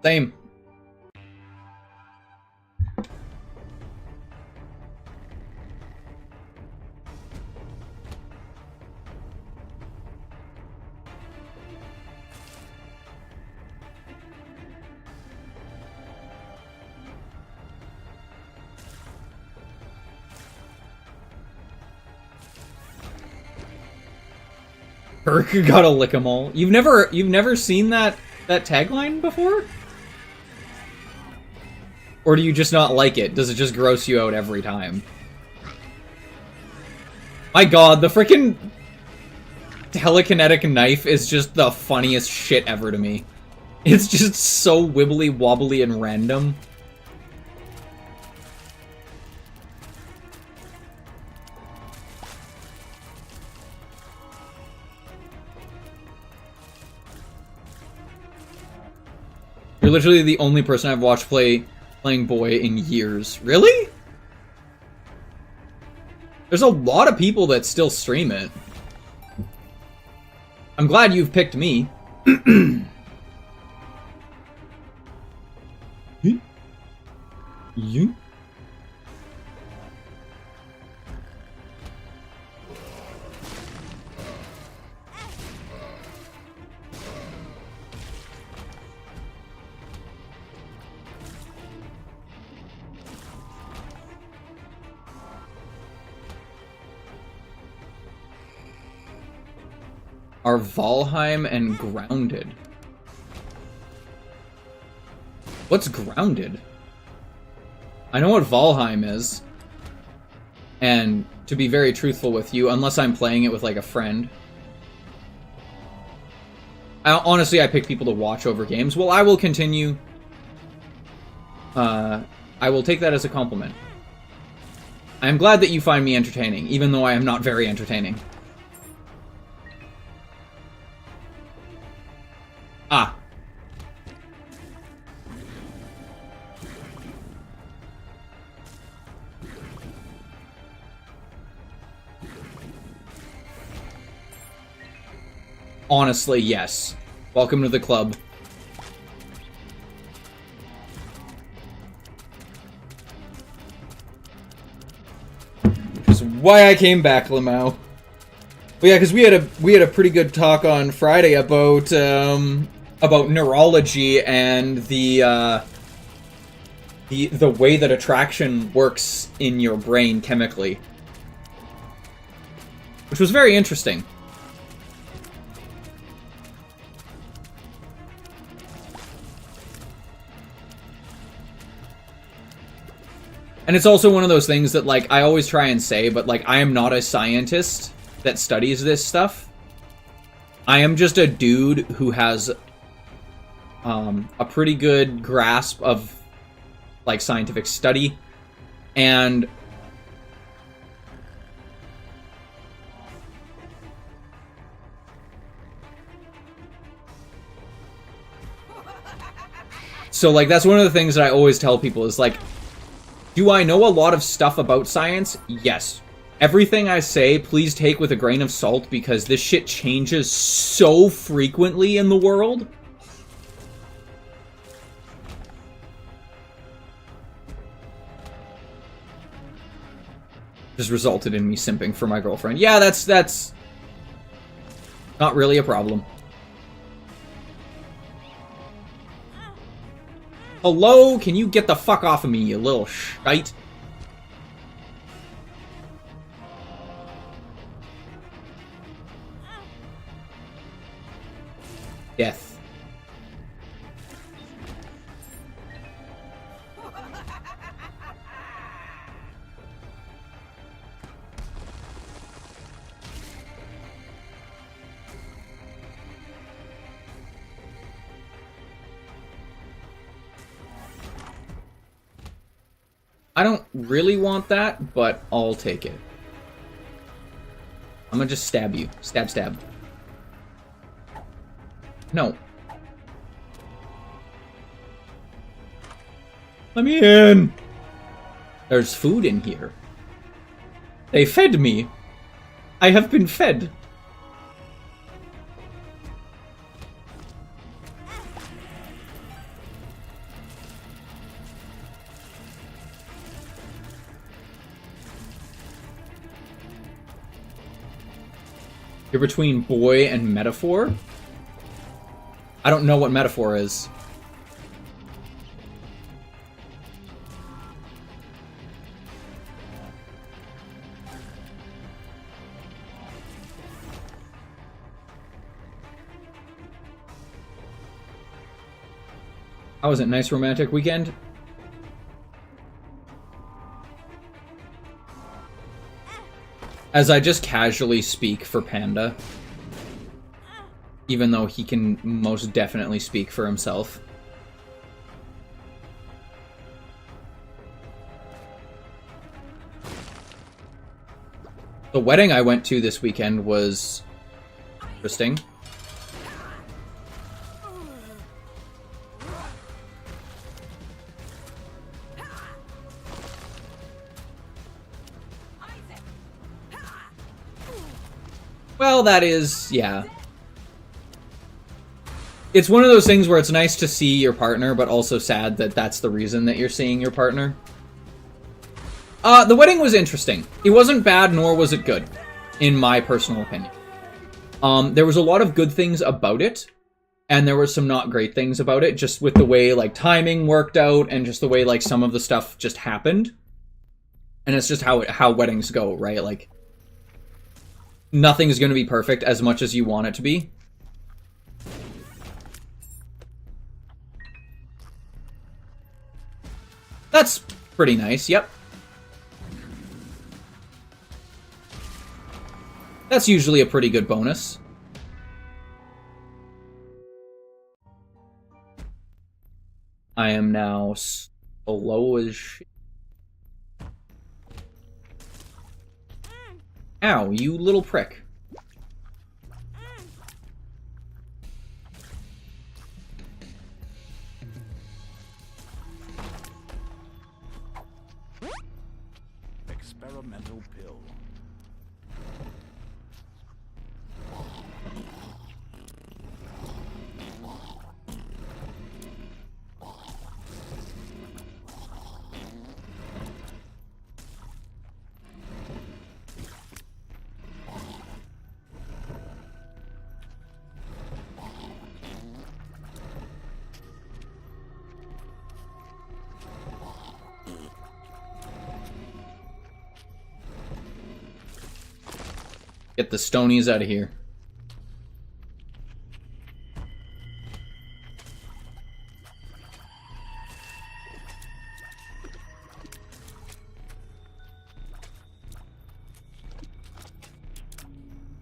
Same. Kirk gotta lick 'em all. You've never seen that tagline before? Or do you just not like it? Does it just gross you out every time? My god, the freaking telekinetic knife is just the funniest shit ever to me. It's just so wibbly wobbly and random. You're literally the only person I've watched playing Boy in years. Really? There's a lot of people that still stream it. I'm glad you've picked me. You? Are Valheim and Grounded? What's Grounded? I know what Valheim is. And to be very truthful with you, unless I'm playing it with like a friend. Honestly, I pick people to watch over games. Well, I will continue. I will take that as a compliment. I'm glad that you find me entertaining, even though I am not very entertaining. Ah. Honestly, yes. Welcome to the club. Which is why I came back, Lamau. But yeah, because we had a pretty good talk on Friday about neurology and the way that attraction works in your brain chemically, which was very interesting. And it's also one of those things that, like, I always try and say, but, like, I am not a scientist that studies this stuff. I am just a dude who has a pretty good grasp of, like, scientific study. And So, like, that's one of the things that I always tell people is, like, do I know a lot of stuff about science? Yes. Everything I say, please take with a grain of salt, because this shit changes so frequently in the world. Just resulted in me simping for my girlfriend. Yeah, that's not really a problem. Hello? Can you get the fuck off of me, you little shite? Death. I don't really want that, but I'll take it. I'm gonna just stab you. Stab, stab. No. Let me in! There's food in here. They fed me. I have been fed. You're between boy and metaphor? I don't know what metaphor is. How was it? Nice romantic weekend? As I just casually speak for Panda. Even though he can most definitely speak for himself. The wedding I went to this weekend was interesting. Well, that is, yeah. It's one of those things where it's nice to see your partner, but also sad that that's the reason that you're seeing your partner. The wedding was interesting. It wasn't bad, nor was it good, in my personal opinion. There was a lot of good things about it, and there were some not great things about it, just with the way, like, timing worked out, and just the way, like, some of the stuff just happened. And it's just how weddings go, right? Like, nothing's going to be perfect as much as you want it to be. That's pretty nice, yep. That's usually a pretty good bonus. I am now slow as shit. Ow, you little prick. Experimental pill. Get the stonies out of here.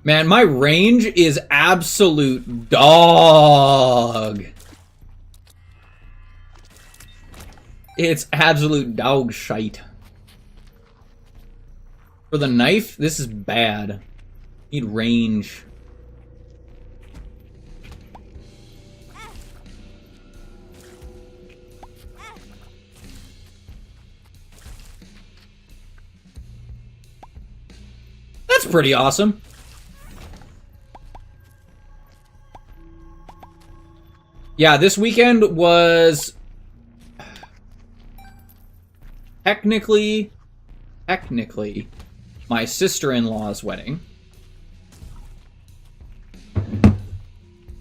Man, my range is absolute dog. It's absolute dog shite. For the knife, this is bad. Need range. That's pretty awesome. Yeah, this weekend was technically my sister-in-law's wedding.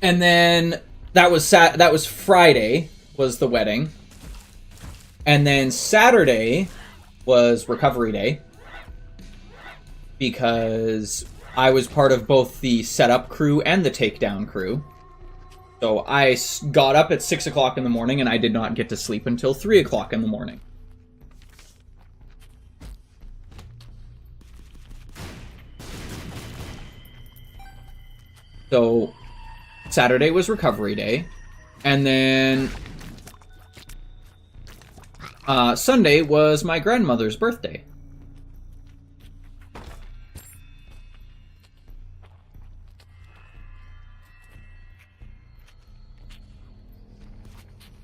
And then that was Friday was the wedding. And then Saturday was recovery day, because I was part of both the setup crew and the takedown crew. So I got up at 6 o'clock in the morning, and I did not get to sleep until 3 o'clock in the morning. So Saturday was recovery day, and then Sunday was my grandmother's birthday.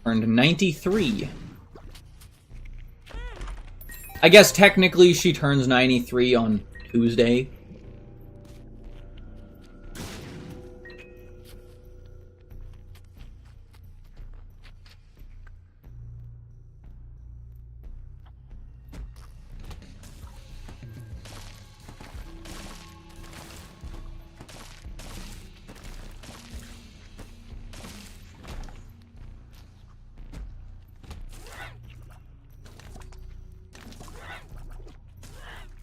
Turned 93. I guess technically she turns 93 on Tuesday.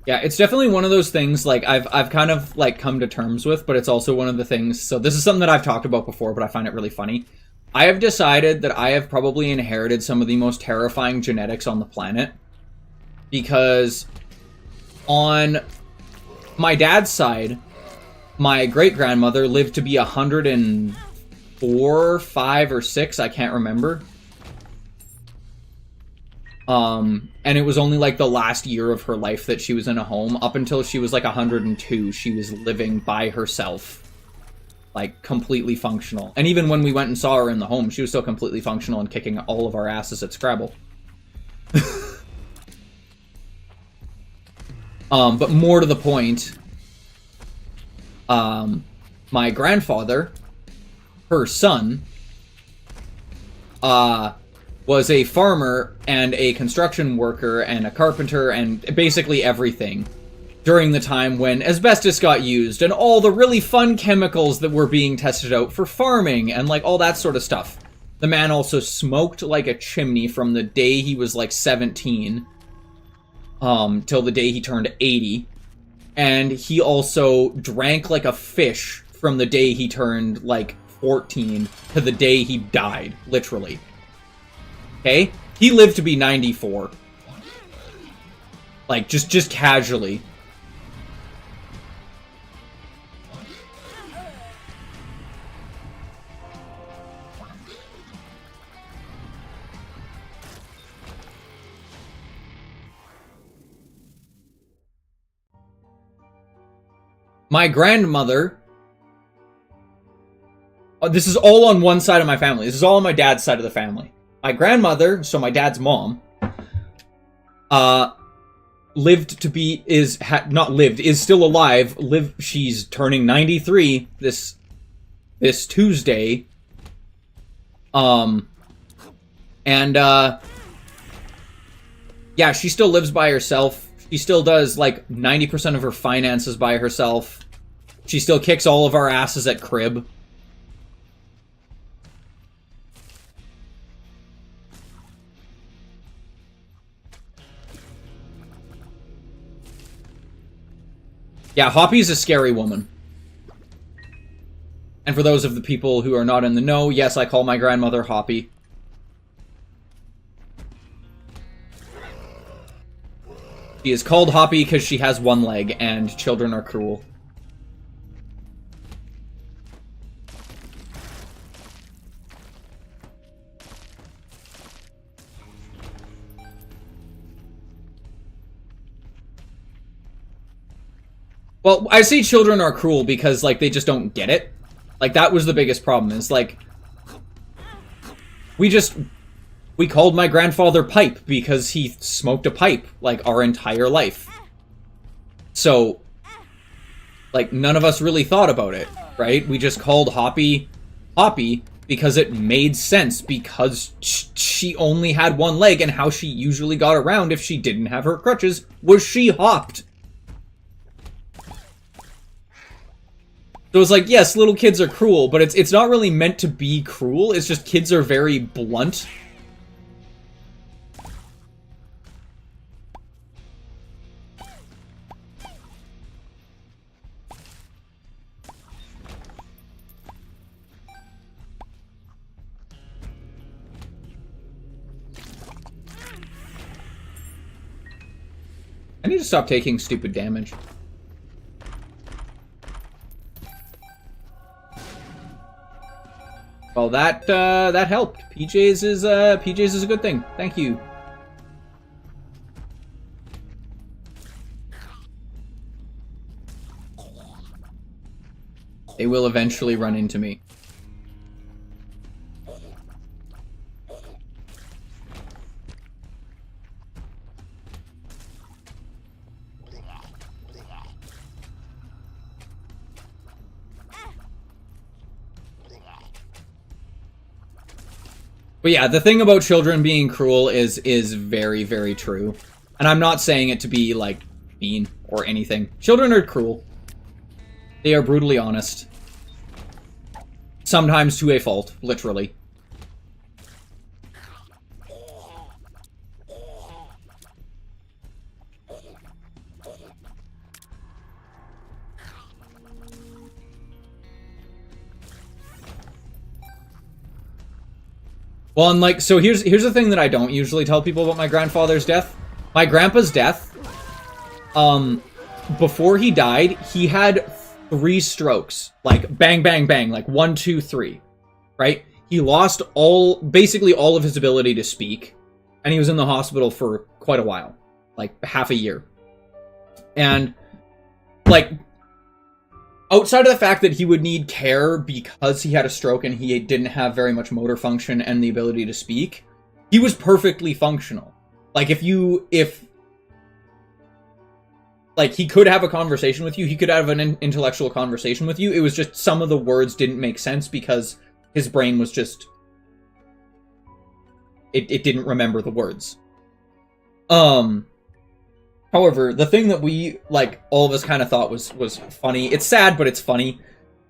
Yeah, it's definitely one of those things, like, I've kind of, like, come to terms with, but it's also one of the things, so this is something that I've talked about before, but I find it really funny. I have decided that I have probably inherited some of the most terrifying genetics on the planet, because on my dad's side, my great-grandmother lived to be 104, 5, or 6, I can't remember. And it was only like the last year of her life that she was in a home. Up until she was like 102, she was living by herself. Like, completely functional. And even when we went and saw her in the home, she was still completely functional and kicking all of our asses at Scrabble. But more to the point, my grandfather, her son, was a farmer and a construction worker and a carpenter and basically everything during the time when asbestos got used and all the really fun chemicals that were being tested out for farming and like all that sort of stuff. The man also smoked like a chimney from the day he was like 17 till the day he turned 80. And he also drank like a fish from the day he turned like 14 to the day he died, literally. Okay? He lived to be 94. Like, just casually. My grandmother... this is all on one side of my family. This is all on my dad's side of the family. My grandmother, so my dad's mom, lived to be, is still alive. She's turning 93 this Tuesday. Yeah, she still lives by herself. She still does like 90% of her finances by herself. She still kicks all of our asses at crib. Yeah, Hoppy's a scary woman. And for those of the people who are not in the know, yes, I call my grandmother Hoppy. She is called Hoppy because she has one leg, and children are cruel. Well, I say children are cruel because, like, they just don't get it. Like, that was the biggest problem, is, like... We called my grandfather Pipe because he smoked a pipe, like, our entire life. So, Like, none of us really thought about it, right? We just called Hoppy Hoppy because it made sense, because she only had one leg, and how she usually got around if she didn't have her crutches was she hopped. So it's like, yes, little kids are cruel, but it's not really meant to be cruel. It's just kids are very blunt. I need to stop taking stupid damage. Well, that helped. PJ's is a good thing. Thank you. They will eventually run into me. But yeah, the thing about children being cruel is very, very true. And I'm not saying it to be, like, mean or anything. Children are cruel. They are brutally honest. Sometimes to a fault, literally. Well, and like, so here's the thing that I don't usually tell people about my grandfather's death. My grandpa's death, before he died, he had 3 strokes. Like, bang, bang, bang, like 1, 2, 3, right? He lost basically all of his ability to speak, and he was in the hospital for quite a while, like half a year. And, like, outside of the fact that he would need care because he had a stroke and he didn't have very much motor function and the ability to speak, he was perfectly functional. Like, like, he could have a conversation with you, he could have an intellectual conversation with you, it was just some of the words didn't make sense because his brain was just... It didn't remember the words. However, the thing that we, like, all of us kind of thought was funny, it's sad, but it's funny,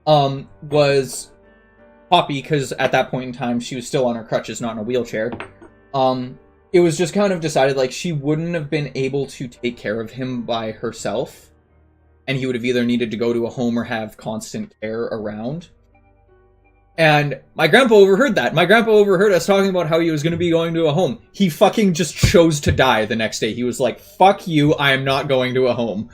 was Poppy, because at that point in time, she was still on her crutches, not in a wheelchair. It was just kind of decided, like, she wouldn't have been able to take care of him by herself, and he would have either needed to go to a home or have constant care around. And my grandpa overheard that. My grandpa overheard us talking about how he was going to be going to a home. He fucking just chose to die the next day. He was like, fuck you, I am not going to a home.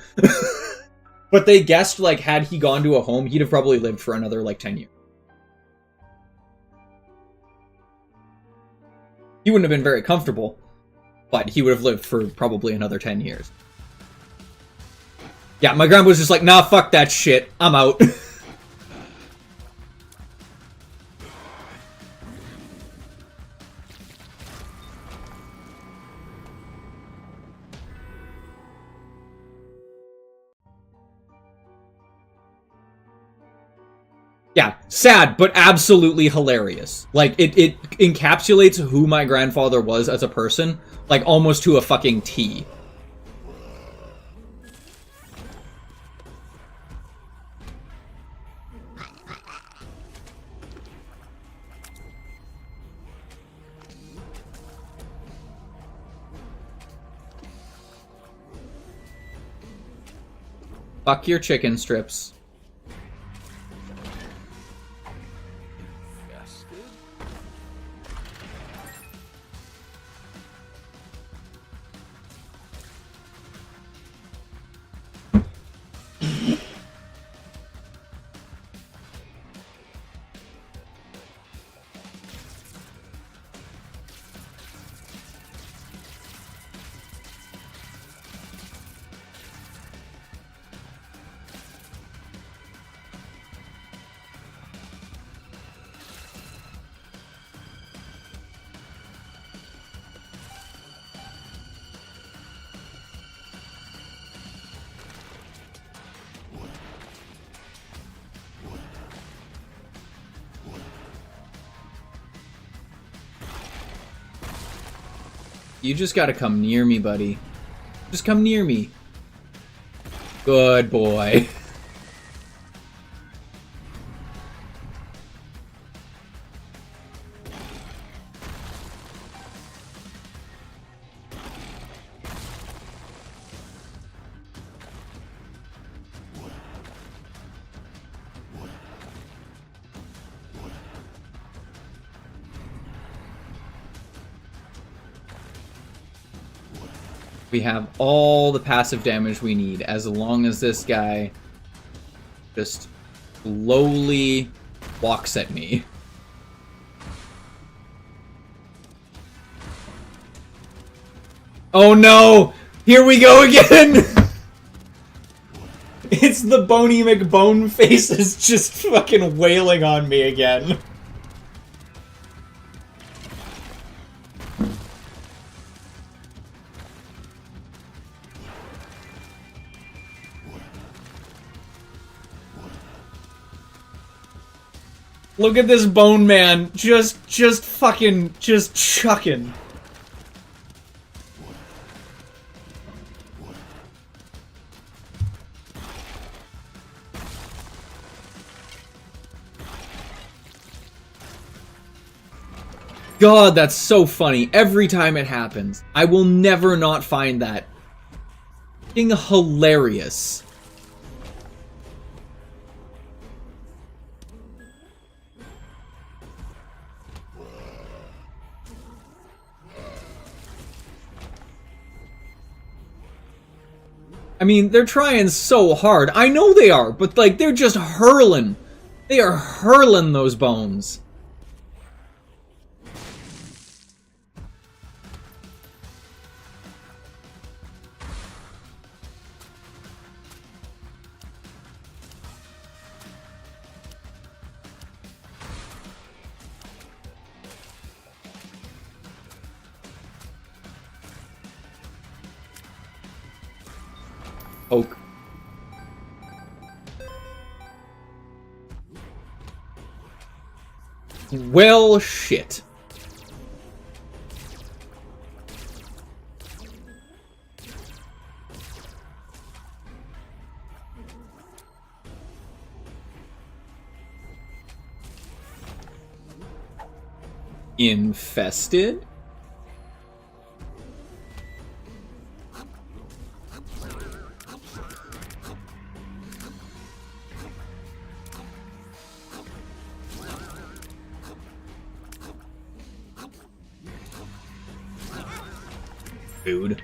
But they guessed, like, had he gone to a home, he'd have probably lived for another, like, 10 years. He wouldn't have been very comfortable, but he would have lived for probably another 10 years. Yeah, my grandpa was just like, nah, fuck that shit, I'm out. Yeah, sad, but absolutely hilarious. Like, it encapsulates who my grandfather was as a person, like, almost to a fucking T. Fuck your chicken strips. You just gotta come near me, buddy. Just come near me. Good boy. We have all the passive damage we need as long as this guy just slowly walks at me. Oh no! Here we go again! It's the Bony McBone faces just fucking wailing on me again. Look at this Bone Man, just fucking, just chucking. God, that's so funny. Every time it happens. I will never not find that fucking hilarious. I mean, they're trying so hard. I know they are, but like, they're just hurling. They are hurling those bones. Oak. Well, shit. Infested? Food.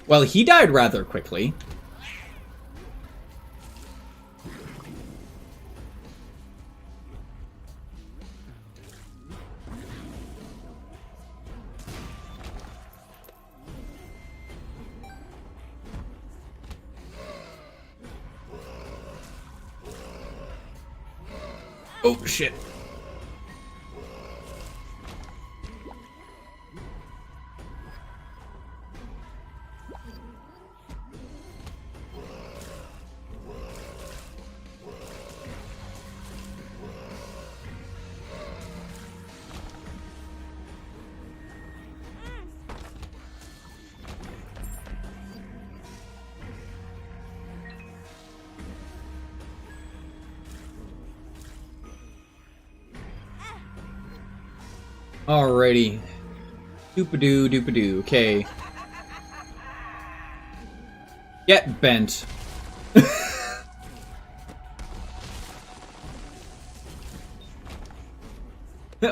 Well, he died rather quickly. Oh, shit. Alrighty. Doopadoo, doopadoo. Okay. Get bent.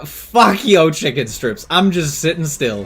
Fuck yo, chicken strips. I'm just sitting still.